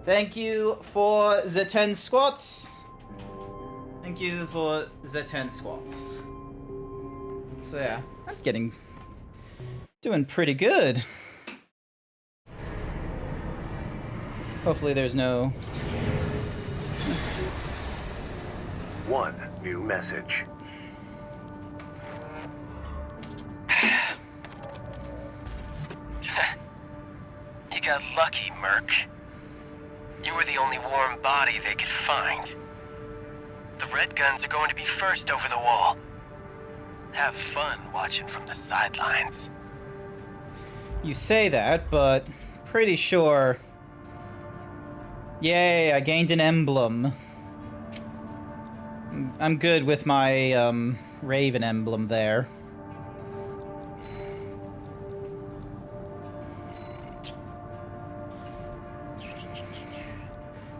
Thank you for the 10 squats. Thank you for the 10 squats. So yeah, I'm doing pretty good. Hopefully there's no messages. One new message. You got lucky, Merc. You were the only warm body they could find. The Red Guns are going to be first over the wall. Have fun watching from the sidelines. You say that, but pretty sure. Yay, I gained an emblem. I'm good with my Raven emblem there.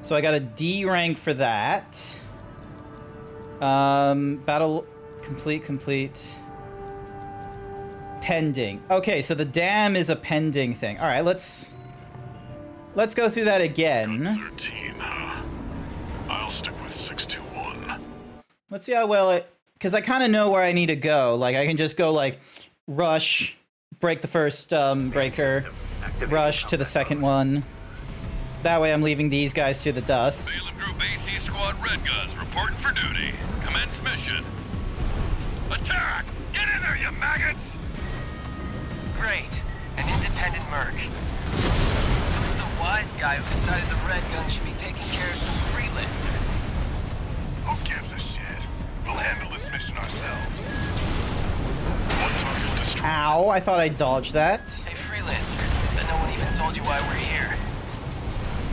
So I got a D rank for that. Battle complete. Pending. Okay, so the dam is a pending thing. All right, let's go through that again. Gun 13, huh? I'll stick with 621. Let's see how well it... Because I kind of know where I need to go. Like, I can just go, like, rush, break the first breaker, rush to the second one. That way I'm leaving these guys to the dust. Salem Group AC Squad Red Guns reporting for duty. Commence mission. Attack! Get in there, you maggots! Great. An independent Merc. Who's the wise guy who decided the Red Gun should be taking care of some freelancer? Who gives a shit? We'll handle this mission ourselves. One target destroyed. Ow, I thought I dodged that. Hey, freelancer. Bet no one even told you why we're here.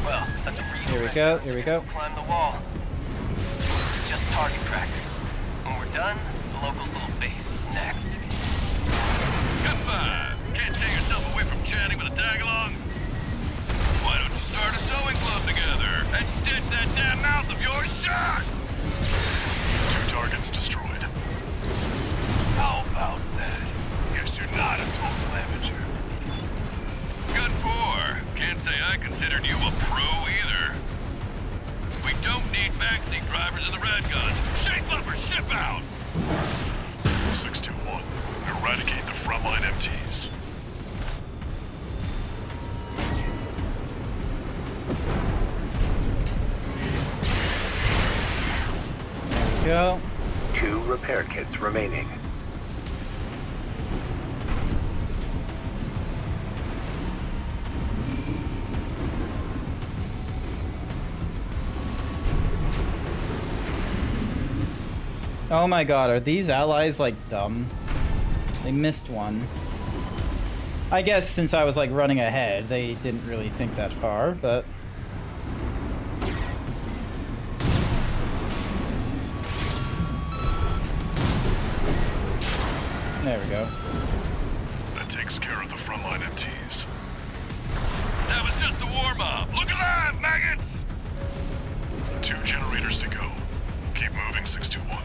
Well, that's a real Here we Red go, Guns here we are gonna go. Climb the wall. This is just target practice. When we're done, the locals' little base is next. Gun 5, can't tear yourself away from chatting with a tag-along? Why don't you start a sewing club together and stitch that damn mouth of yours shut? 2 targets destroyed. How about that? Guess you're not a total amateur. Gun 4, can't say I considered you a pro either. We don't need backseat drivers in the Red Guns. Shape up or ship out! 621. Eradicate the frontline MTs. Go. 2 repair kits remaining. Oh my god, are these allies, like, dumb? They missed one. I guess since I was, like, running ahead, they didn't really think that far, but... There we go. That takes care of the frontline MTs. That was just the warm-up. Look alive, maggots! 2 generators to go. Keep moving, 621.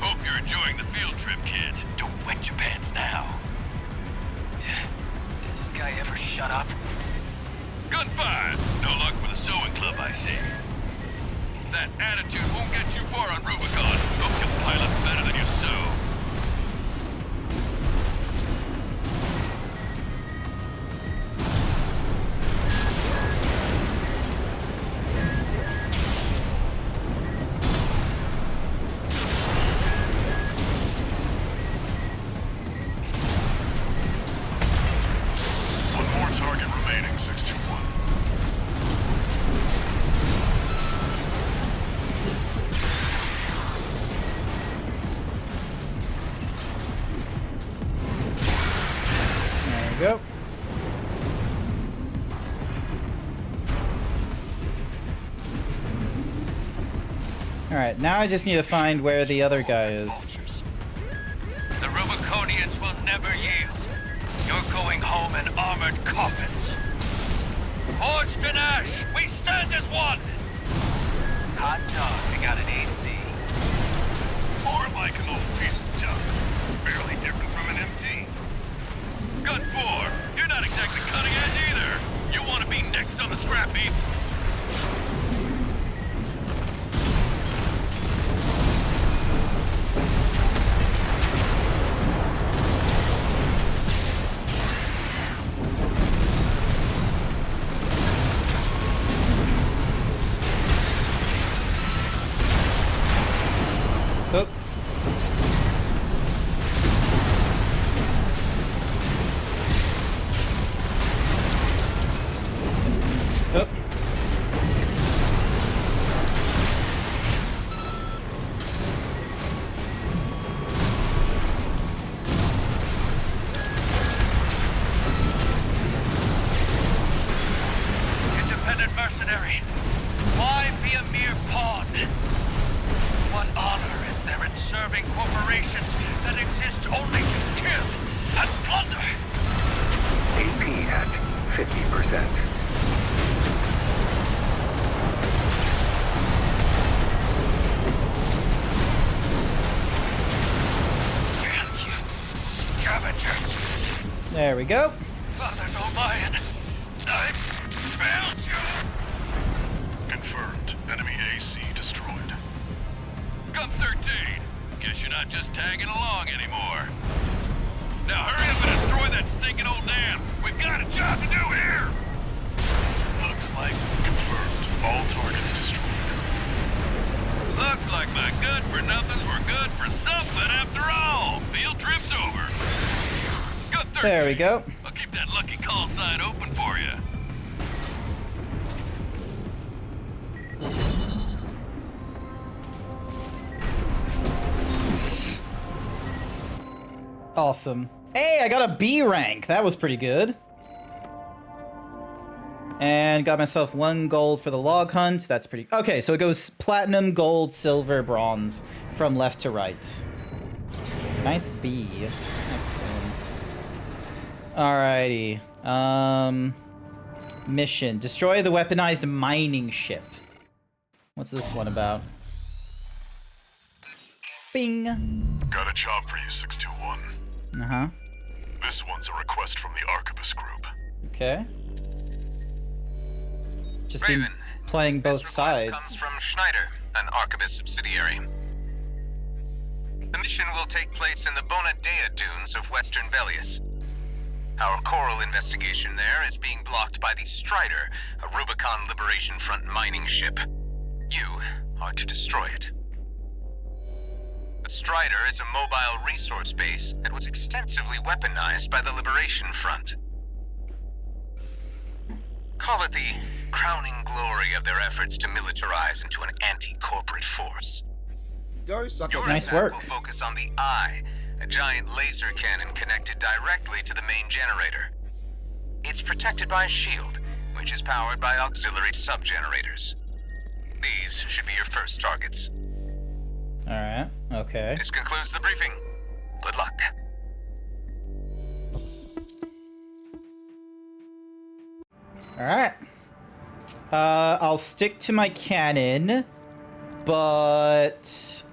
Hope you're enjoying the field trip, kid. Don't wet your pants now. Does this guy ever shut up? Gun 5, no luck with the sewing club, I see. That attitude won't get you far on Rubicon. Hope you pilot better than you sew. go. Alright, now I just need to find where the other guy is. The Rubiconians will never yield. You're going home in armored coffins. Forged in ash, we stand as one! Hot dog, I got an AC. More like an old piece of junk. It's barely different from an MT. Gun 4, you're not exactly cutting edge either. You want to be next on the scrap heap? Oop. Oop. Independent mercenary. Why be a mere pawn? What honor is there in serving corporations that exist only to kill and plunder? AP at 50%. Damn you, scavengers! There we go. Father D'Olion, I've failed you! Confirmed. Enemy AC destroyed. Gun 13! Guess you're not just tagging along anymore. Now hurry up and destroy that stinking old dam! We've got a job to do here! Looks like confirmed. All targets destroyed. Looks like my good-for-nothings were good for something after all. Field trip's over. Gun 13. There we go. I'll keep that lucky call sign open for you. Awesome. Hey, I got a B rank. That was pretty good. And got myself 1 gold for the log hunt. That's pretty... Okay, so it goes platinum, gold, silver, bronze from left to right. Nice B. Excellent. Alrighty. Mission. Destroy the weaponized mining ship. What's this one about? Bing. Got a job for you, 621. Uh-huh. This one's a request from the Arquebus group. Okay. Just been playing both sides. Comes from Schneider, an Arquebus subsidiary. The mission will take place in the Bonadea dunes of Western Belius. Our coral investigation there is being blocked by the Strider, a Rubicon Liberation Front mining ship. You are to destroy it. The Strider is a mobile resource base that was extensively weaponized by the Liberation Front. Call it the crowning glory of their efforts to militarize into an anti-corporate force. Go suck Your Nice attack work. will focus on the Eye, a giant laser cannon connected directly to the main generator. It's protected by a shield, which is powered by auxiliary sub-generators. These should be your first targets. Alright, okay. This concludes the briefing. Good luck. Alright. I'll stick to my cannon, but...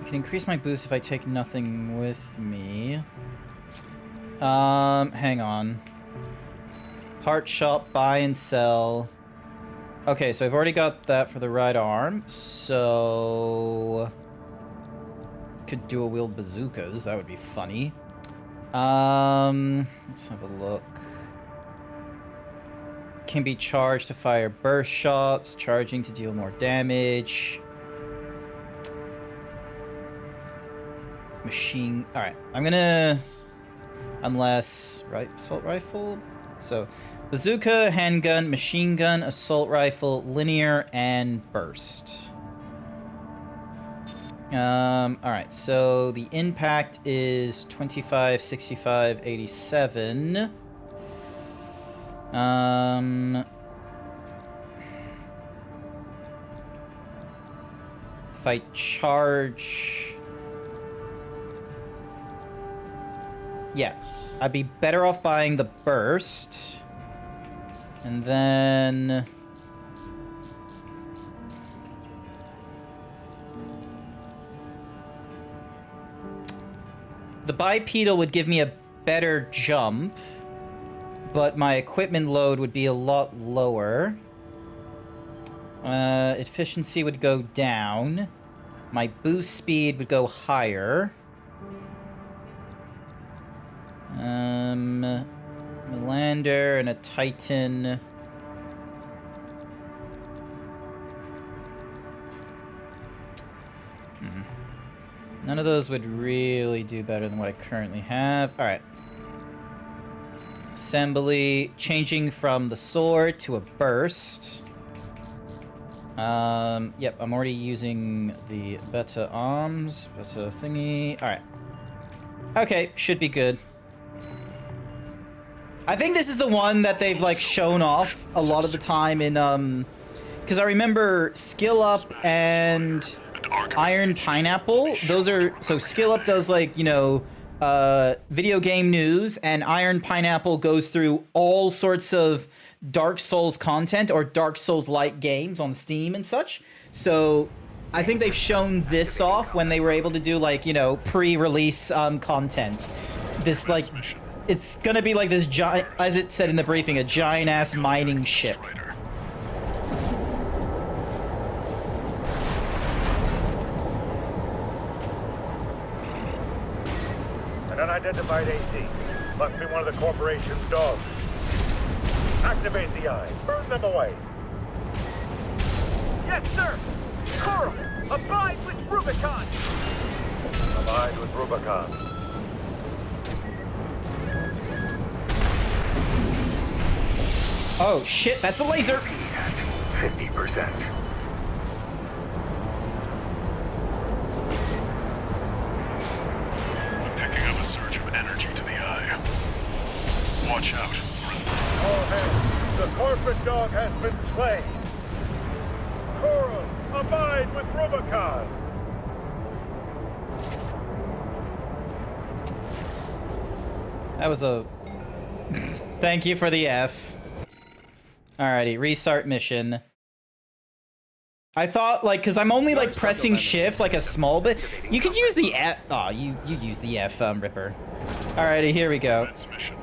I can increase my boost if I take nothing with me. Hang on. Part shop, buy and sell. Okay, so I've already got that for the right arm, so... Could dual wield bazookas, that would be funny. Let's have a look. Can be charged to fire burst shots, charging to deal more damage. Machine... Alright, I'm gonna... Unless... Right, assault rifle? So, bazooka, handgun, machine gun, assault rifle, linear, and burst. Alright, so the impact is 25, 65, 87. If I charge... Yeah, I'd be better off buying the burst. And then... The bipedal would give me a better jump, but my equipment load would be a lot lower. Efficiency would go down. My boost speed would go higher. A lander and a Titan. None of those would really do better than what I currently have. Alright. Assembly. Changing from the sword to a burst. Yep, I'm already using the beta arms. Beta thingy. Alright. Okay, should be good. I think this is the one that they've, like, shown off a lot of the time in, because I remember Skill Up and Iron Pineapple. Those are... So Skill Up does, like, you know, video game news, and Iron Pineapple goes through all sorts of Dark Souls content or Dark Souls-like games on Steam and such. So I think they've shown this off when they were able to do, like, you know, pre-release content. This, like... It's gonna be like this giant, as it said in the briefing, a giant-ass mining ship. An unidentified AC. Must be one of the corporation's dogs. Activate the eye. Burn them away. Yes, sir! Coral, abide with Rubicon! Abide with Rubicon. Oh shit, that's a laser! 50%. I'm picking up a surge of energy to the eye. Watch out. All hands, the corporate dog has been slain. Coral, abide with Rubicon. That was a... Thank you for the F. Alrighty, restart mission. I thought, like, because I'm only, like, pressing shift, like, a small bit. You could use the F... Aw, you use the F, Ripper. Alrighty, here we go. Mission.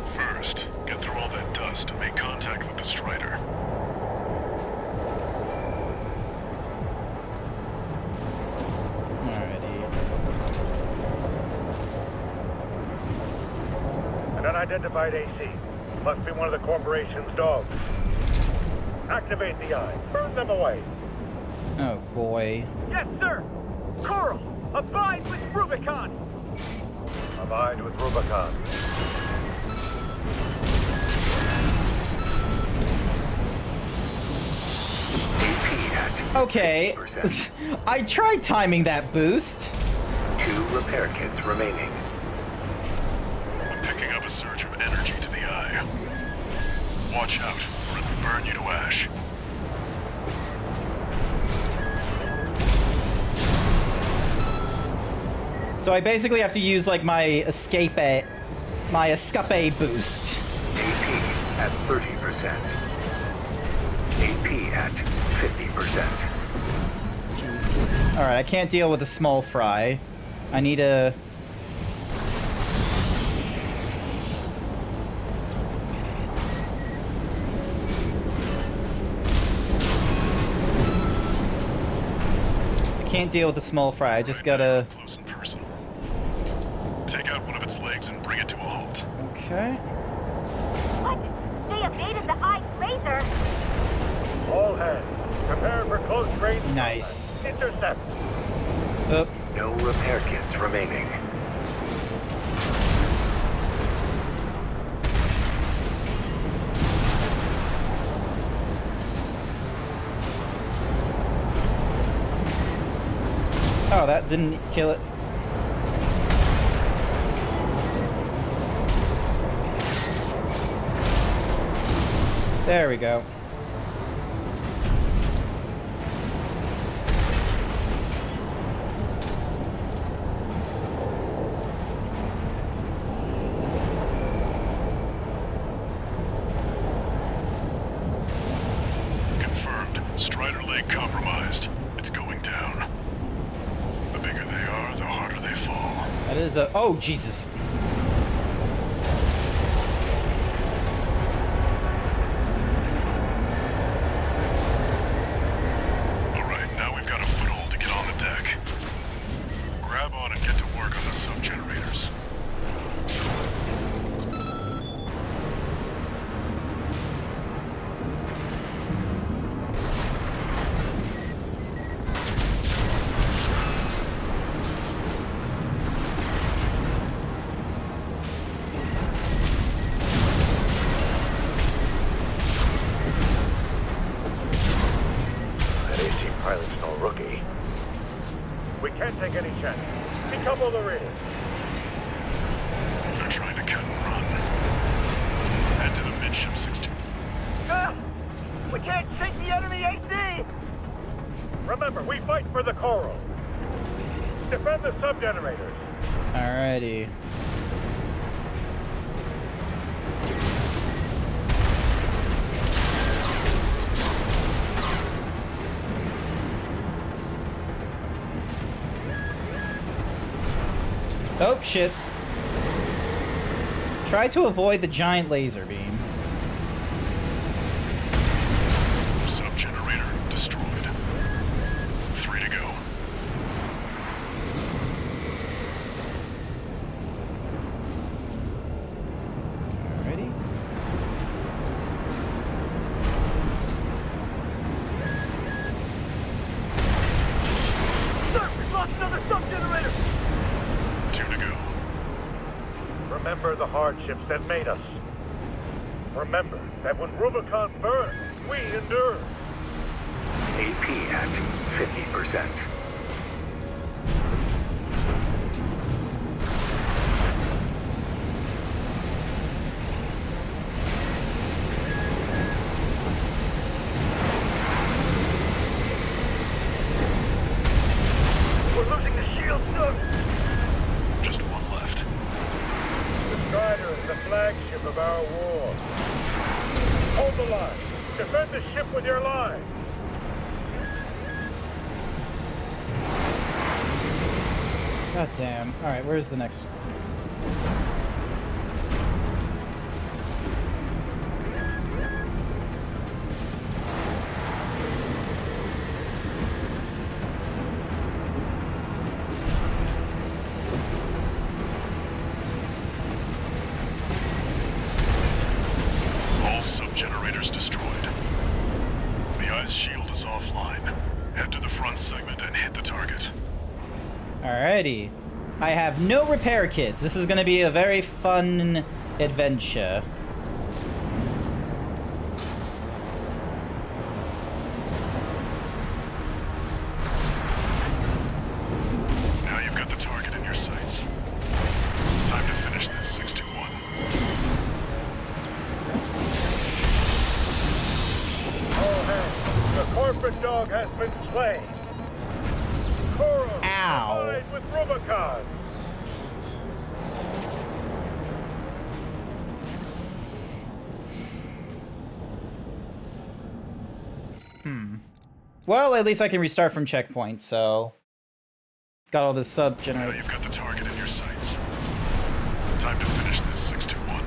First, get through all that dust and make contact with the Strider. An unidentified AC. Must be one of the corporation's dogs. Activate the eye. Burn them away. Oh, boy. Yes, sir! Coral, abide with Rubicon! Abide with Rubicon. Okay. I tried timing that boost. 2 repair kits remaining. I'm picking up a surge of energy to the eye. Watch out, or it'll burn you to ash. So I basically have to use, like, my escape boost. AP at 30%. AP at 50%. Jesus. Alright, I can't deal with a small fry. I need a... I can't deal with the small fry, I just gotta... Close and personal. Take out one of its legs and bring it to a halt. Okay. What? They evaded the eye laser! All hands, prepare for close range. Nice. Intercept. Oh. No repair kits remaining. that didn't kill it. There we go. Confirmed. Strider Lake compromised. It's going down. The bigger they are, the harder they fall. That is a... Oh, Jesus. Alright, now we've got a foothold to get on the deck. Grab on and get to work on the sub-generators. That AC pilot's no rookie. We can't take any chances. Decouple the rear. They're trying to cut and run. Head to the midship 16. Ah! We can't sink the enemy AC! Remember, we fight for the coral. Defend the sub-generators. Alrighty. Oh, shit. Try to avoid the giant laser beam. Sub-generator destroyed. 3 to go. Ready? Sir, we've lost another sub-generator! 2 to go. Remember the hardships that made us. Remember that when Rubicon burned, we endured. AP at 50%. We're losing the shield, sir! Just one left. The Strider is the flagship of our war. Hold the line. Defend the ship with your line. God damn. Alright, where's the next one? All sub-generators destroyed. The ice shield is offline. Head to the front segment and hit the target. Alrighty. I have no repair kits. This is gonna be a very fun adventure. Now you've got the target in your sights. Time to finish this, 621. All hands. The corporate dog has been slain. Coral, Ow. allied with Rubicon. Well, at least I can restart from checkpoint, so... Got all this Now sub-generator. you've got the target in your sights. Time to finish this, 621.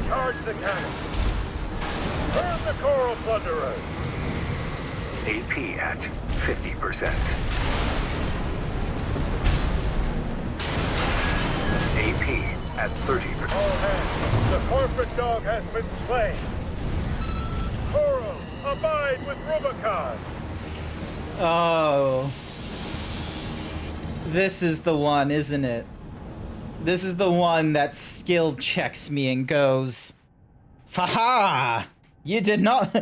Charge the cannon. Burn the coral plunderers. AP at 50%. AP at 30%. All hands. The corporate dog has been slain. Coral, abide with Rubicon. Oh. This is the one, isn't it? This is the one that skill checks me and goes, "Faha! You did not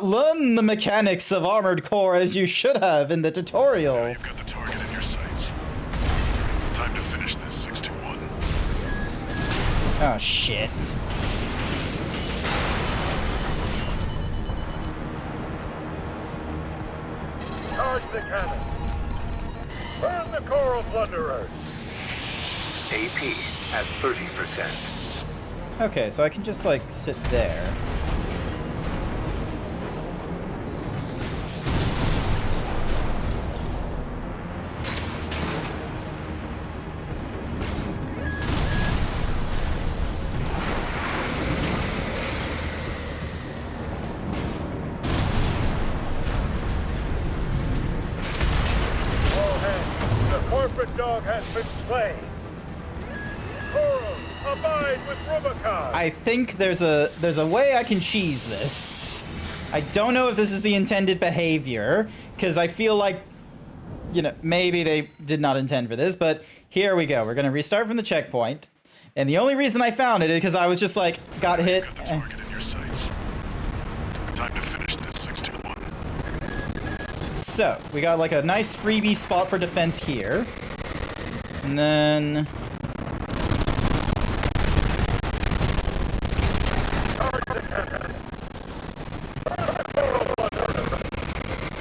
learn the mechanics of Armored Core as you should have in the tutorial. Now you've got the target in your sights. Time to finish this, 621. Oh, shit. Charge the cannon. Burn the coral plunderers. AP at 30%. Okay, so I can just, like, sit there. All hands, the corporate dog has been slain. Coral, abide with Rubicon. I think there's a way I can cheese this. I don't know if this is the intended behavior, because I feel like, you know, maybe they did not intend for this, but here we go. We're gonna restart from the checkpoint, and the only reason I found it is because I was just like, got hit. You've got the target in your sights. Time to finish this, 621. So, we got like a nice freebie spot for defense here. And then...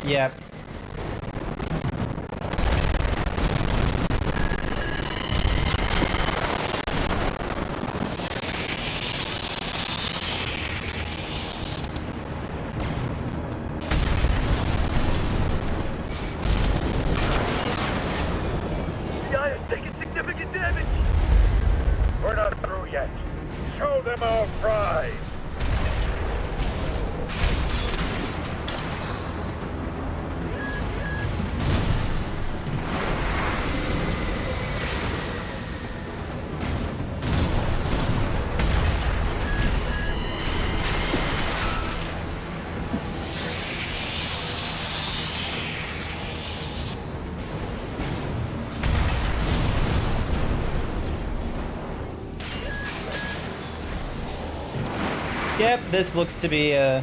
Yep. The eye is taking significant damage. We're not through yet. Show them our pride. Yep, this looks to be Sir,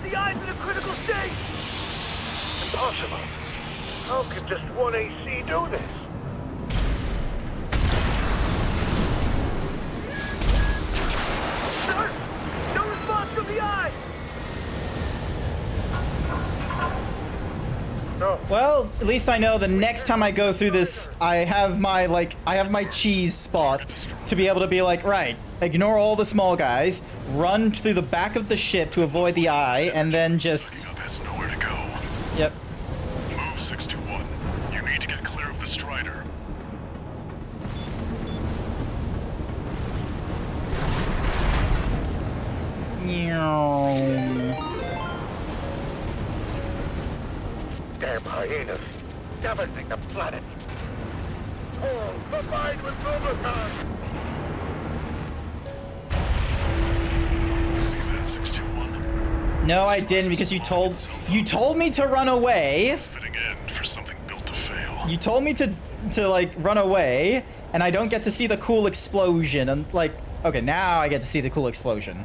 the eye's in a critical state. Impossible. How can just one AC do this? Sir, no response from the eye. No. Well, at least I know the next time I go through this, I have my cheese spot to be able to be like, right, ignore all the small guys, run through the back of the ship to avoid the eye, and then just... Has nowhere to go. Yep. Move, 621. You need to get clear of the Strider. Damn hyenas. Devastating the planet. Oh, abide with Rubicon. See that, 621? No, I didn't, because you told me to run away. Fitting in for something built to fail. You told me to like run away, and I don't get to see the cool explosion. And like, okay, now I get to see the cool explosion.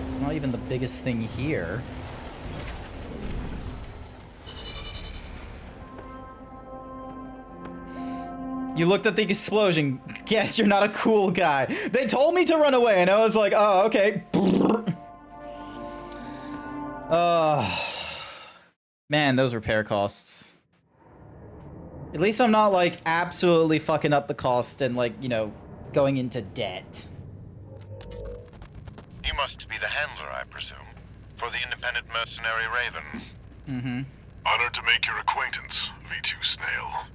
It's not even the biggest thing here. You looked at the explosion. Guess you're not a cool guy. They told me to run away, and I was like, oh, okay. Man, those repair costs. At least I'm not, like, absolutely fucking up the cost and, like, you know, going into debt. You must be the handler, I presume, for the independent mercenary Raven. Mm-hmm. Honored to make your acquaintance, V2 Snail.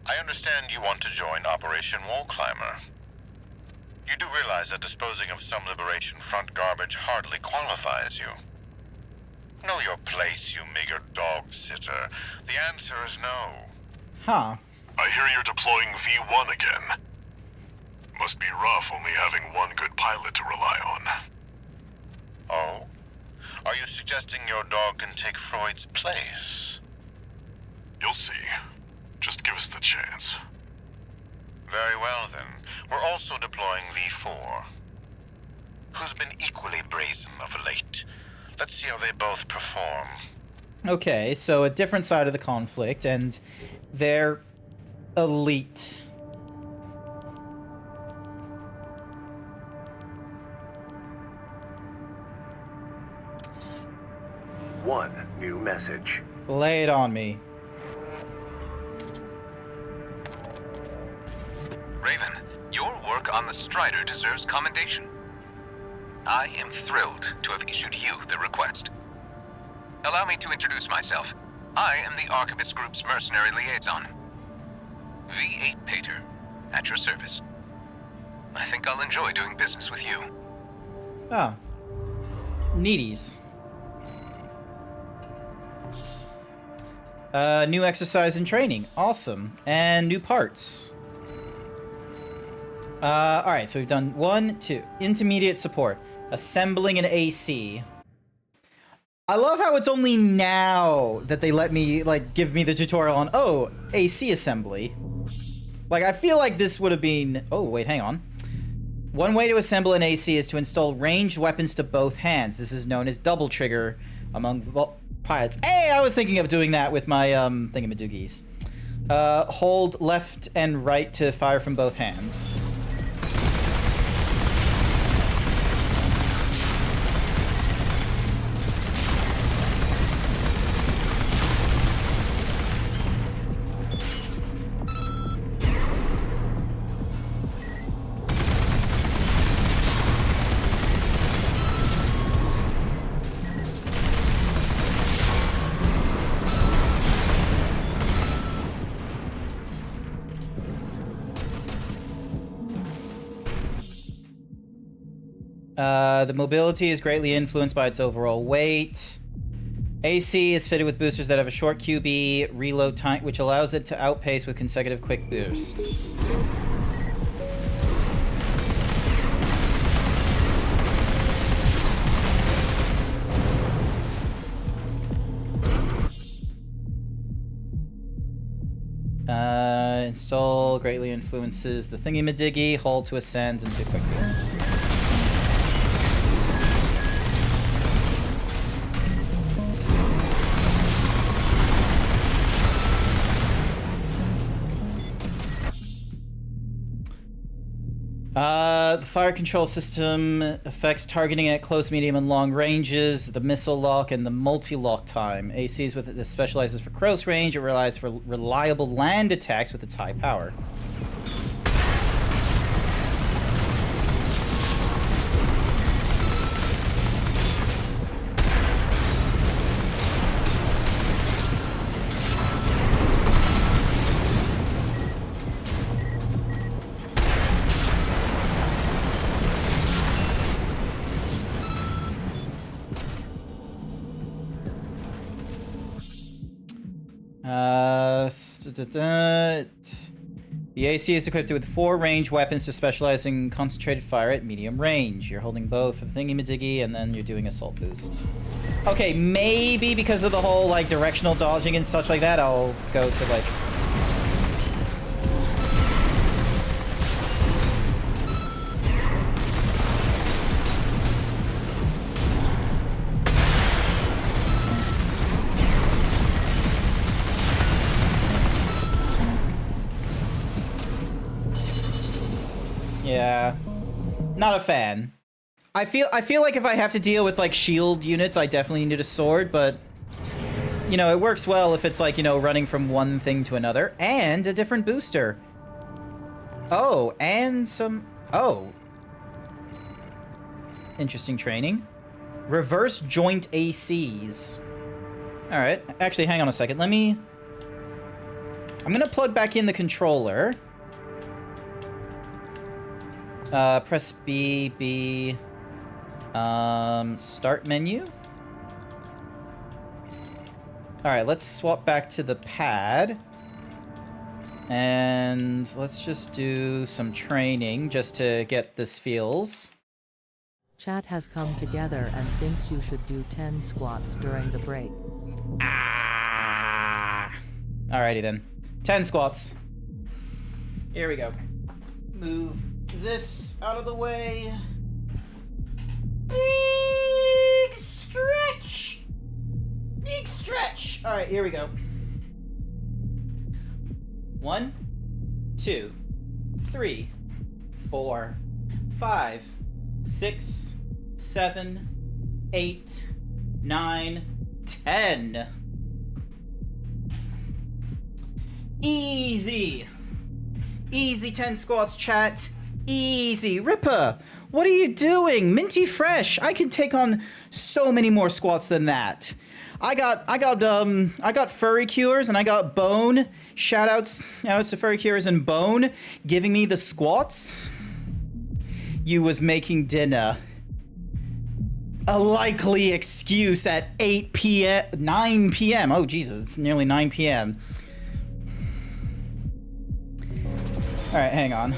I understand you want to join Operation Wall Climber. You do realize that disposing of some Liberation Front garbage hardly qualifies you. Know your place, you meager dog sitter. The answer is no. Huh. I hear you're deploying V1 again. Must be rough only having one good pilot to rely on. Oh? Are you suggesting your dog can take Freud's place? You'll see. Just give us the chance. Very well, then. We're also deploying V4, who's been equally brazen of late. Let's see how they both perform. Okay, so a different side of the conflict, and they're elite. One new message. Lay it on me. Raven, your work on the Strider deserves commendation. I am thrilled to have issued you the request. Allow me to introduce myself. I am the Archivist Group's mercenary liaison. V8 Pater, at your service. I think I'll enjoy doing business with you. Ah. Needies. New exercise and training. Awesome. And new parts. Alright, so we've done 1, 2. Intermediate support. Assembling an AC. I love how it's only now that they let me, like, give me the tutorial on, oh, AC assembly. Like, I feel like this would have been... Oh, wait, hang on. One way to assemble an AC is to install ranged weapons to both hands. This is known as double trigger among pilots. Hey, I was thinking of doing that with my, thingamadoogies. Hold left and right to fire from both hands. The mobility is greatly influenced by its overall weight. AC is fitted with boosters that have a short QB reload time, which allows it to outpace with consecutive quick boosts. Install greatly influences the thingy-majiggy. Hold to ascend into quick boost. The fire control system affects targeting at close, medium, and long ranges, the missile lock, and the multi-lock time. ACs with it that specializes for close range. It relies for reliable land attacks with its high power. The AC is equipped with 4 ranged weapons to specialize in concentrated fire at medium range. You're holding both for the thingy-majiggy, and then you're doing assault boosts. Okay, maybe because of the whole, like, directional dodging and such like that, I'll go to, like... Yeah, not a fan. I feel like if I have to deal with like shield units, I definitely need a sword, but you know, it works well if it's like, you know, running from one thing to another and a different booster. Oh, and some interesting training. Reverse joint ACs. All right, actually, hang on a second. I'm gonna plug back in the controller. Press B, start menu. Alright, let's swap back to the pad. And let's just do some training just to get this feels. Chat has come together and thinks you should do 10 squats during the break. Alrighty then. 10 squats. Here we go. Move this out of the way. Big stretch! Big stretch! Alright, here we go. 1, 2, 3, 4, 5, 6, 7, 8, 9, 10. Easy. Easy 10 squats, chat. Easy. Ripper, what are you doing? Minty fresh. I can take on so many more squats than that. I got Furry Cures and I got Bone. Shoutouts to Furry Cures and Bone giving me the squats. You was making dinner. A likely excuse at 8 p.m. 9 p.m. Oh Jesus, it's nearly 9 p.m. All right, hang on.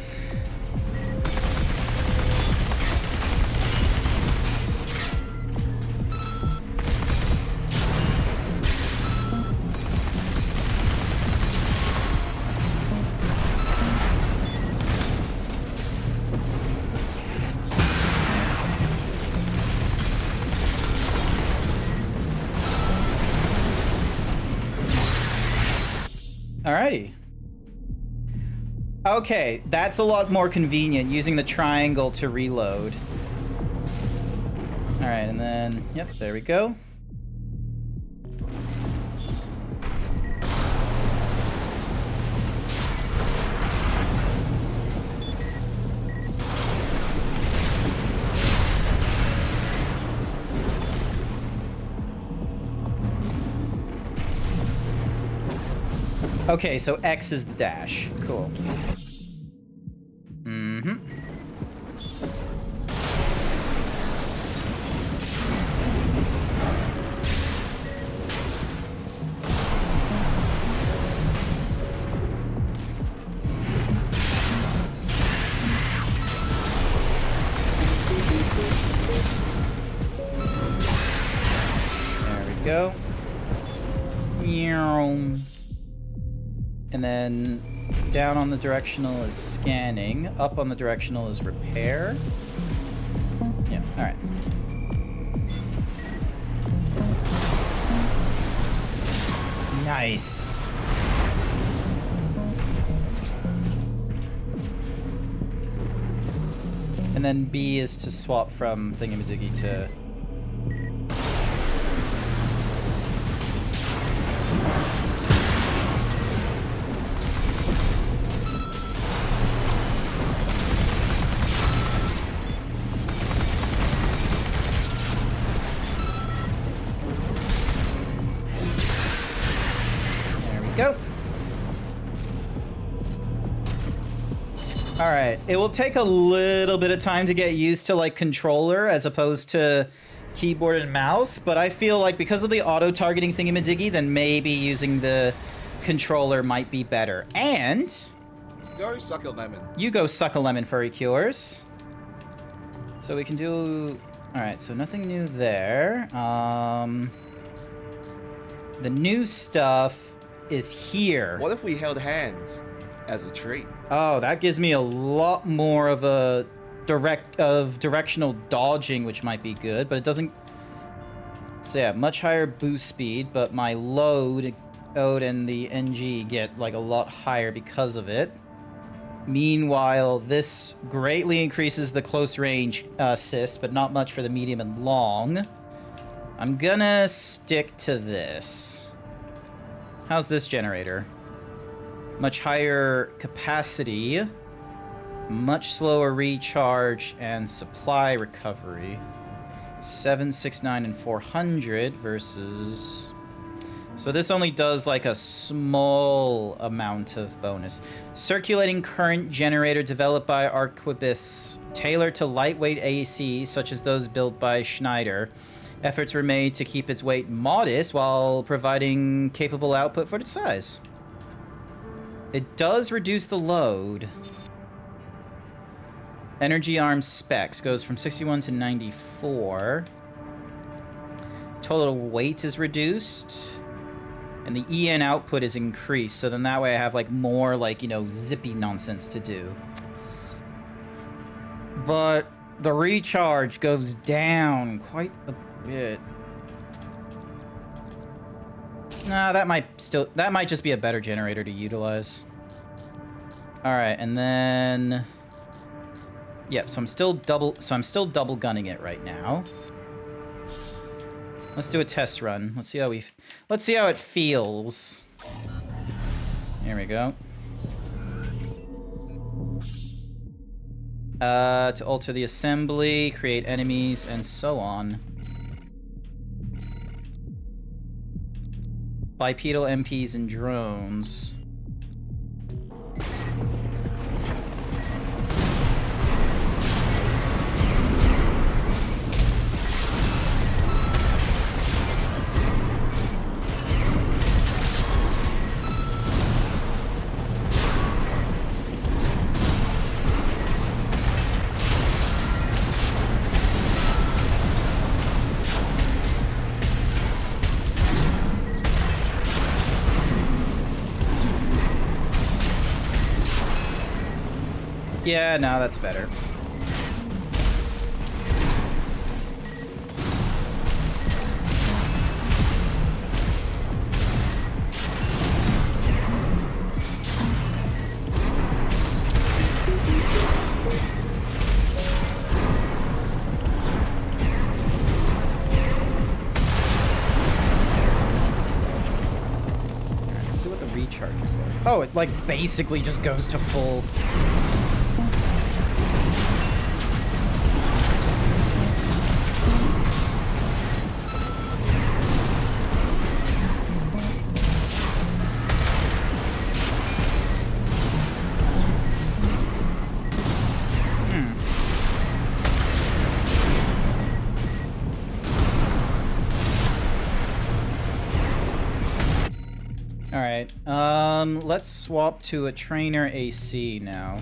Alrighty. Okay, that's a lot more convenient, using the triangle to reload. Alright, and then, yep, there we go. Okay, so X is the dash. Cool. Mm-hmm. There we go. And then down on the directional is scanning. Up on the directional is repair. Yeah, alright. Nice. And then B is to swap from thingamadoogie to... Go. All right, it will take a little bit of time to get used to like controller as opposed to keyboard and mouse, but I feel like because of the auto targeting thingamadiggy, then maybe using the controller might be better. And go suck a lemon. You go suck a lemon, Furry Cures. So we can do. All right, so nothing new there. The new stuff is here. What if we held hands as a treat? Oh, that gives me a lot more of a directional dodging, which might be good, but it doesn't. So yeah, much higher boost speed, but my load and the NG get like a lot higher because of it. Meanwhile, this greatly increases the close range assist, but not much for the medium and long. I'm gonna stick to this. How's this generator? Much higher capacity, much slower recharge and supply recovery. 769 and 400 versus... So this only does like a small amount of bonus. Circulating current generator developed by Arquibus, tailored to lightweight AC such as those built by Schneider. Efforts were made to keep its weight modest while providing capable output for its size. It does reduce the load. Energy arm specs goes from 61 to 94. Total weight is reduced. And the EN output is increased, so then that way I have, like, more, like, you know, zippy nonsense to do. But the recharge goes down quite a bit. Nah, that might just be a better generator to utilize. Alright, and then... Yep, so I'm still double gunning it right now. Let's do a test run. Let's see how it feels. Here we go. To alter the assembly, create enemies, and so on. Bipedal MPs and drones. Yeah, no, that's better. Let's see what the recharge is like. Oh, it like basically just goes to full. Alright, let's swap to a trainer AC now.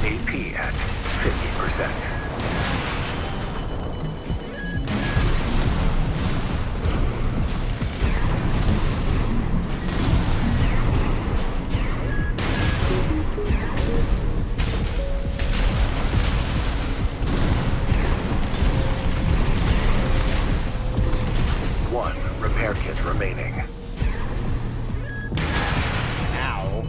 AP at 50%. One repair kit remaining. Ow.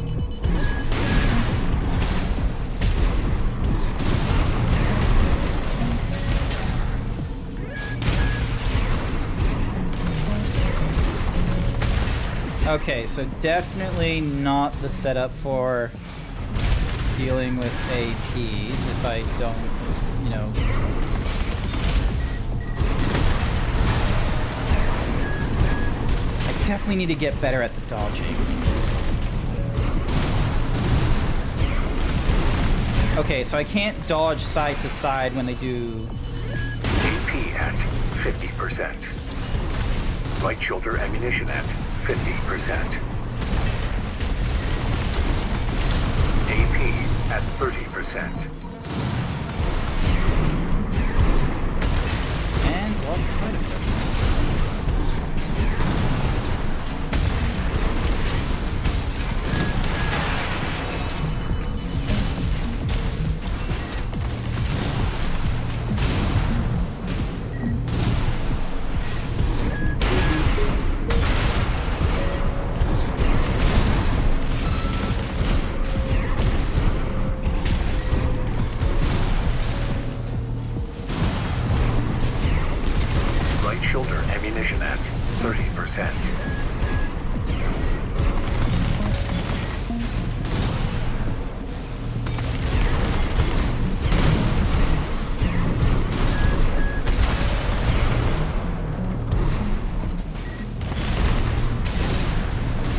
Okay, so definitely not the setup for dealing with APs if I don't, you know... I definitely need to get better at the dodging. Okay, so I can't dodge side to side when they do... AP at 50%. Right shoulder ammunition at 50%. AP at 30%. And lost sight of it.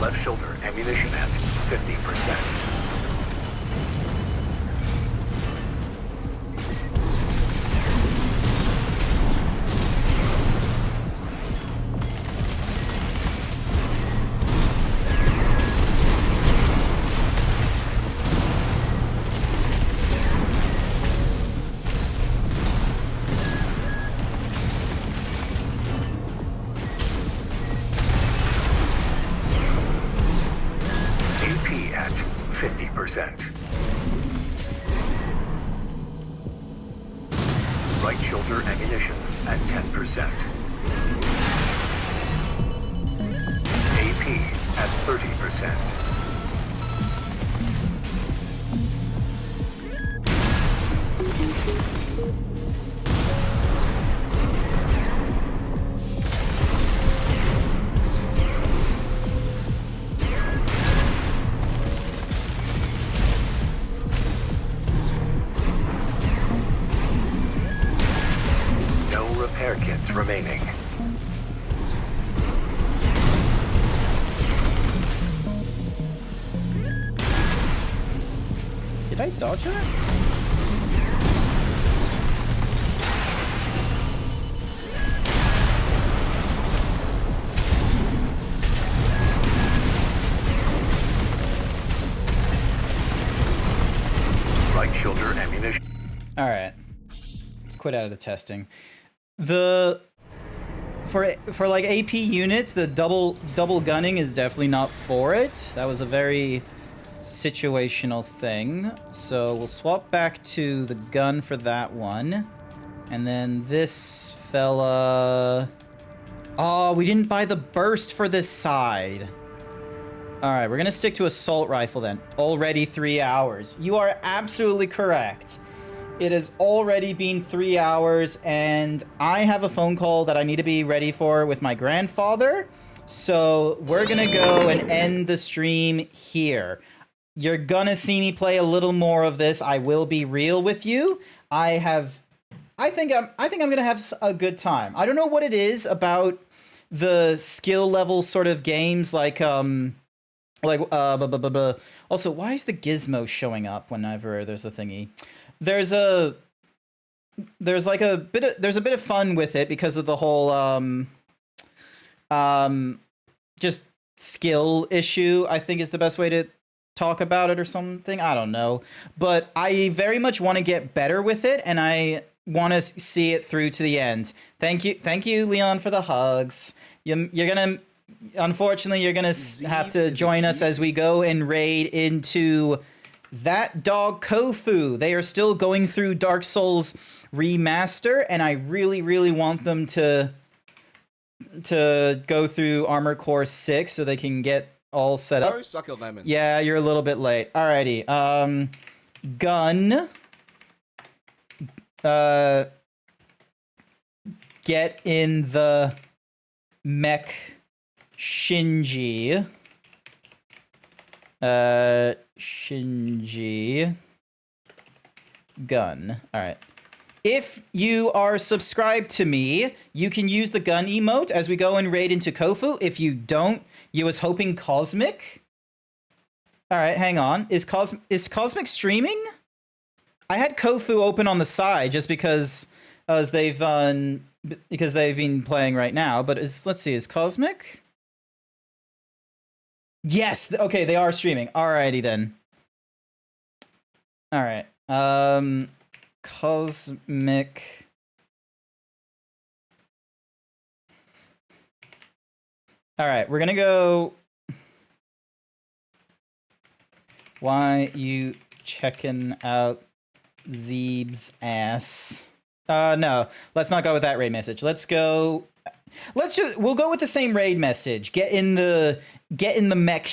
Left shoulder ammunition at 50%. At 50%. Right shoulder ammunition at 10%. AP at 30%. Repair kits remaining. Did I dodge that? Right shoulder ammunition. All right. Quit out of the testing. The for like AP units, the double gunning is definitely not for it. That was a very situational thing. So we'll swap back to the gun for that one. And then this fella... Oh, we didn't buy the burst for this side. Alright, we're gonna stick to assault rifle then. Already 3 hours. You are absolutely correct. It has already been 3 hours, and I have a phone call that I need to be ready for with my grandfather. So we're gonna go and end the stream here. You're gonna see me play a little more of this. I will be real with you. I think I'm gonna have a good time. I don't know what it is about the skill level sort of games like also, why is the gizmo showing up whenever there's a thingy? There's a bit of fun with it because of the whole just skill issue, I think is the best way to talk about it or something. I don't know, but I very much want to get better with it, and I want to see it through to the end. Thank you, Leon, for the hugs. Unfortunately, you're gonna have to join us as we go and raid into that dog Kofu. They are still going through Dark Souls Remaster, and I really, really want them to go through Armored Core 6 so they can get all set up. Go suck a lemon. Yeah, you're a little bit late. Alrighty. Gun. Get in the mech Shinji. Shinji. Gun. Alright. If you are subscribed to me, you can use the gun emote as we go and raid into Kofu. If you don't, you was hoping Cosmic? Alright, hang on. Is Cosmic streaming? I had Kofu open on the side just because they've been playing right now, but let's see, is Cosmic? Yes, okay, they are streaming. Alrighty then. Alright. Cosmic. Alright, we're gonna go. Why you checking out Zeeb's ass? No, let's not go with that raid message. We'll go with the same raid message. Get in the mech